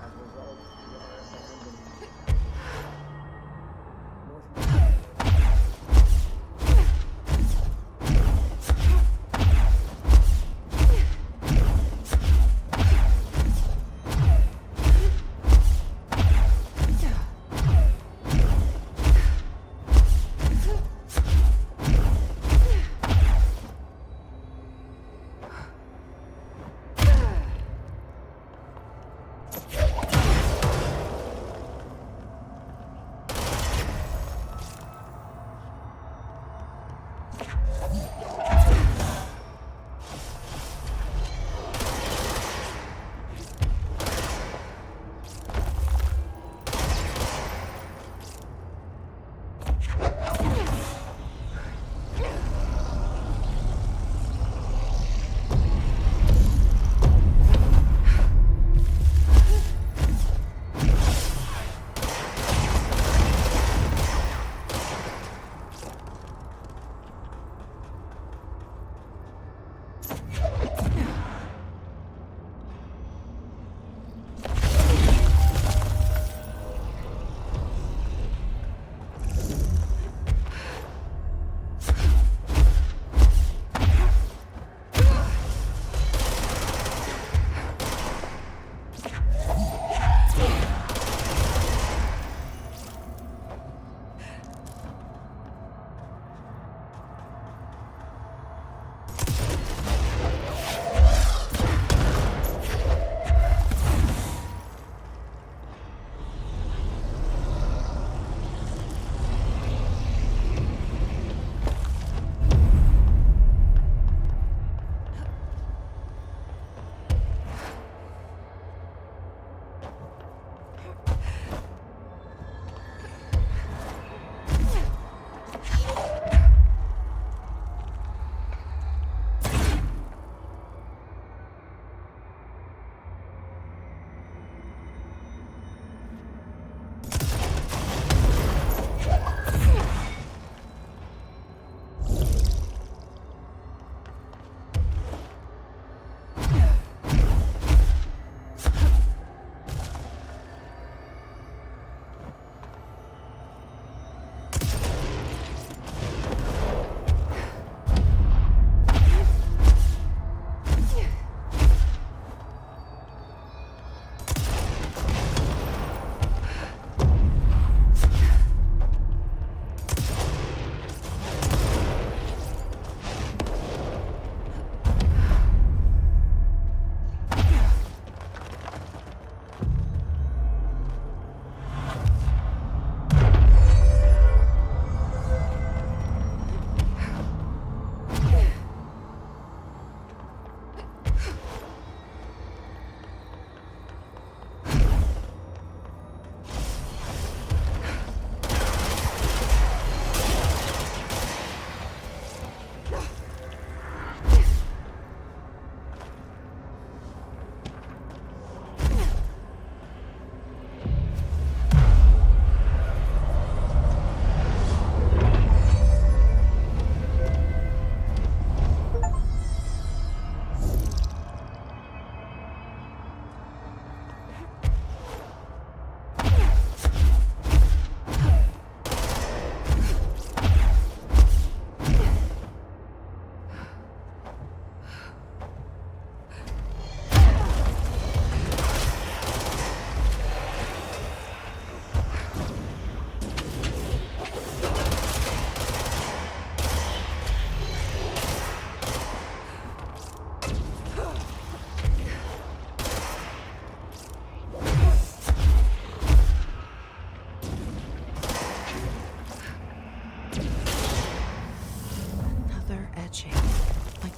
Thank you for your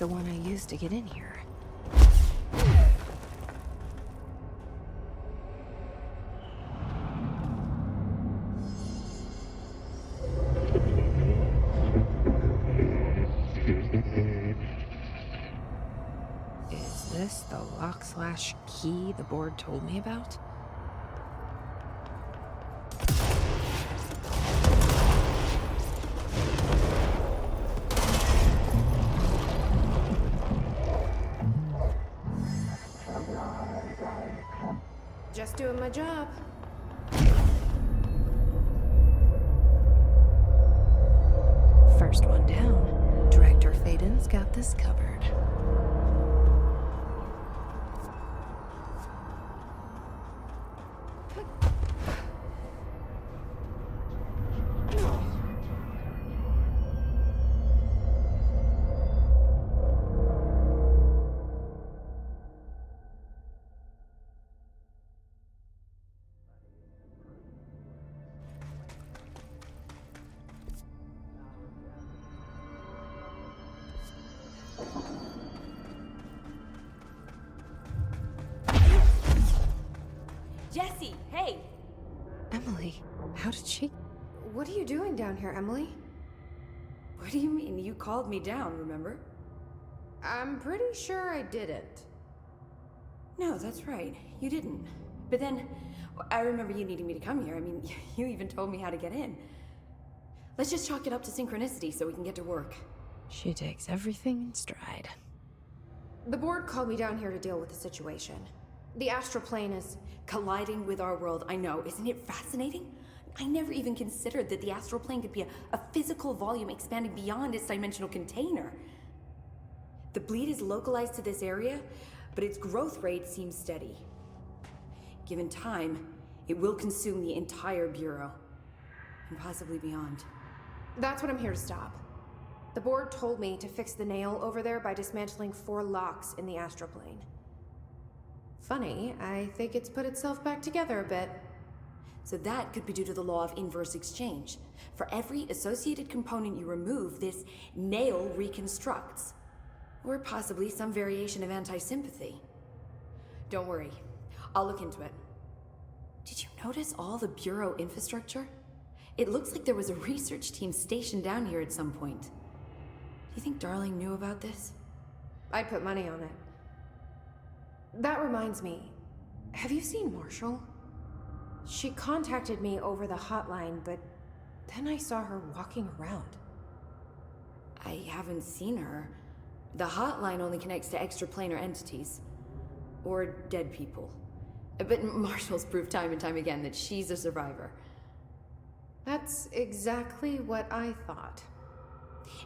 the one I used to get in here. Is this the lock/key the board told me about? Just doing my job. First one down. Director Faden's got this covered. Jesse, hey! Emily, how did she... What are you doing down here, Emily? What do you mean? You called me down, remember? I'm pretty sure I didn't. No, that's right. You didn't. But then, I remember you needing me to come here. I mean, you even told me how to get in. Let's just chalk it up to synchronicity so we can get to work. She takes everything in stride. The board called me down here to deal with the situation. The astral plane is... colliding with our world, I know. Isn't it fascinating? I never even considered that the astral plane could be a physical volume expanding beyond its dimensional container. The bleed is localized to this area, but its growth rate seems steady. Given time, it will consume the entire Bureau, and possibly beyond. That's what I'm here to stop. The board told me to fix the nail over there by dismantling 4 locks in the astral plane. Funny, I think it's put itself back together a bit. So that could be due to the law of inverse exchange. For every associated component you remove, this nail reconstructs. Or possibly some variation of anti-sympathy. Don't worry, I'll look into it. Did you notice all the Bureau infrastructure? It looks like there was a research team stationed down here at some point. Do you think Darling knew about this? I'd put money on it. That reminds me, have you seen Marshall? She contacted me over the hotline, but then I saw her walking around. I haven't seen her. The hotline only connects to extraplanar entities. Or dead people. But Marshall's proved time and time again that she's a survivor. That's exactly what I thought.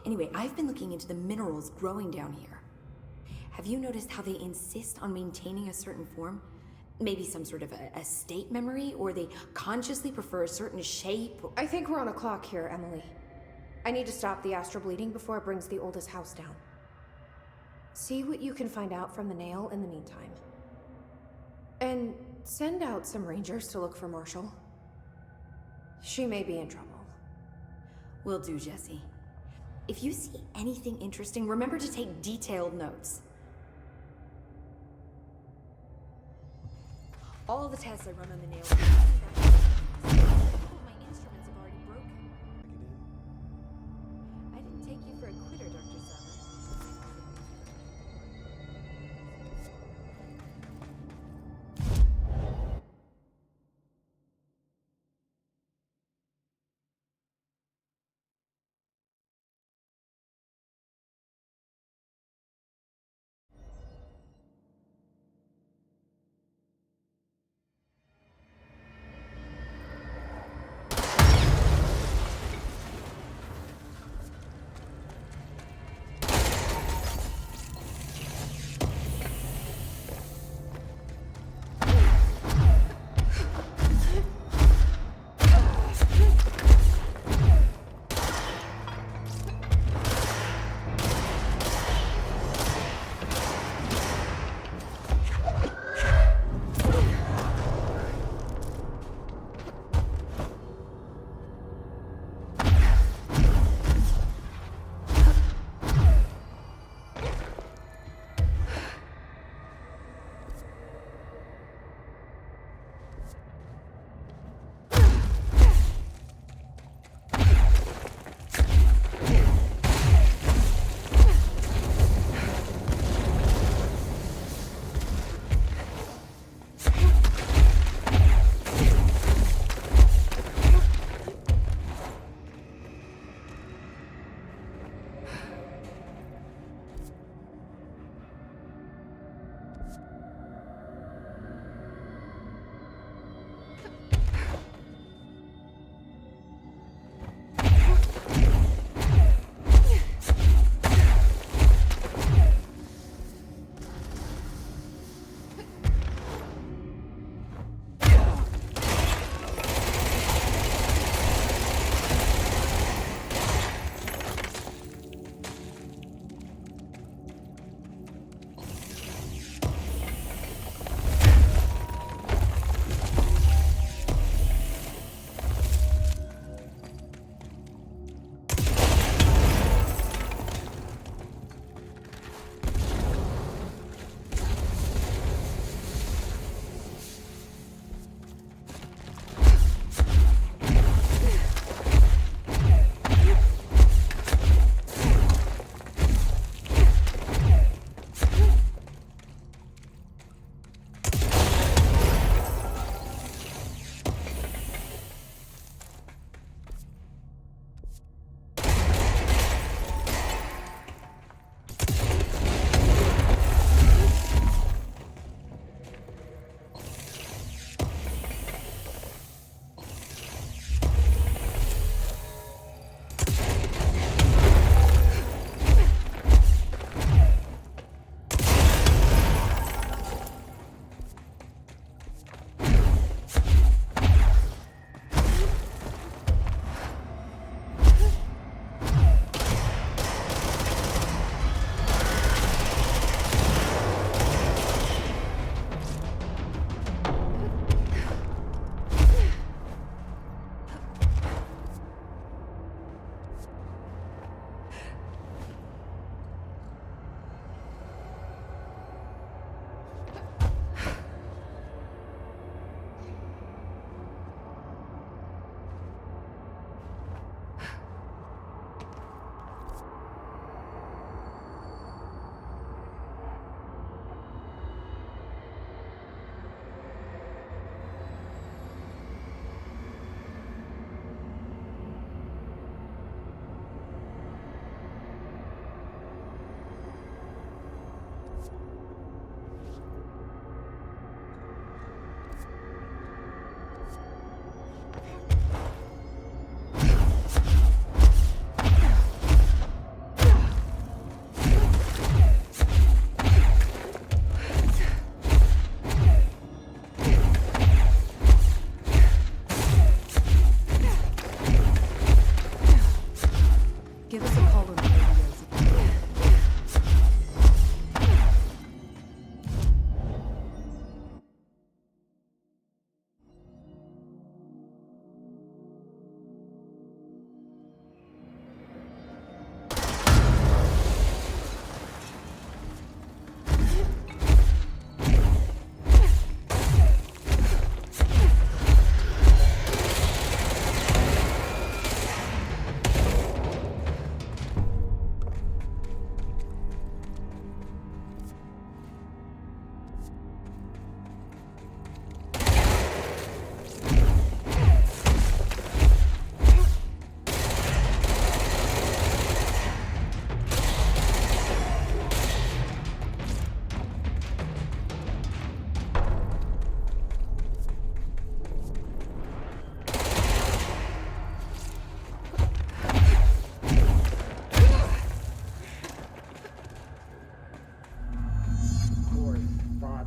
Anyway, I've been looking into the minerals growing down here. Have you noticed how they insist on maintaining a certain form? Maybe some sort of a state memory, or they consciously prefer a certain shape? I think we're on a clock here, Emily. I need to stop the astral bleeding before it brings the oldest house down. See what you can find out from the nail in the meantime. And send out some rangers to look for Marshall. She may be in trouble. Will do, Jesse. If you see anything interesting, remember to take detailed notes. All the tests I run on the nail. My instruments have already broken. I didn't take you for a quitter, Dr. Summer.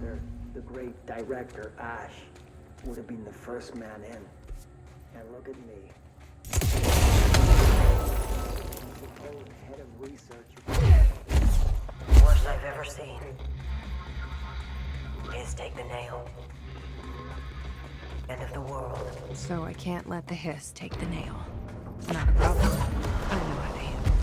father, the great director Ash, would have been the first man in. And look at me. Supposed head of research. Worst I've ever seen is take the nail. End of the world. So I can't let the hiss take the nail. Not a problem. I know how to handle it.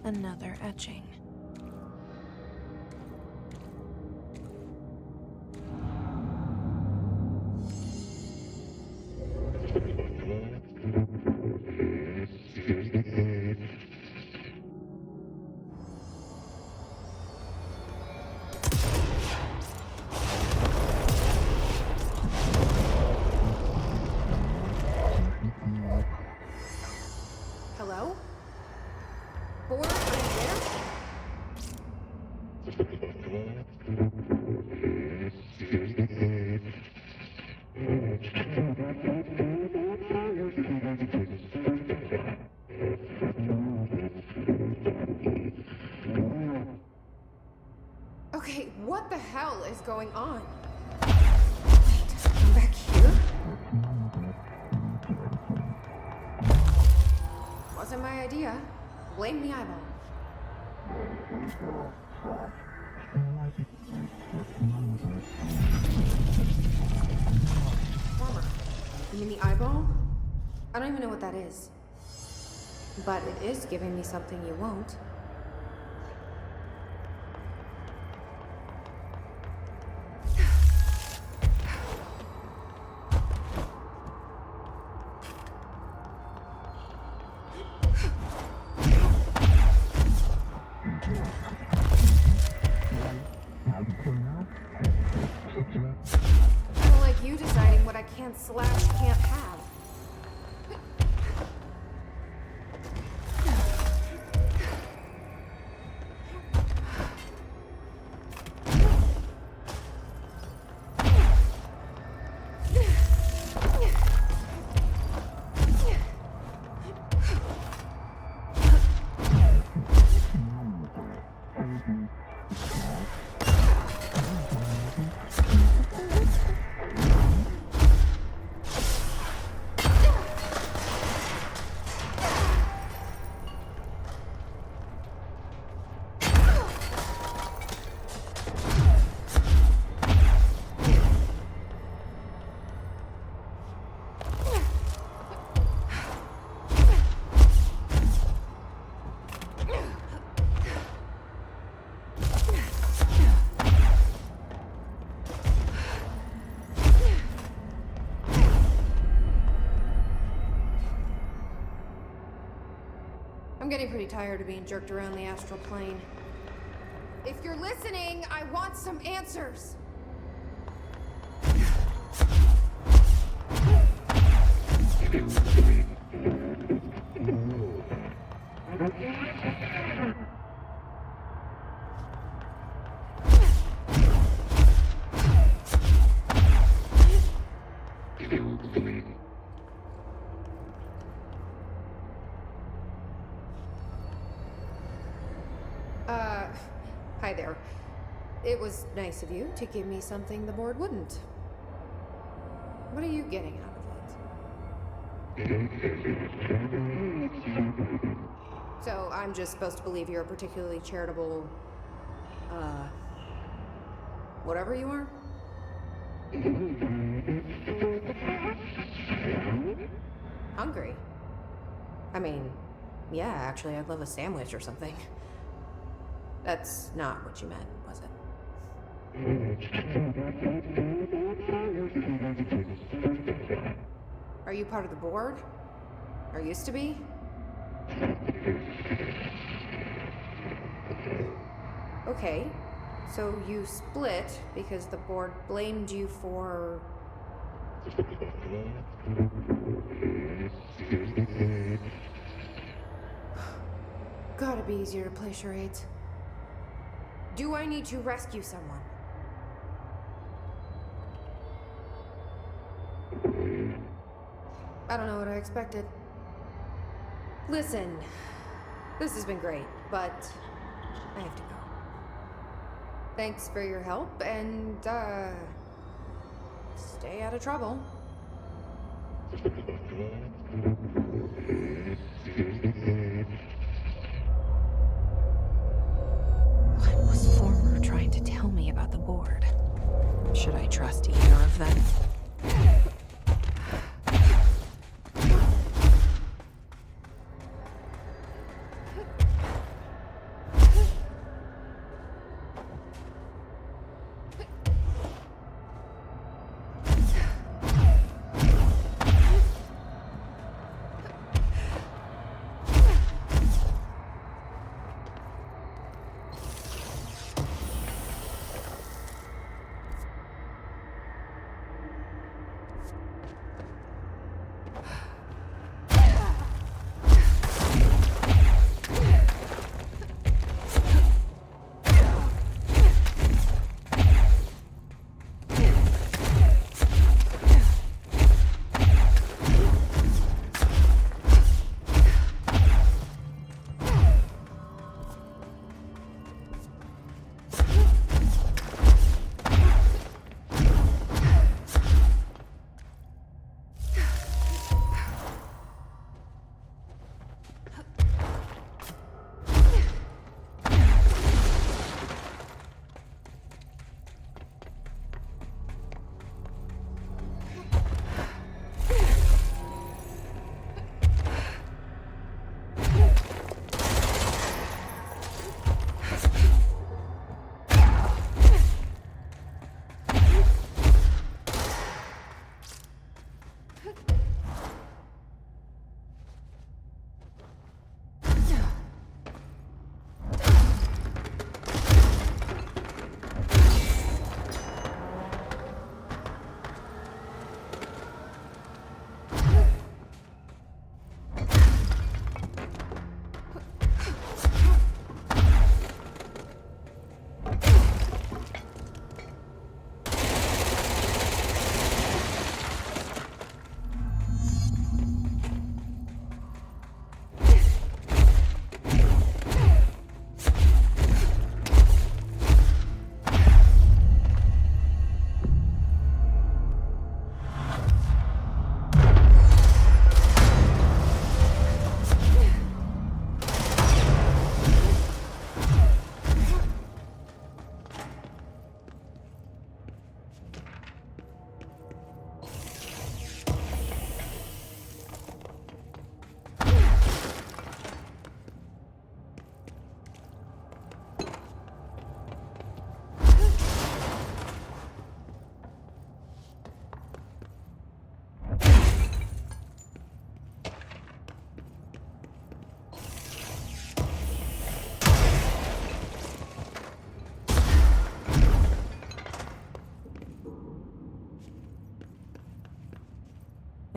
Another etching. Hello? Board, are you there? Okay, what the hell is going on? Wait, I'm back here? Wasn't my idea. Blame the eyeball. Warmer. You mean the eyeball? I don't even know what that is. But it is giving me something you won't. Well, like you deciding what I can / can't have. I'm getting pretty tired of being jerked around the astral plane. If you're listening, I want some answers. Hi there. It was nice of you to give me something the board wouldn't. What are you getting out of it? So I'm just supposed to believe you're a particularly charitable, whatever you are? Hungry? I mean, yeah, actually, I'd love a sandwich or something. That's not what you meant, was it? Are you part of the board? Or used to be? Okay, so you split because the board blamed you for... Gotta be easier to play charades. Do I need to rescue someone? I don't know what I expected. Listen, this has been great, but I have to go. Thanks for your help, and, stay out of trouble. What was Former trying to tell me about the board? Should I trust either of them?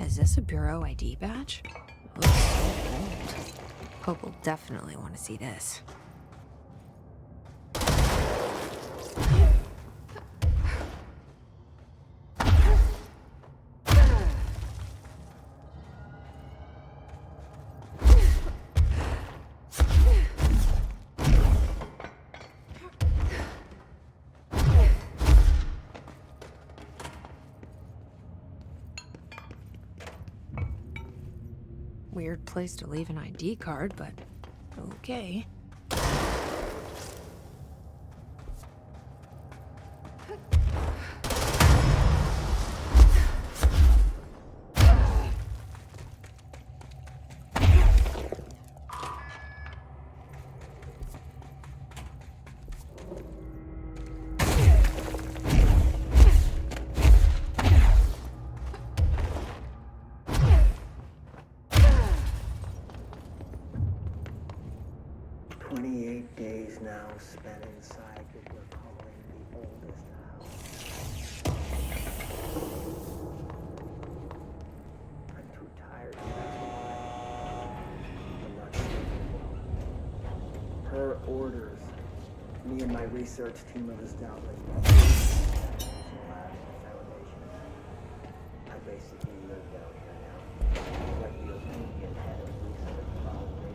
Is this a Bureau ID badge? Looks so old. Hope will definitely want to see this. Weird place to leave an ID card, but okay. Now spent inside what we're calling the oldest house. I'm too tired to I'm not sleeping well. Per orders, me and my research team have established a lab foundation. I basically live down here now. Like the Olympian head of research probably.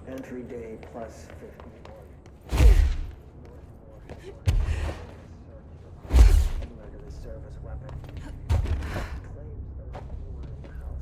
Entry day plus 51. Similar to the service weapon. Claims there are 4 in the house.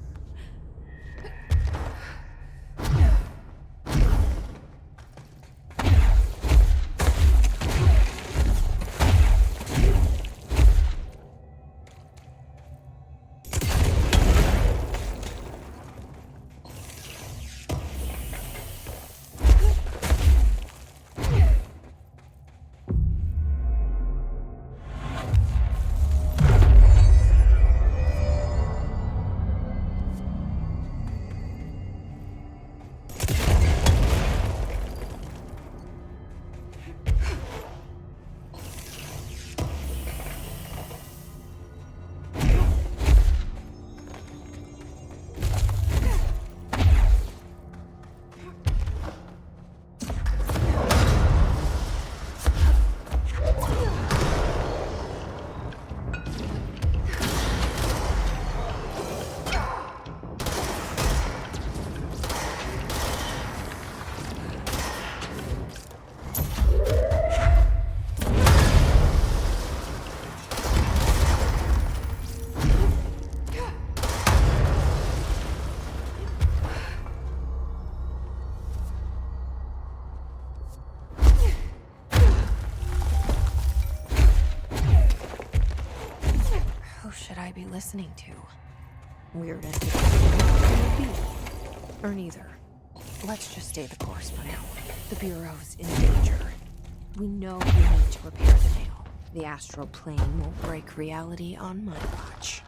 Should I be listening to? Weird entity. Or neither. Let's just stay the course for now. The Bureau's in danger. We know we need to repair the nail. The astral plane won't break reality on my watch.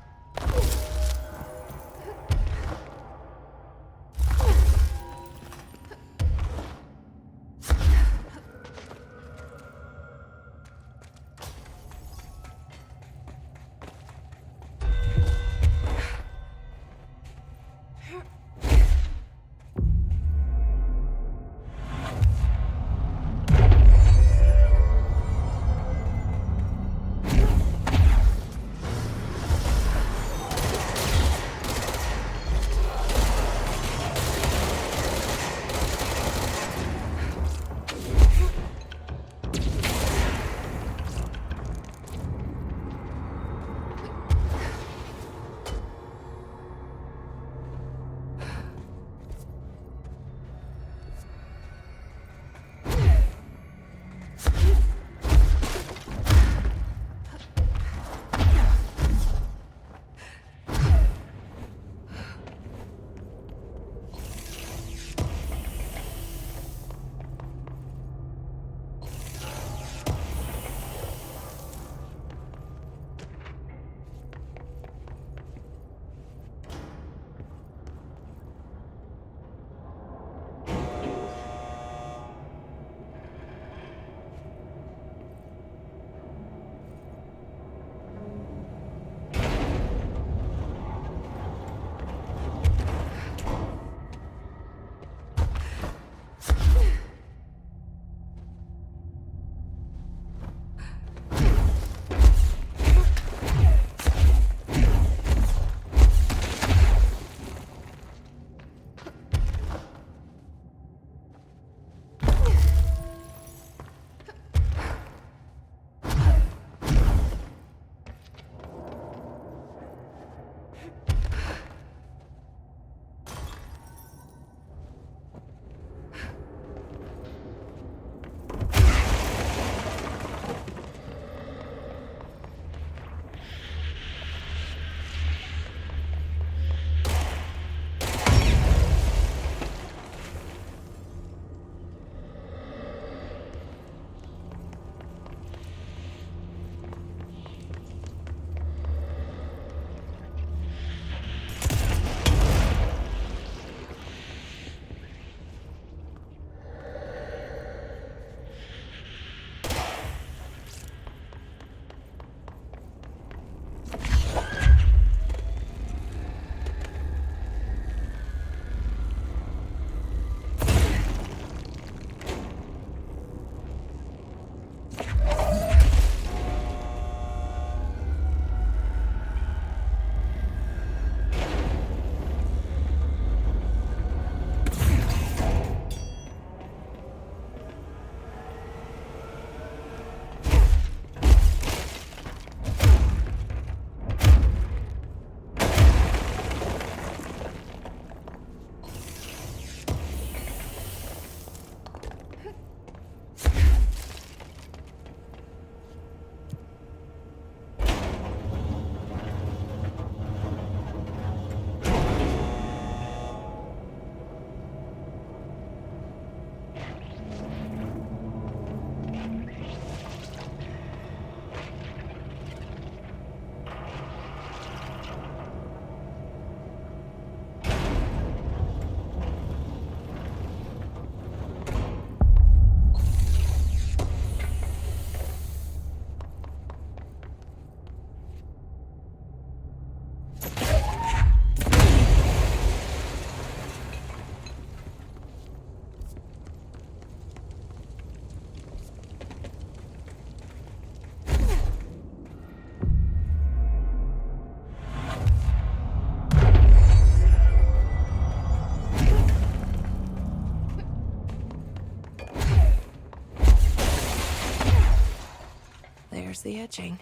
there's the etching.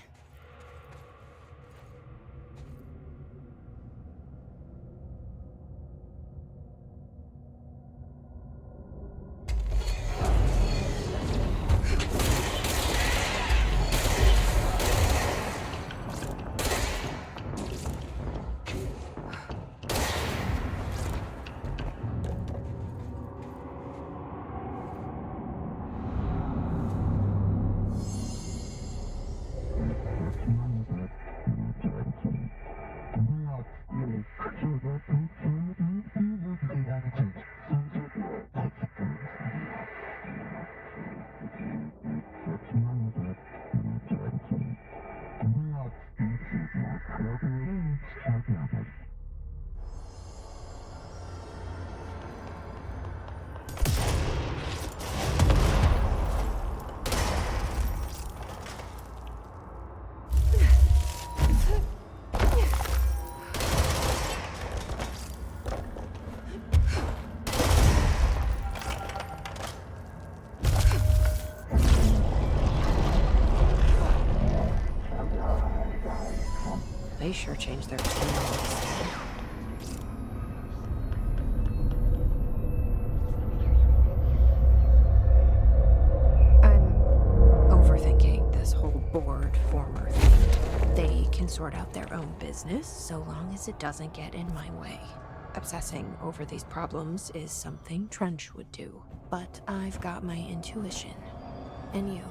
They sure changed their tune. I'm overthinking this whole board former thing. They can sort out their own business so long as it doesn't get in my way. Obsessing over these problems is something Trench would do, but I've got my intuition. And you.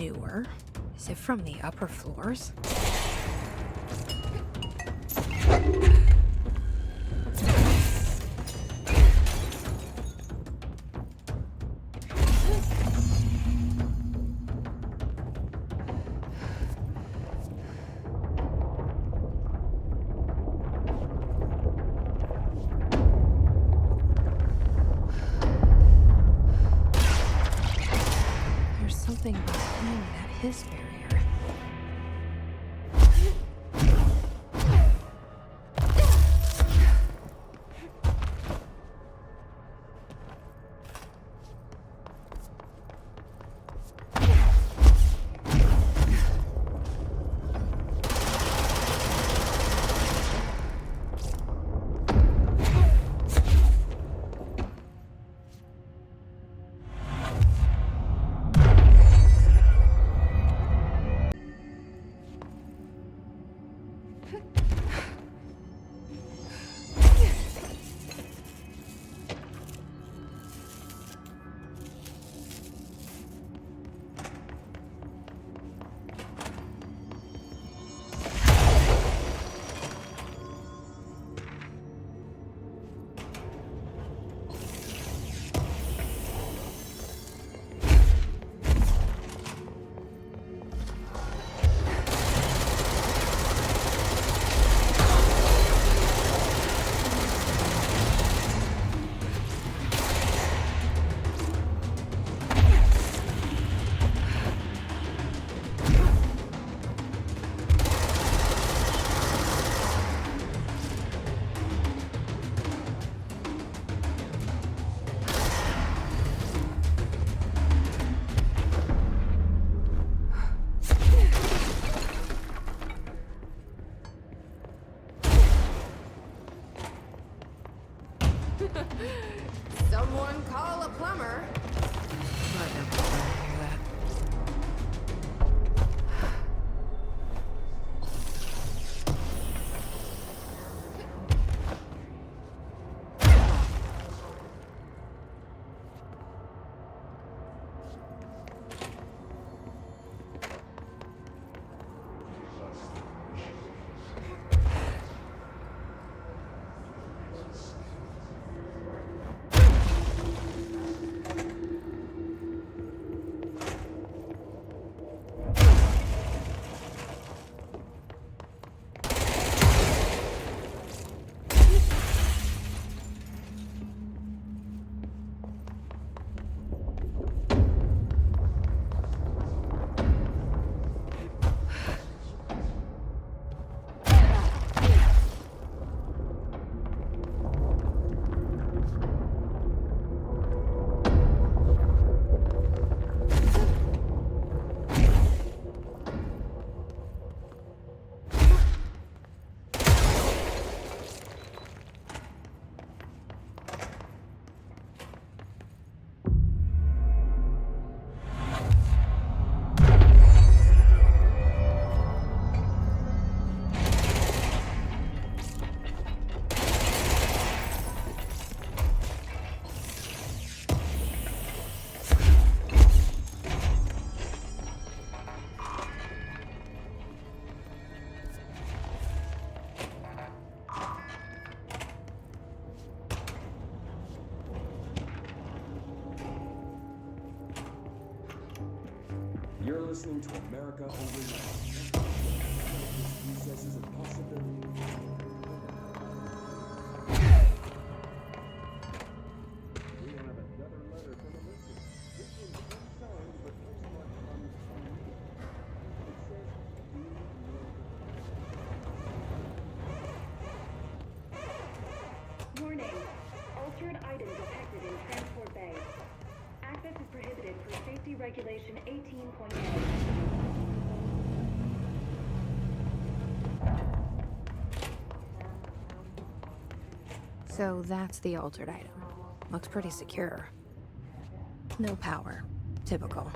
newer. Is it from the upper floors? There's something behind that hiss barrier. Someone call a plumber. You're listening to America Overnight. Recesses of possibility. We have another letter from a listener. This one's unsigned, but postmarked on me. It says, Warning. Altered item detected in Transport Bay. Access is prohibited per Safety Regulation 18.8. So that's the altered item. Looks pretty secure. No power. Typical.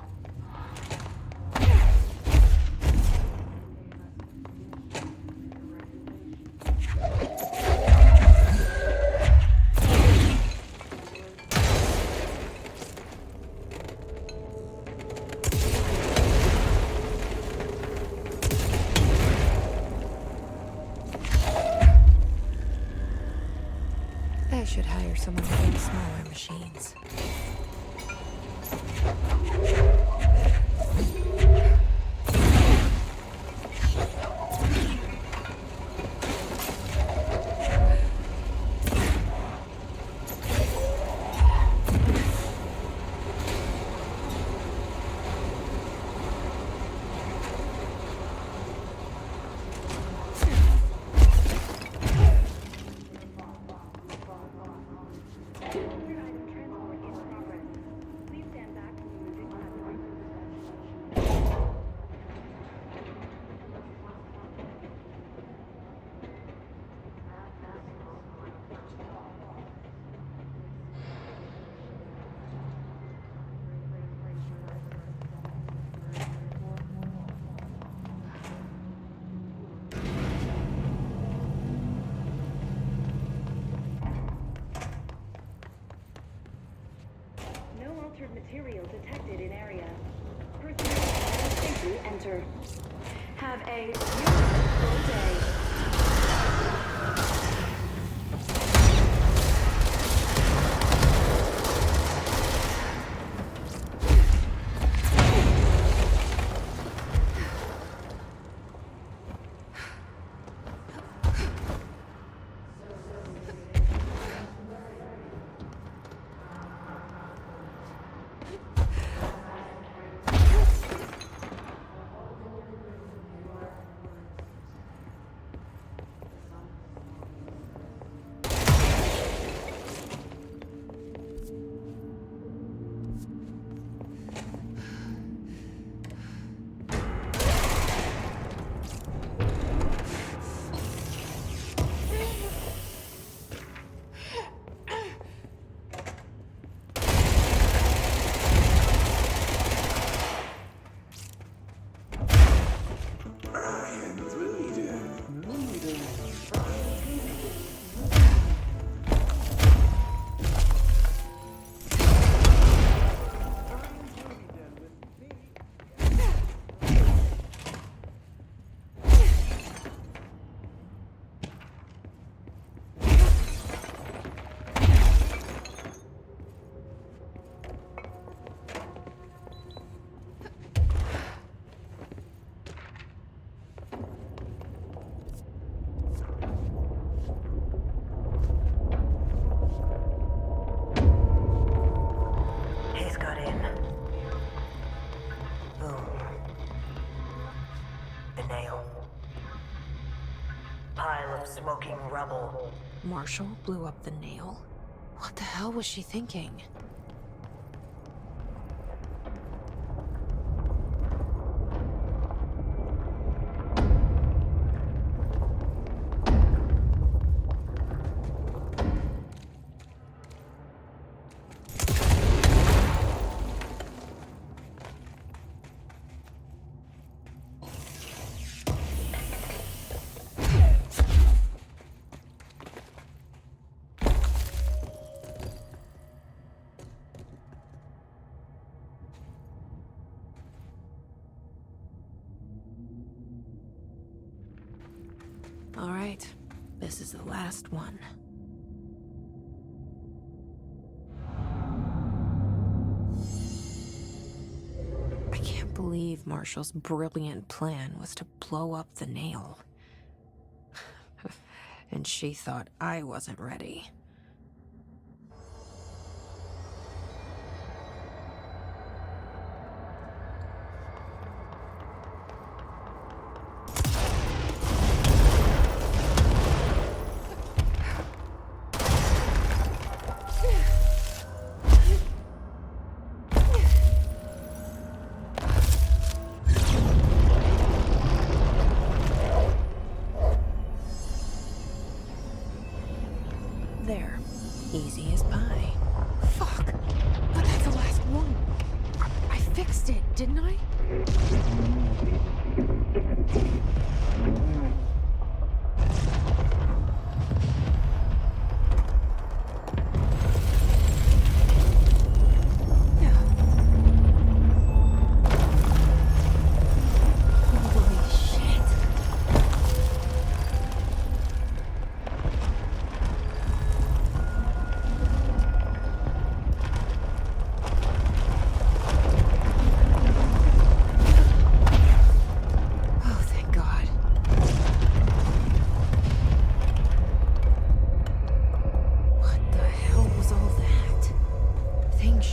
should hire someone to build smaller machines. Material detected in area. Personnel safely enter. Have a beautiful day. Smoking rubble. Marshall blew up the nail? What the hell was she thinking? All right, this is the last one. I can't believe Marshall's brilliant plan was to blow up the nail. And she thought I wasn't ready. There. Easy as pie. Fuck! But that's the last one. I fixed it, didn't I?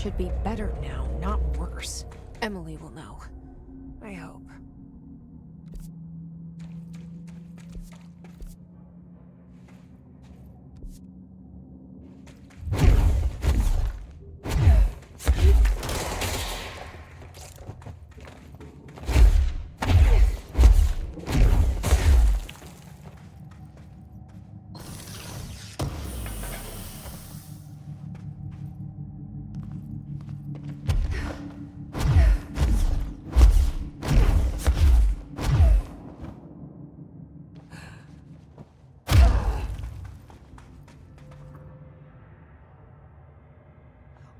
should be better now, not worse. Emily will know. I hope.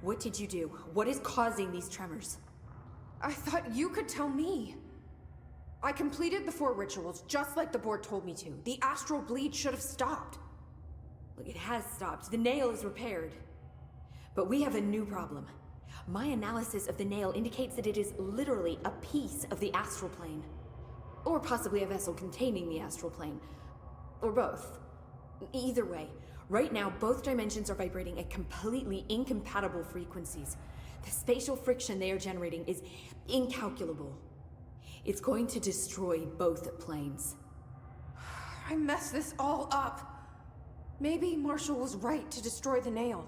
What did you do? What is causing these tremors? I thought you could tell me. I completed the 4 rituals just like the board told me to. The astral bleed should have stopped. Look, it has stopped. The nail is repaired. But we have a new problem. My analysis of the nail indicates that it is literally a piece of the astral plane. Or possibly a vessel containing the astral plane. Or both. Either way, right now both dimensions are vibrating at completely incompatible frequencies. The spatial friction they are generating is incalculable. It's going to destroy both planes. I messed this all up. Maybe Marshall was right to destroy the nail.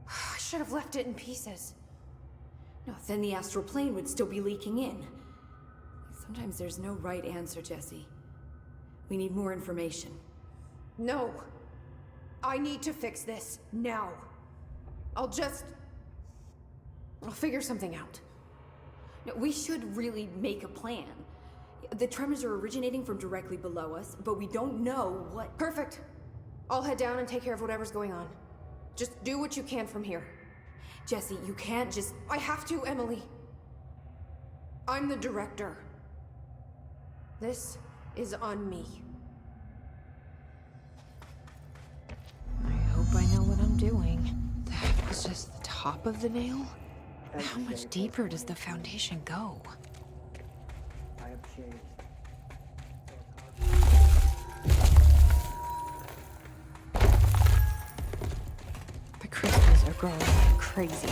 I should have left it in pieces. No, then the astral plane would still be leaking in. Sometimes there's no right answer, Jesse. We need more information. No. I need to fix this, now. I'll figure something out. No, we should really make a plan. The tremors are originating from directly below us, but we don't know what... Perfect. I'll head down and take care of whatever's going on. Just do what you can from here. Jesse, you can't just... I have to, Emily. I'm the director. This is on me. I hope I know what I'm doing. That was just the top of the nail? How much deeper does the foundation go? I have changed. The crystals are growing like crazy.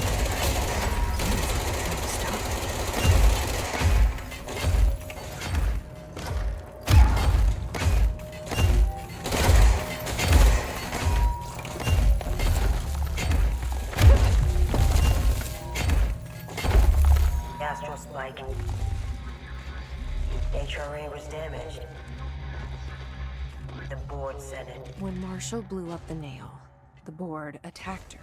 Astral spike. HRA was damaged. The board said it. When Marshall blew up the nail, the board attacked her.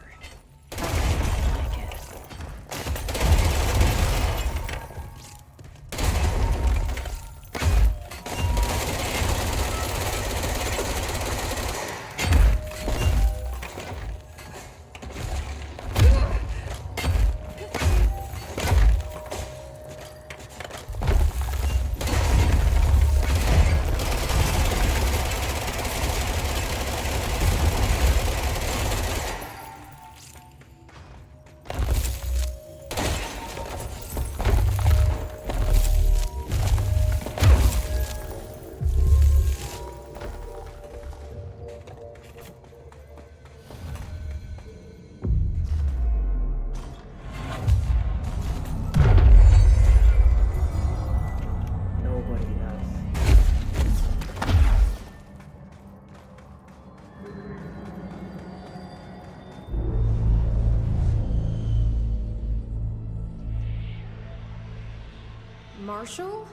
Marshall?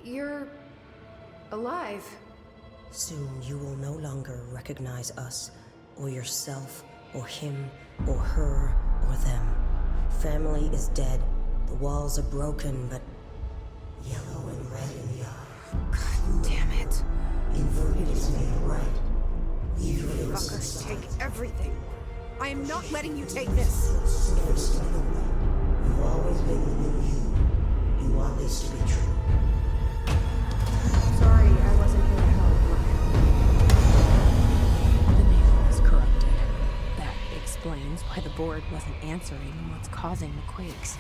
You're... alive. Soon you will no longer recognize us, or yourself, or him, or her, or them. Family is dead. The walls are broken, but yellow and red in the eye. God damn it. Inverted is made right. Leave your Fuckers take everything. I am not letting you take this. You've always been the new you. You want this to be true. Sorry, I wasn't here to help. The nail is corrupted. That explains why the board wasn't answering and what's causing the quakes.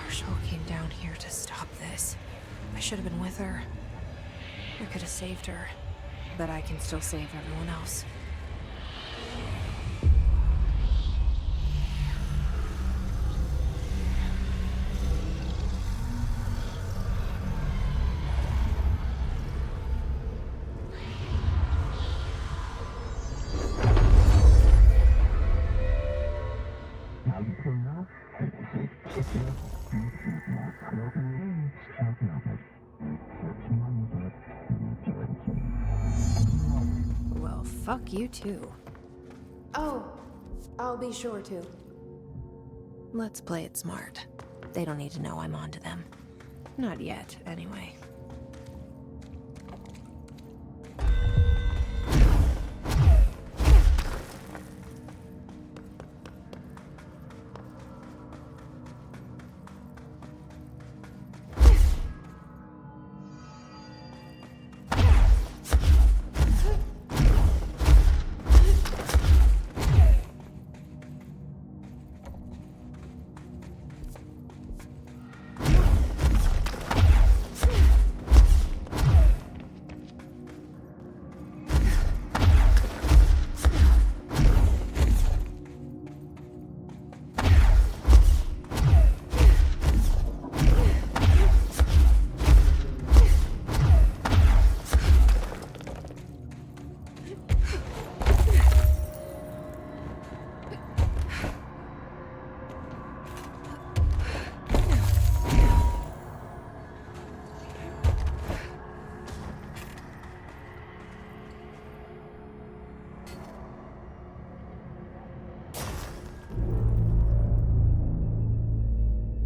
Marshall came down here to stop this. I should have been with her. I could have saved her. But I can still save everyone else. fuck you too. Oh, I'll be sure to. Let's play it smart. They don't need to know I'm onto them. Not yet, anyway.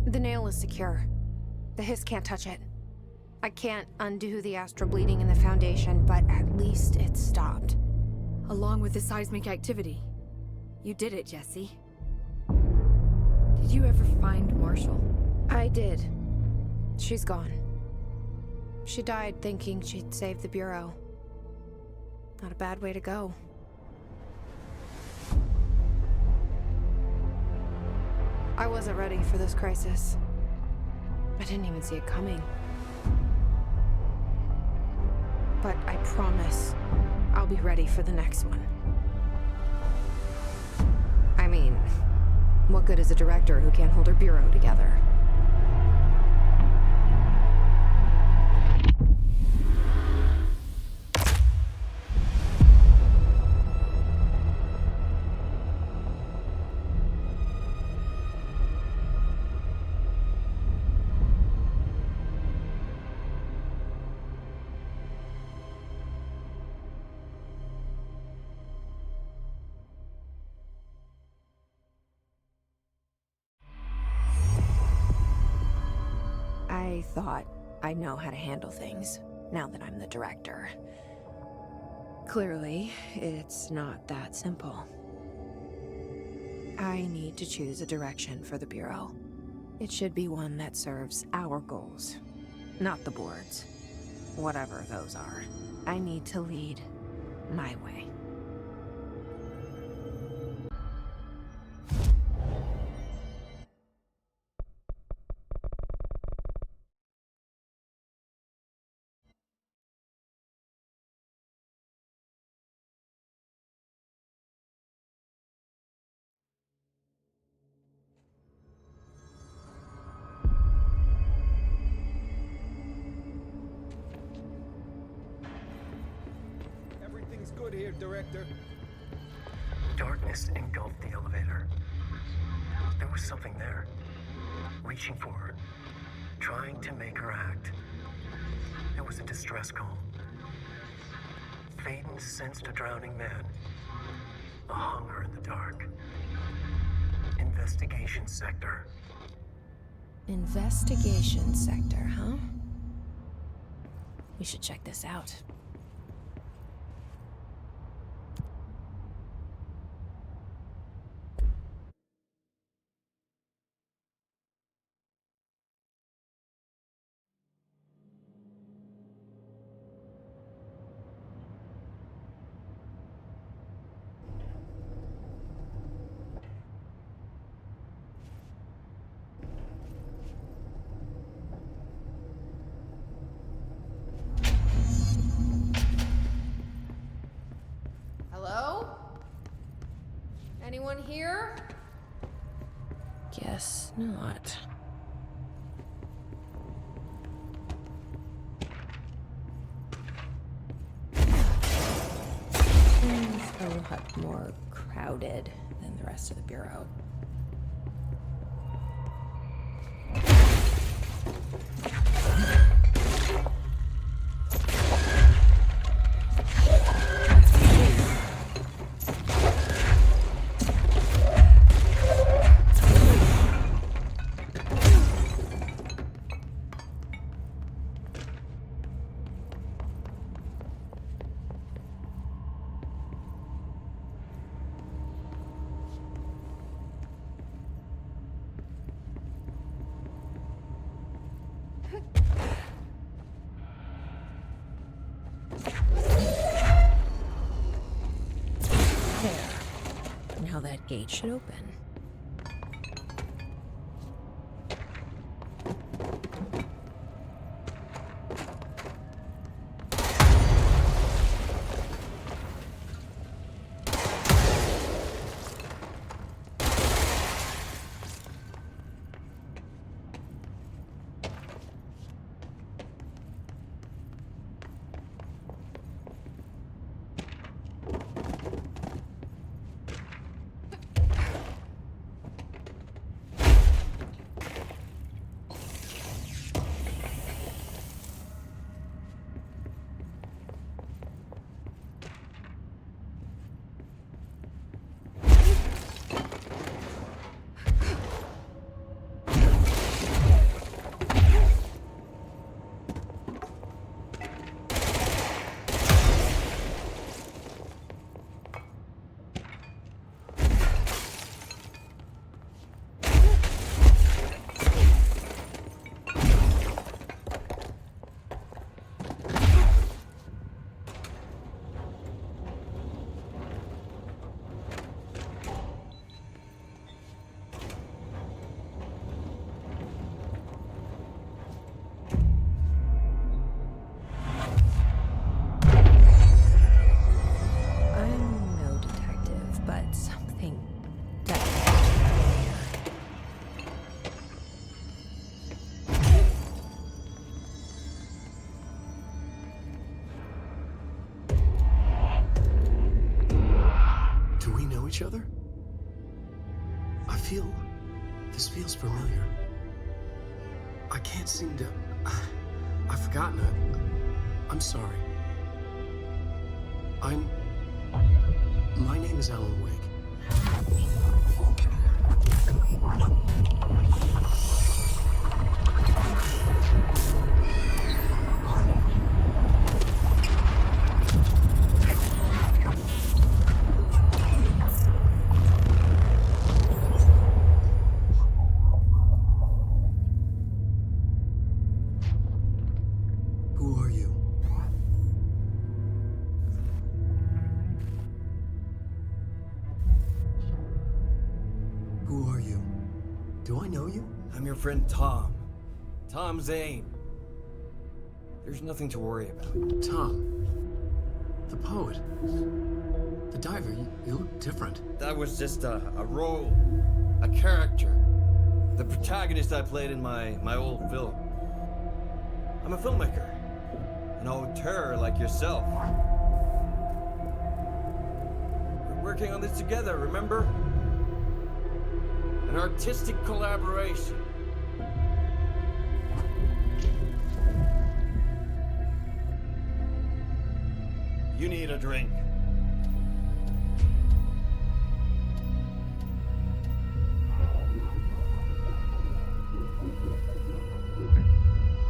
The nail is secure. The hiss can't touch it. I can't undo the astral bleeding in the Foundation, but at least it stopped. Along with the seismic activity. You did it, Jesse. Did you ever find Marshall? I did. She's gone. She died thinking she'd save the Bureau. Not a bad way to go. I wasn't ready for this crisis. I didn't even see it coming. But I promise I'll be ready for the next one. I mean, what good is a director who can't hold her Bureau together? I thought I know how to handle things, now that I'm the director. Clearly, it's not that simple. I need to choose a direction for the Bureau. It should be one that serves our goals, not the board's. Whatever those are. I need to lead my way. Everything's good here, Director. Darkness engulfed the elevator. There was something there, reaching for her, trying to make her act. It was a distress call. Faden sensed a drowning man, a hunger in the dark. Investigation sector. Investigation sector, huh? We should check this out. Hello? Anyone here? Guess not. Seems a lot more crowded than the rest of the Bureau. gate should open. Each other? This feels familiar. I can't seem to... I've forgotten it. I'm sorry. My name is Alan Wake. Friend Tom. Tom Zane. There's nothing to worry about. Tom. The poet. The diver. You look different. That was just a role. A character. The protagonist I played in my old film. I'm a filmmaker. An auteur like yourself. We're working on this together, remember? An artistic collaboration. You need a drink.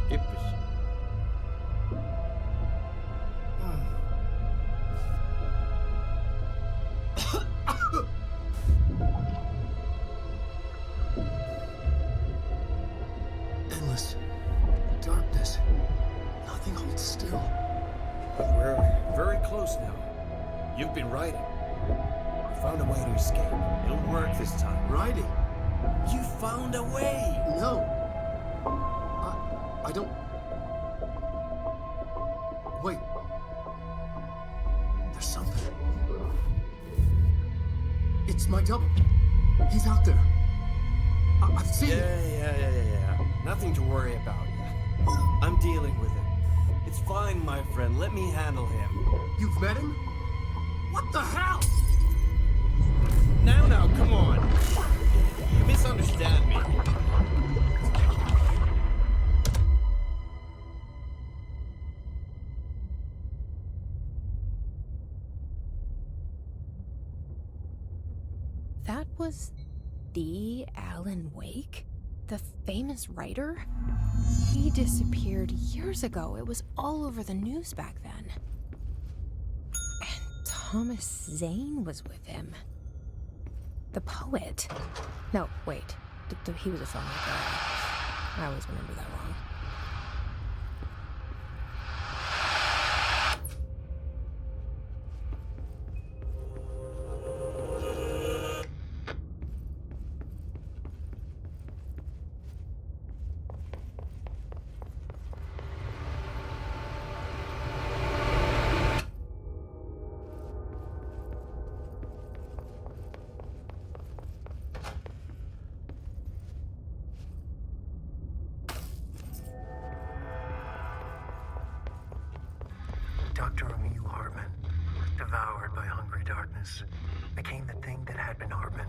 Yippies. Endless darkness. Nothing holds still. But we're very close now. You've been writing. You found a way to escape. It'll work this time. Writing? You found a way! No. I don't... Wait. There's something. It's my double. He's out there. I've seen him. Yeah. Nothing to worry about. I'm dealing with it. It's fine, my friend. Let me handle him. You've met him? What the hell? Now, come on. You misunderstand me. That was the Alan Wake? The famous writer? He disappeared years ago. It was all over the news back then. And Thomas Zane was with him. The poet. No, wait. He was a filmmaker. I always remember that wrong. After Emil Hartman, devoured by hungry darkness, became the thing that had been Hartman,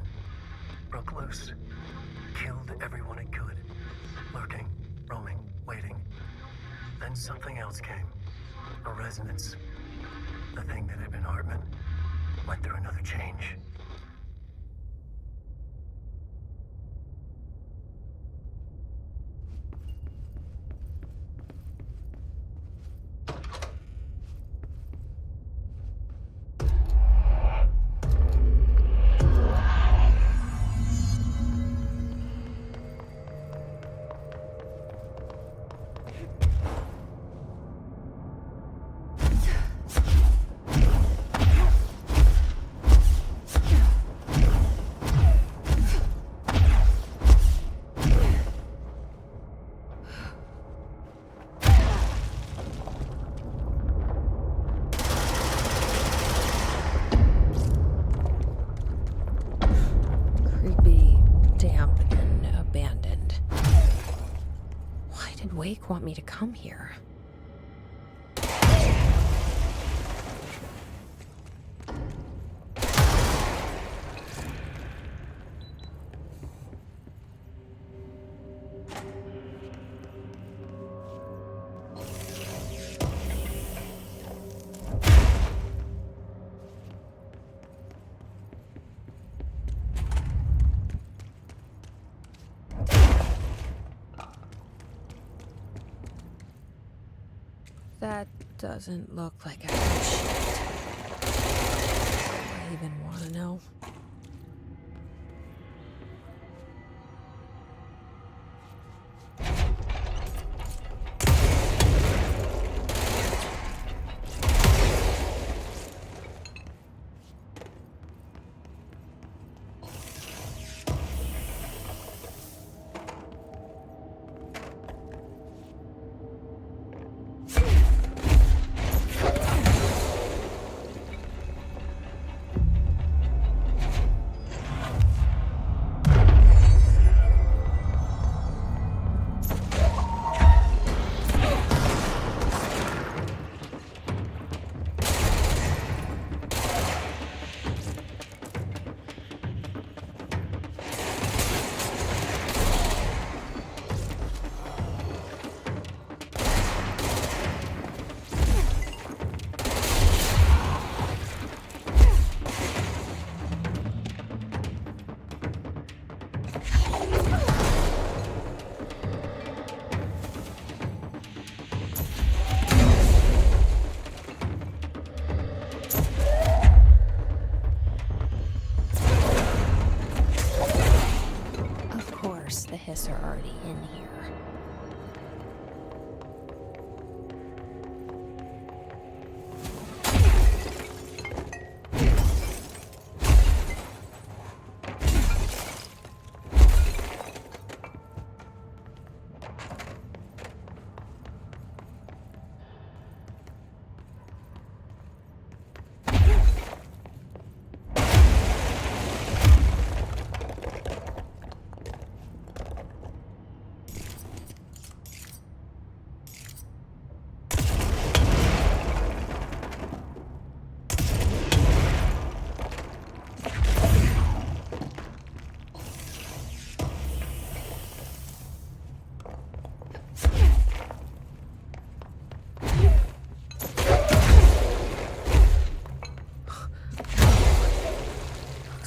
broke loose, killed everyone it could, lurking, roaming, waiting. Then something else came, a resonance. The thing that had been Hartman went through another change. Wake want me to come here? That doesn't look like a good shit. Do I even want to know? The Hiss are already in here.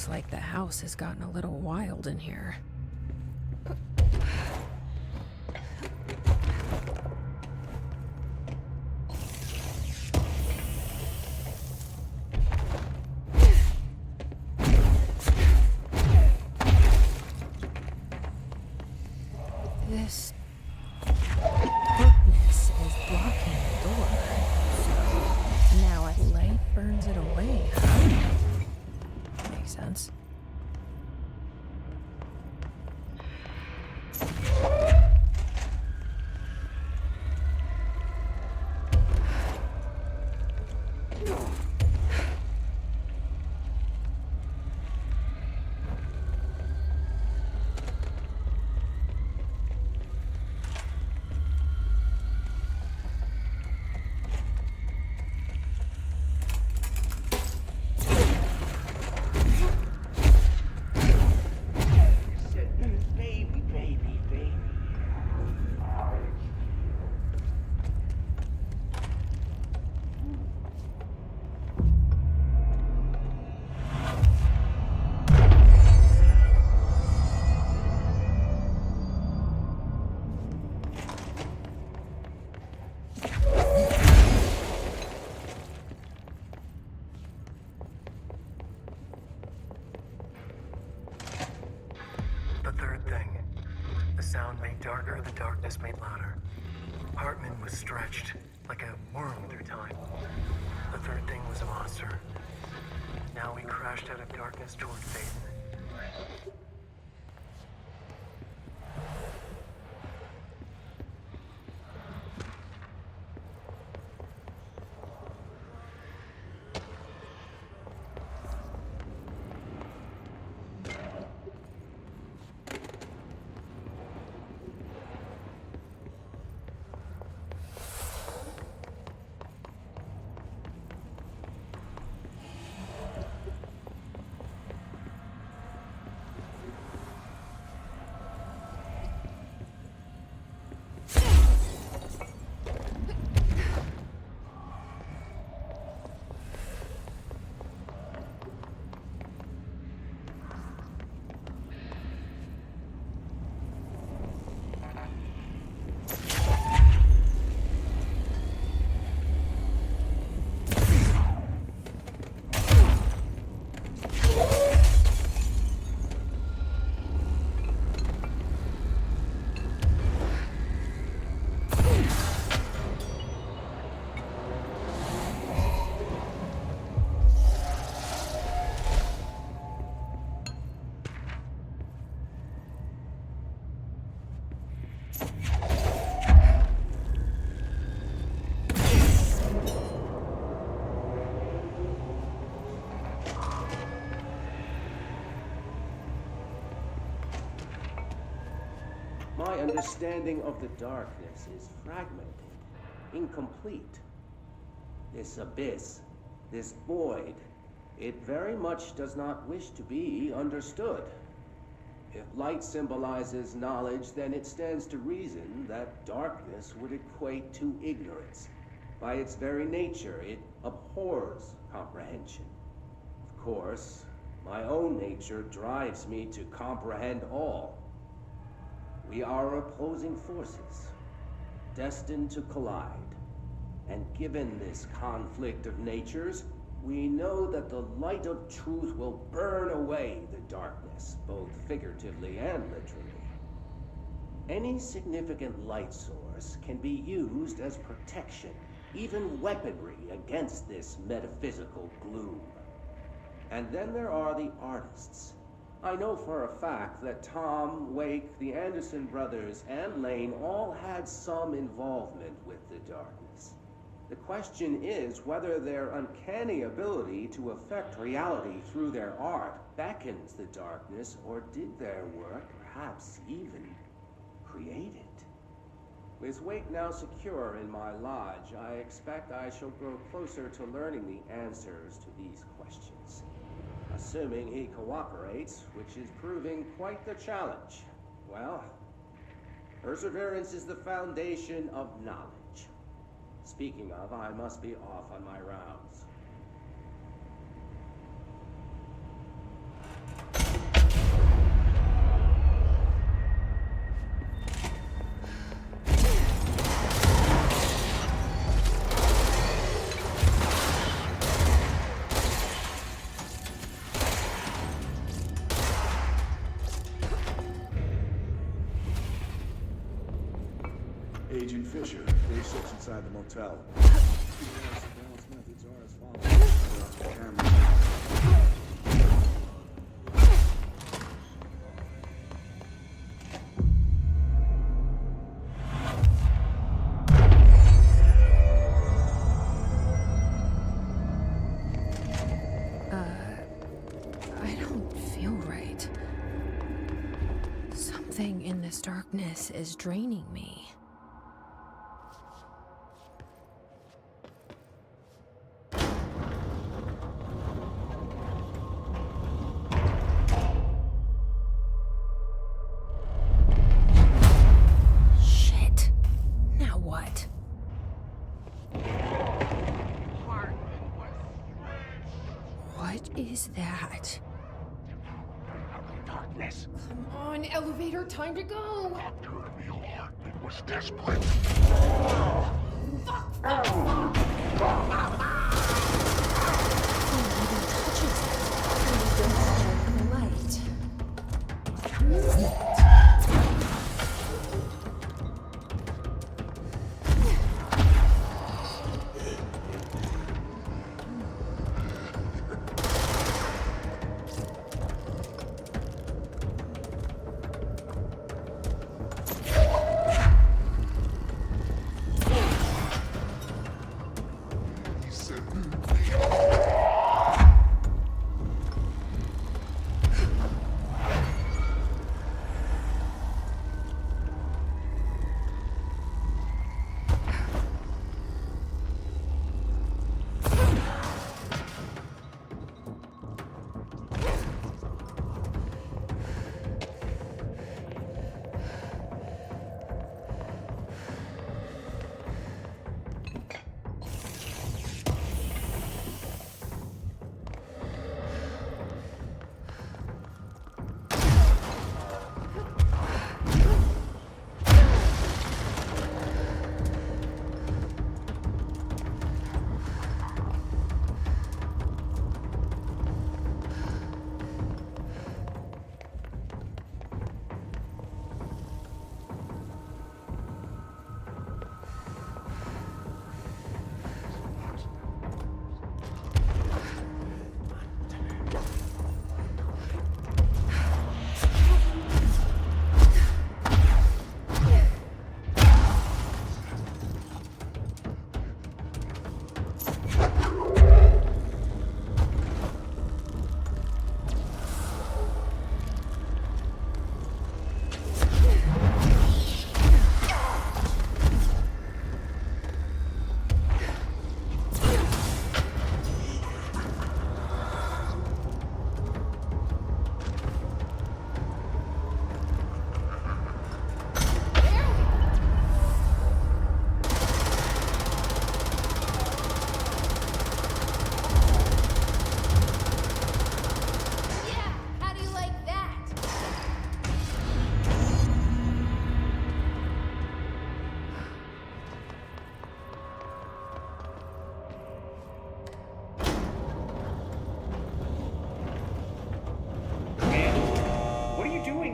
Like the house has gotten a little wild in here. This darkness is blocking the door. So now a light burns it away, huh? Makes sense. darker the darkness made louder. Hartman was stretched like a worm through time. The third thing was a monster. Now we crashed out of darkness toward Faith. My understanding of the darkness is fragmented, incomplete. This abyss, this void, it very much does not wish to be understood. If light symbolizes knowledge, then it stands to reason that darkness would equate to ignorance. By its very nature, it abhors comprehension. Of course, my own nature drives me to comprehend all. We are opposing forces, destined to collide. And given this conflict of natures, we know that the light of truth will burn away the darkness, both figuratively and literally. Any significant light source can be used as protection, even weaponry against this metaphysical gloom. And then there are the artists. I know for a fact that Tom, Wake, the Anderson brothers, and Lane all had some involvement with the darkness. The question is whether their uncanny ability to affect reality through their art beckons the darkness, or did their work perhaps even create it? With Wake now secure in my lodge, I expect I shall grow closer to learning the answers to these questions. Assuming he cooperates, which is proving quite the challenge. Well, perseverance is the foundation of knowledge. Speaking of, I must be off on my rounds. Agent Fisher, day 6 inside the motel. Surveillance methods are as follows. Cameras. I don't feel right. Something in this darkness is draining me. What is that? Darkness. Come on, elevator, time to go! Dr. Emil Hartman was desperate.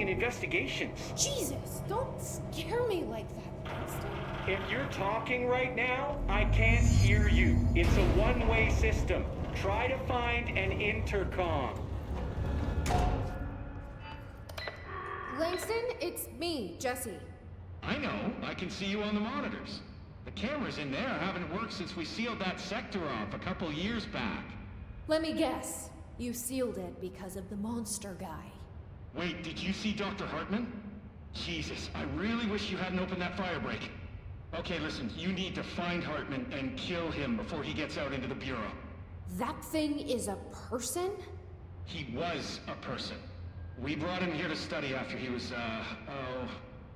in investigations. Jesus, don't scare me like that, Langston. If you're talking right now, I can't hear you. It's a one-way system. Try to find an intercom. Langston, it's me, Jesse. I know. I can see you on the monitors. The cameras in there haven't worked since we sealed that sector off a couple years back. Let me guess. You sealed it because of the monster guy. Wait, did you see Dr. Hartman? Jesus, I really wish you hadn't opened that firebreak. Okay, listen, you need to find Hartman and kill him before he gets out into the Bureau. That thing is a person? He was a person. We brought him here to study after he was,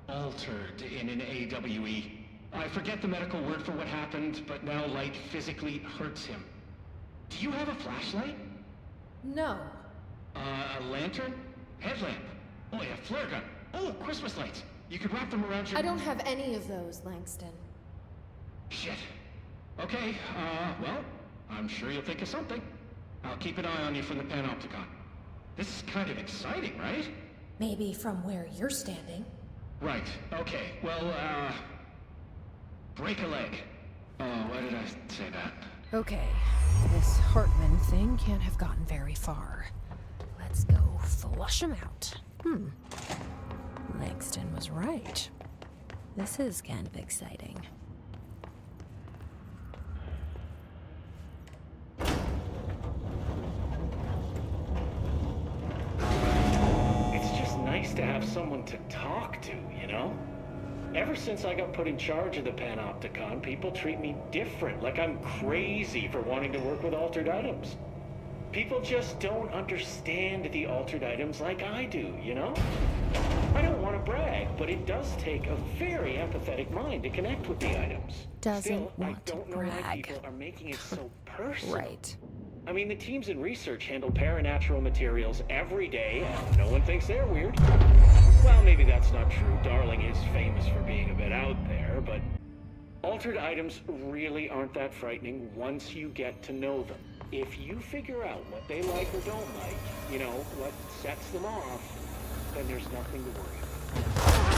altered in an AWE. I forget the medical word for what happened, but now light physically hurts him. Do you have a flashlight? No. A lantern? Headlamp? Oh, yeah, flare gun. Oh, Christmas lights. You could wrap them around your... I don't have any of those, Langston. Shit. Okay, well, I'm sure you'll think of something. I'll keep an eye on you from the Panopticon. This is kind of exciting, right? Maybe from where you're standing. Right, okay. Well, break a leg. Oh, why did I say that? Okay, this Hartman thing can't have gotten very far. Let's go flush him out. Langston was right. This is kind of exciting. It's just nice to have someone to talk to, you know? Ever since I got put in charge of the Panopticon, people treat me different, like I'm crazy for wanting to work with altered items. People just don't understand the altered items like I do, you know? I don't want to brag, but it does take a very empathetic mind to connect with the items. Still, I don't know why people are making it so personal. Right. I mean, the teams in research handle paranatural materials every day, and no one thinks they're weird. Well, maybe that's not true. Darling is famous for being a bit out there, but altered items really aren't that frightening once you get to know them. If you figure out what they like or don't like, you know, what sets them off, then there's nothing to worry about.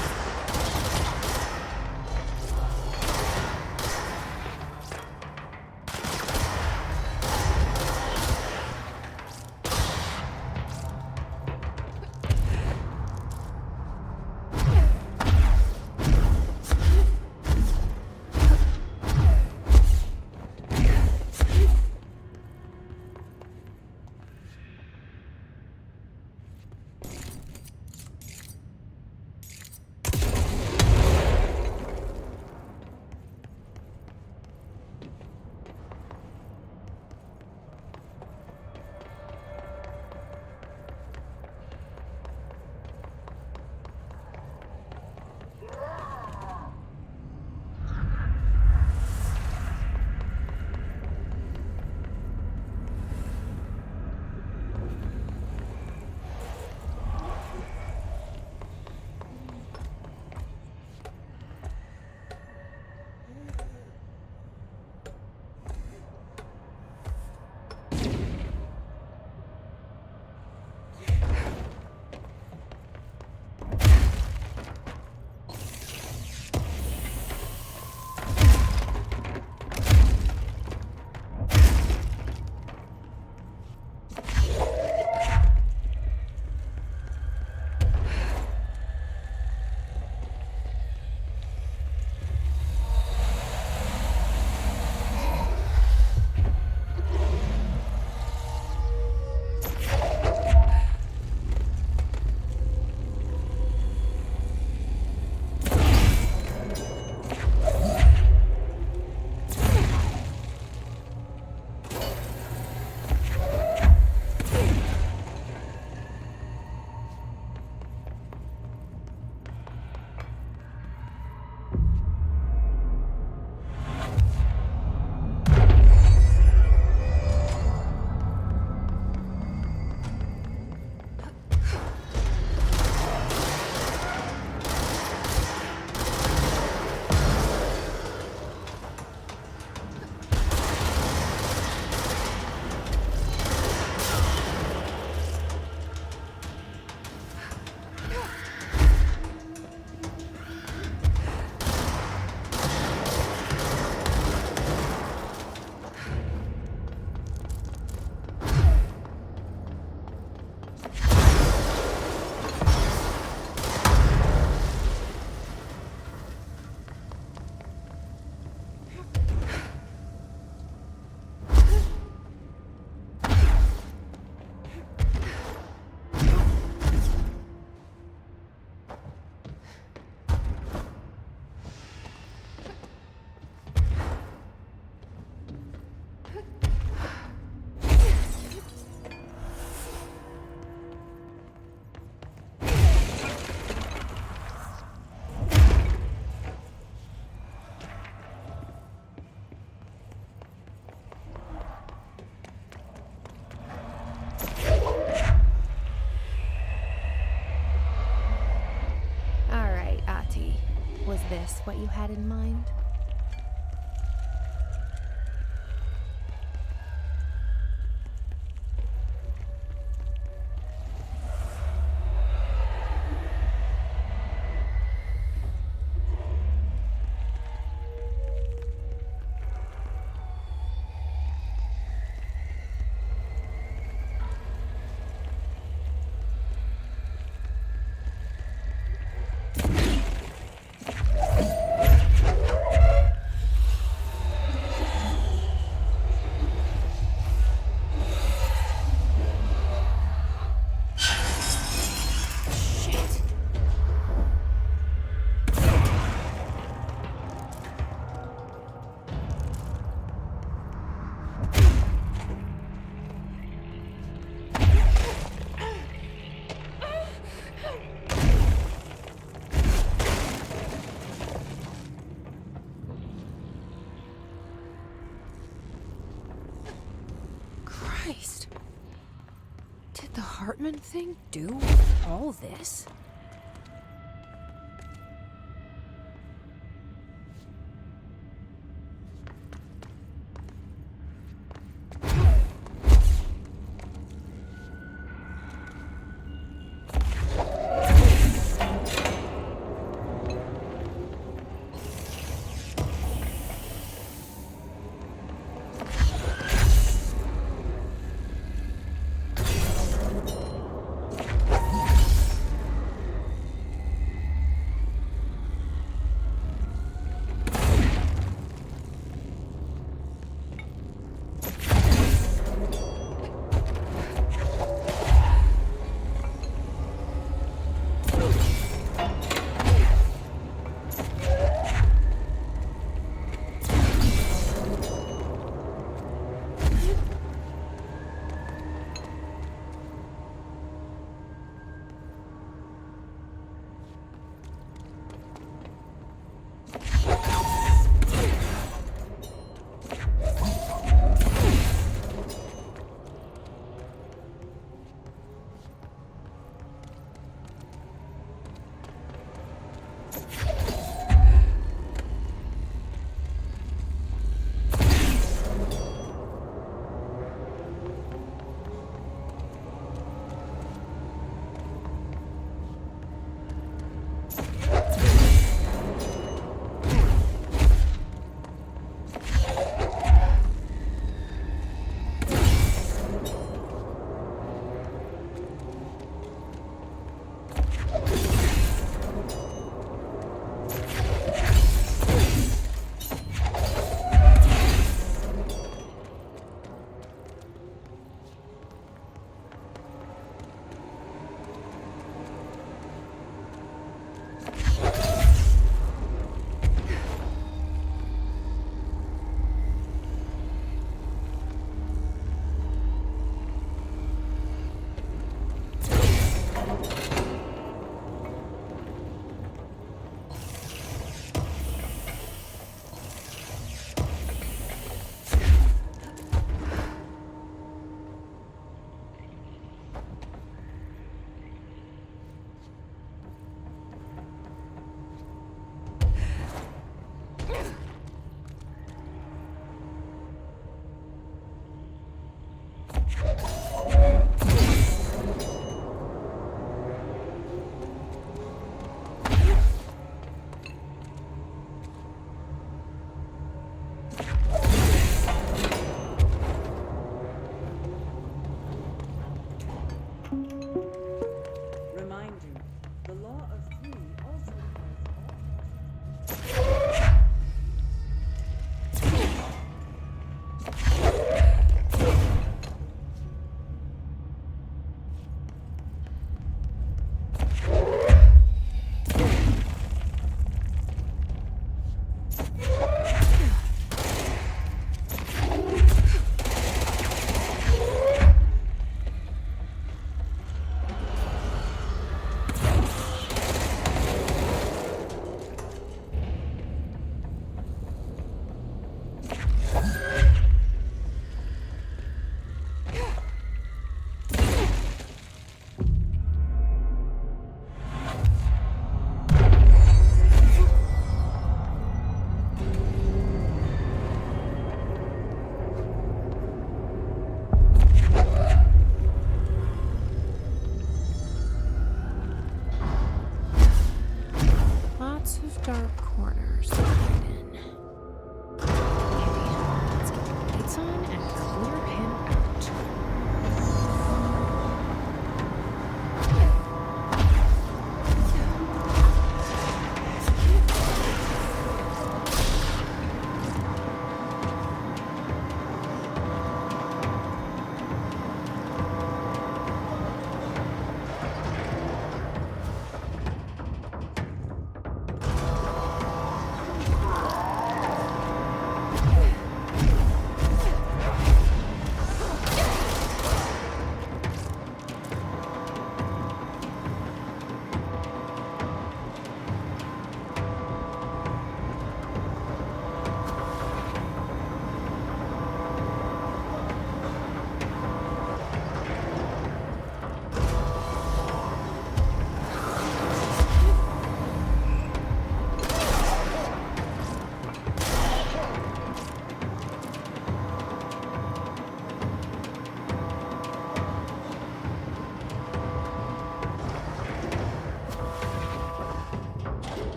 what you had in mind? Christ. Did the Hartman thing do all this?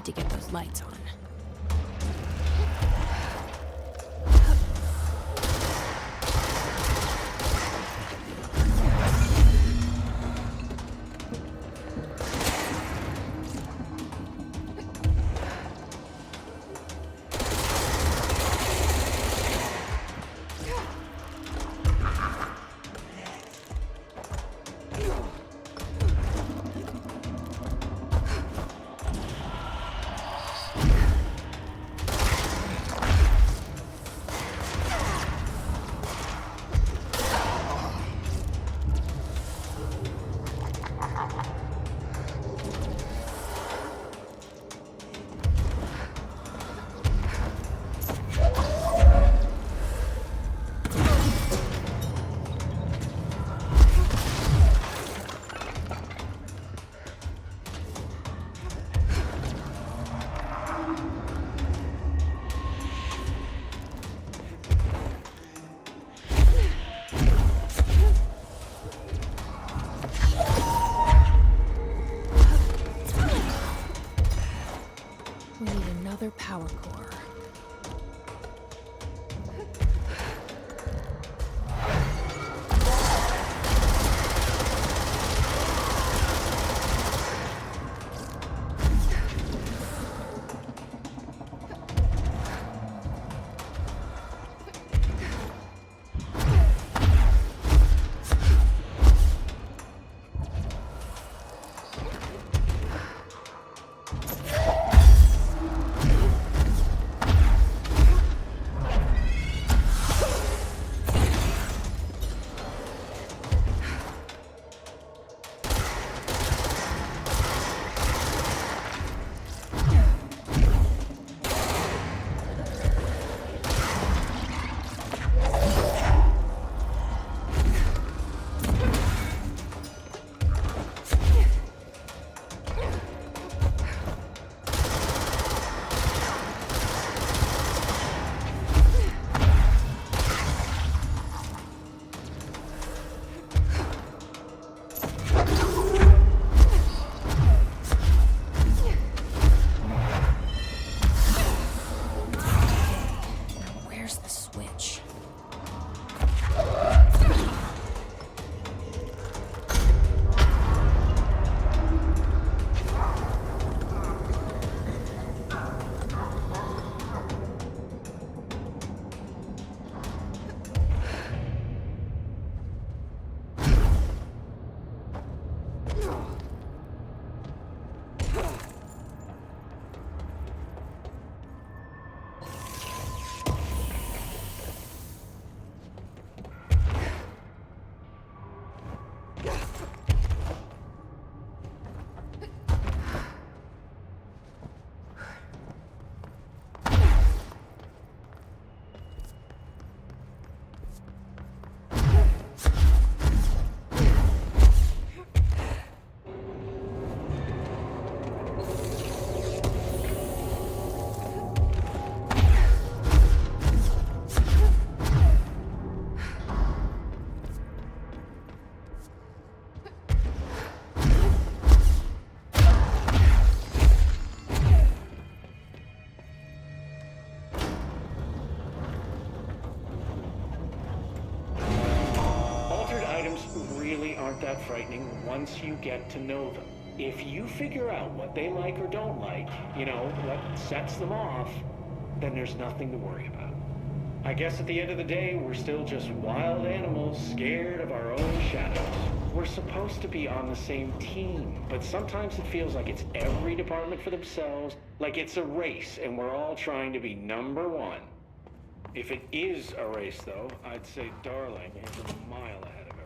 need to get those lights on. We need another power core. Where's the switch? Really aren't that frightening once you get to know them. If you figure out what they like or don't like, you know, what sets them off, then there's nothing to worry about. I guess at the end of the day, we're still just wild animals scared of our own shadows. We're supposed to be on the same team, but sometimes it feels like it's every department for themselves, like it's a race and we're all trying to be number one. If it is a race, though, I'd say Darling is a mile ahead of everyone.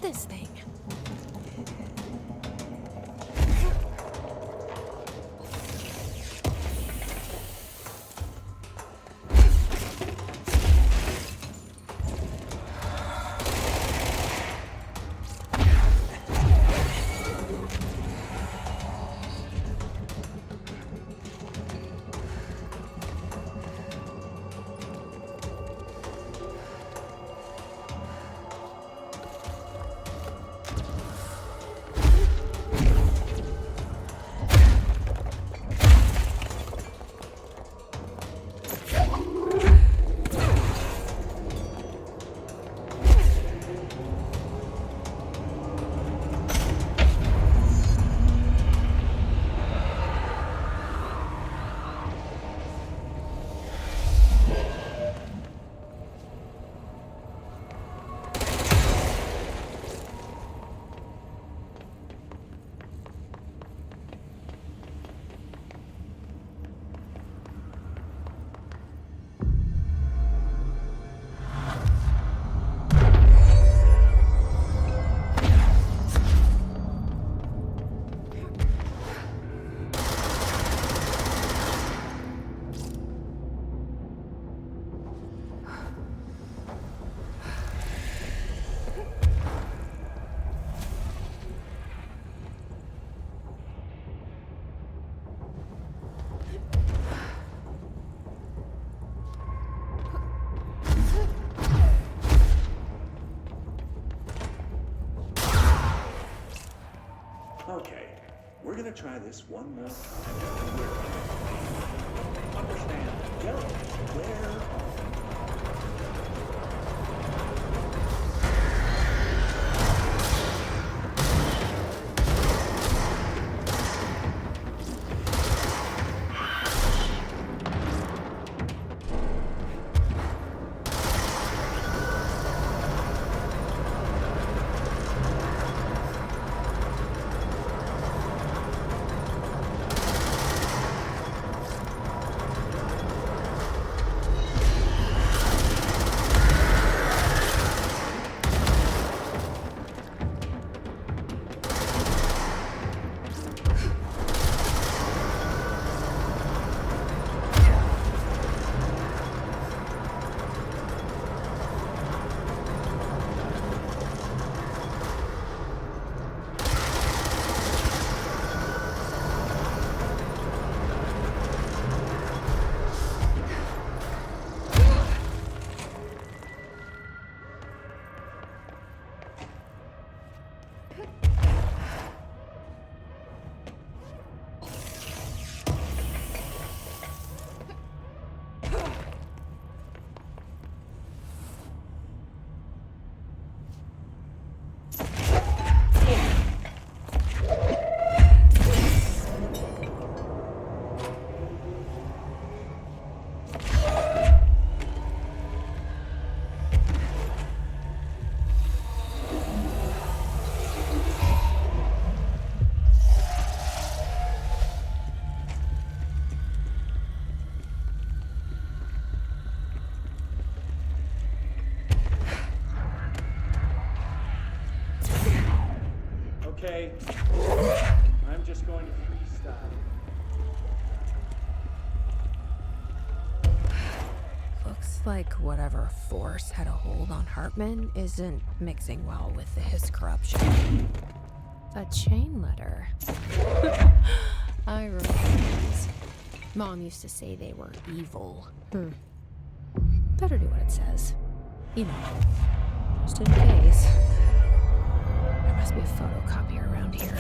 this thing? Okay, we're gonna try this one more time. Understand? Gentlemen, where Okay. I'm just going to freestyle. Looks like whatever force had a hold on Hartman isn't mixing well with his corruption. A chain letter. I remember these. Mom used to say they were evil. Better do what it says. You know, just in case. There must be a photocopier around here.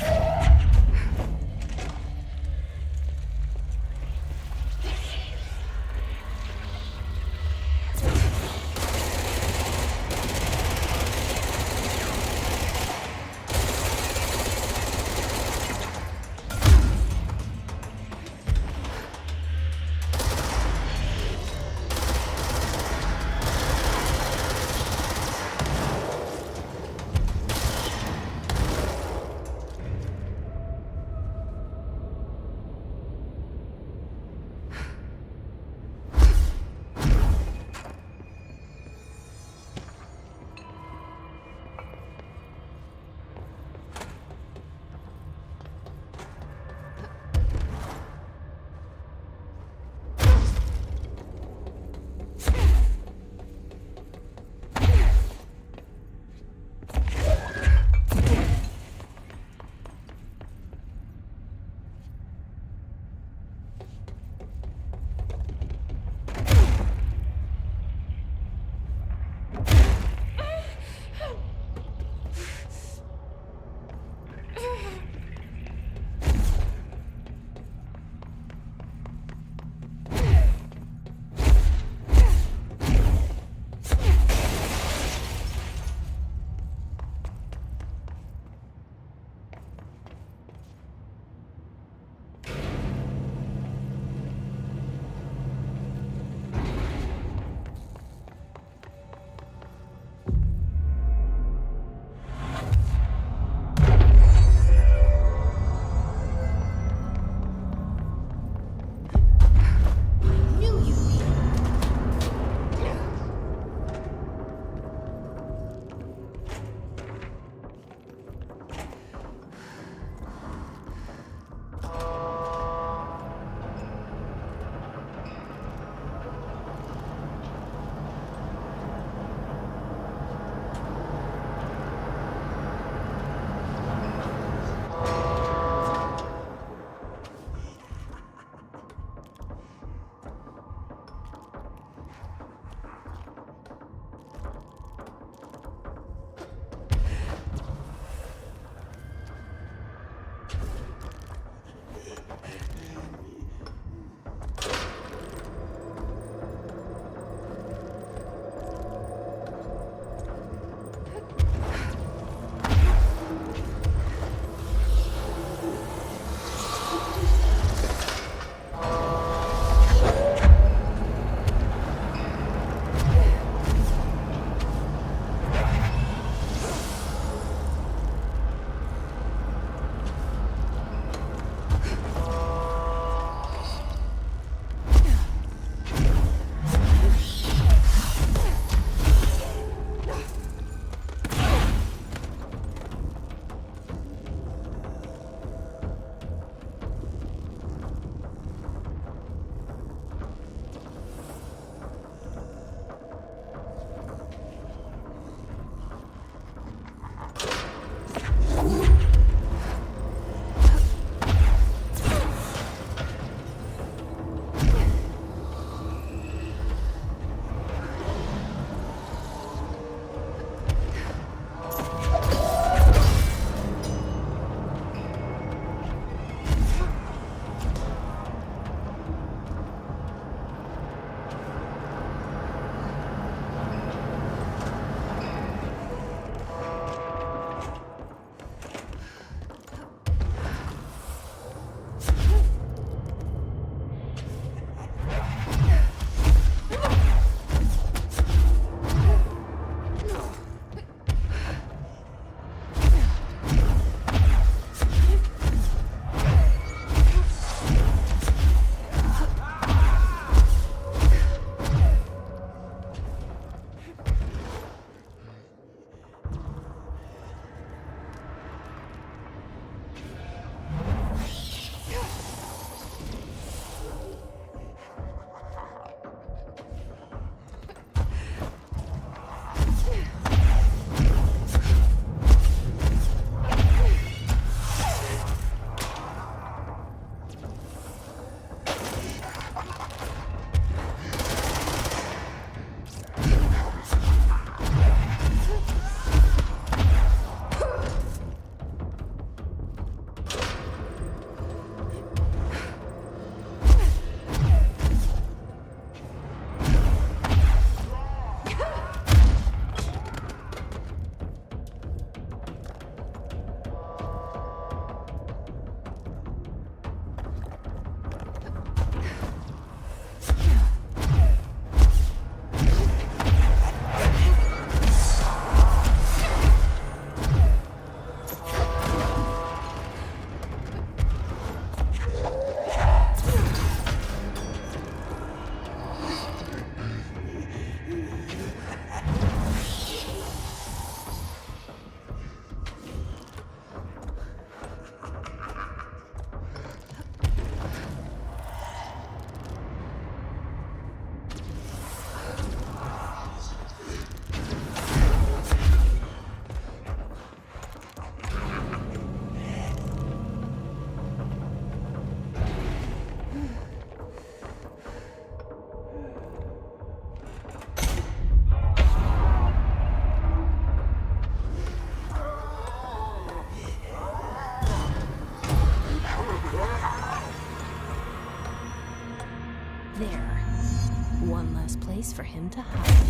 One less place for him to hide.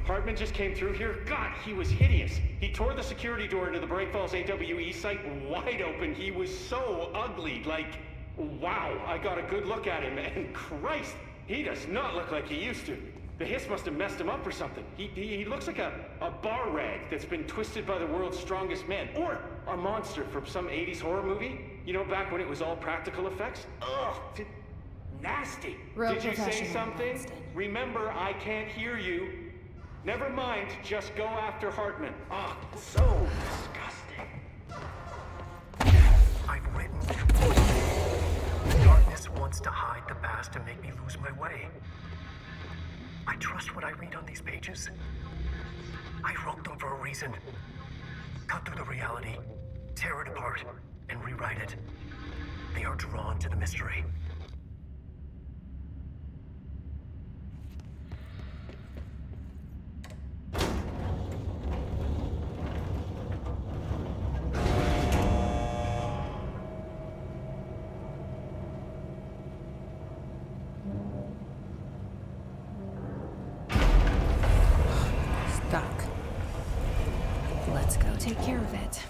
Hartman just came through here. God, he was hideous. He tore the security door into the Bright Falls AWE site wide open. He was so ugly. Like, wow. I got a good look at him, and Christ, he does not look like he used to. The hiss must have messed him up or something. He looks like a bar rag that's been twisted by the world's strongest man. Or a monster from some 80s horror movie. You know, back when it was all practical effects? Ugh, nasty. Real Did you say professional, something? Winston. Remember, I can't hear you. Never mind, just go after Hartman. Ah, so disgusting. I've written. The darkness wants to hide the past and make me lose my way. I trust what I read on these pages. I wrote them for a reason. Cut through the reality, tear it apart, and rewrite it. They are drawn to the mystery. Stuck. Let's go take care of it.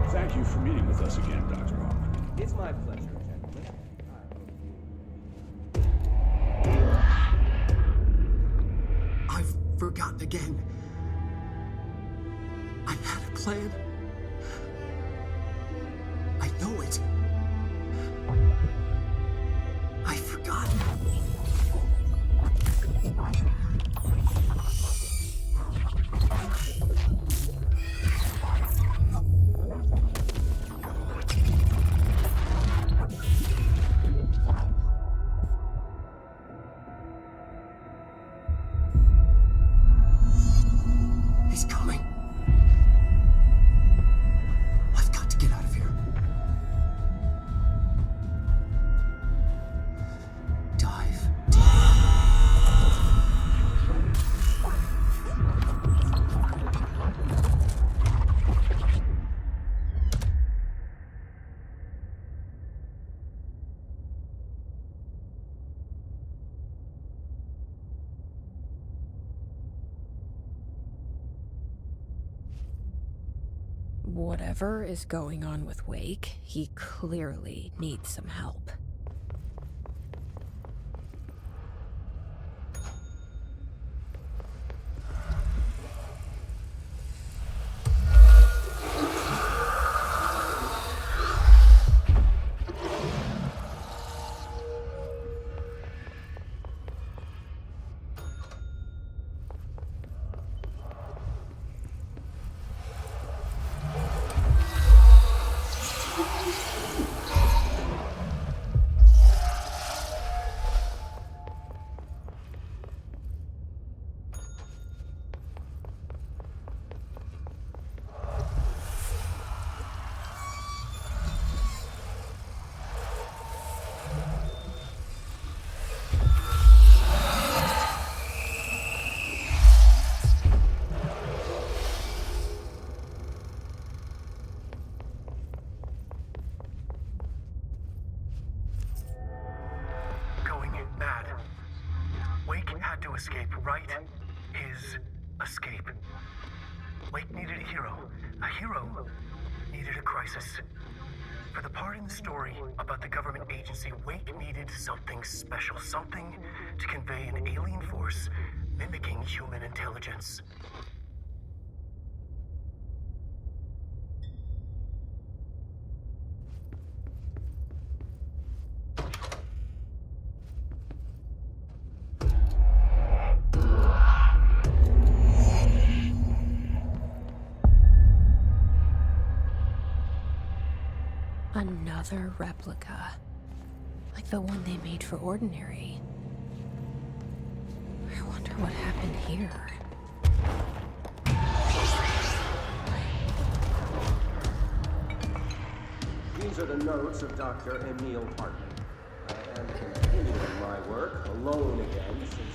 Thank you for meeting with us again, Dr. Hoffman. It's my pleasure, gentlemen. I've forgotten again. I had a plan. I know it. I've forgotten. He's coming. I've got to get out of here. Dive deep. Whatever is going on with Wake, he clearly needs some help. escape, right? His escape. Wake needed a hero. A hero needed a crisis. For the part in the story about the government agency, Wake needed something special, something to convey an alien force mimicking human intelligence. Another replica. Like the one they made for Ordinary. I wonder what happened here. These are the notes of Dr. Emil Hartman. I am continuing my work alone again since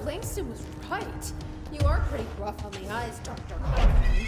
Langston was right. You are pretty rough on the eyes, Dr. Hartman.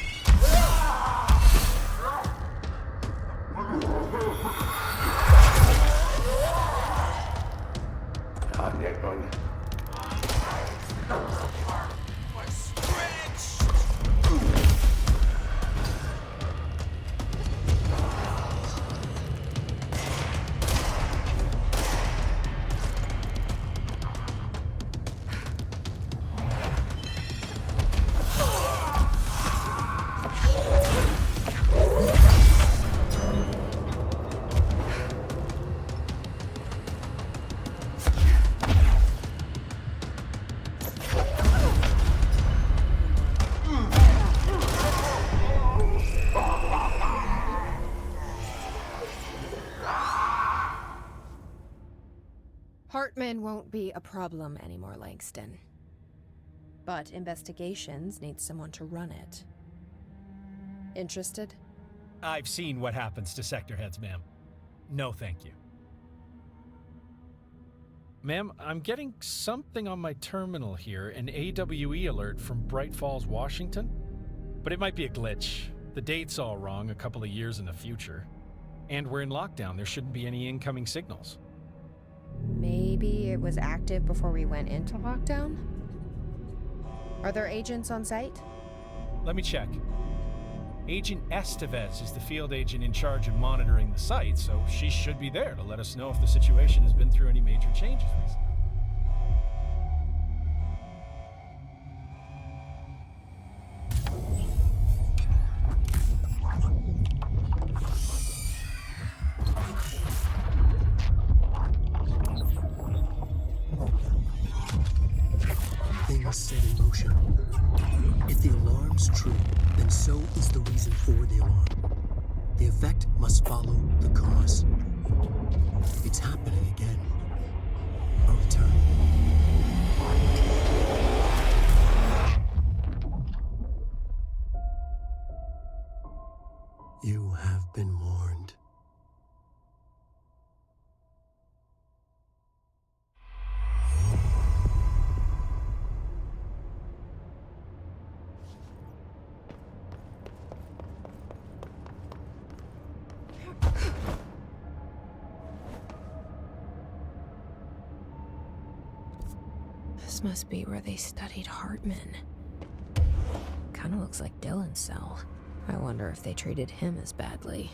Hartman won't be a problem anymore, Langston. But investigations need someone to run it. Interested? I've seen what happens to sector heads, ma'am. No, thank you. Ma'am, I'm getting something on my terminal here, an AWE alert from Bright Falls, Washington. But it might be a glitch. The date's all wrong, a couple of years in the future. And we're in lockdown, there shouldn't be any incoming signals. Maybe it was active before we went into lockdown? Are there agents on site? Let me check. Agent Estevez is the field agent in charge of monitoring the site, so she should be there to let us know if the situation has been through any major changes recently. Things set in motion. If the alarm's true, then so is the reason for the alarm. The effect must follow the cause. It's happening again. A return. You have been warned. This must be where they studied Hartman. Kinda looks like Dylan's cell. I wonder if they treated him as badly.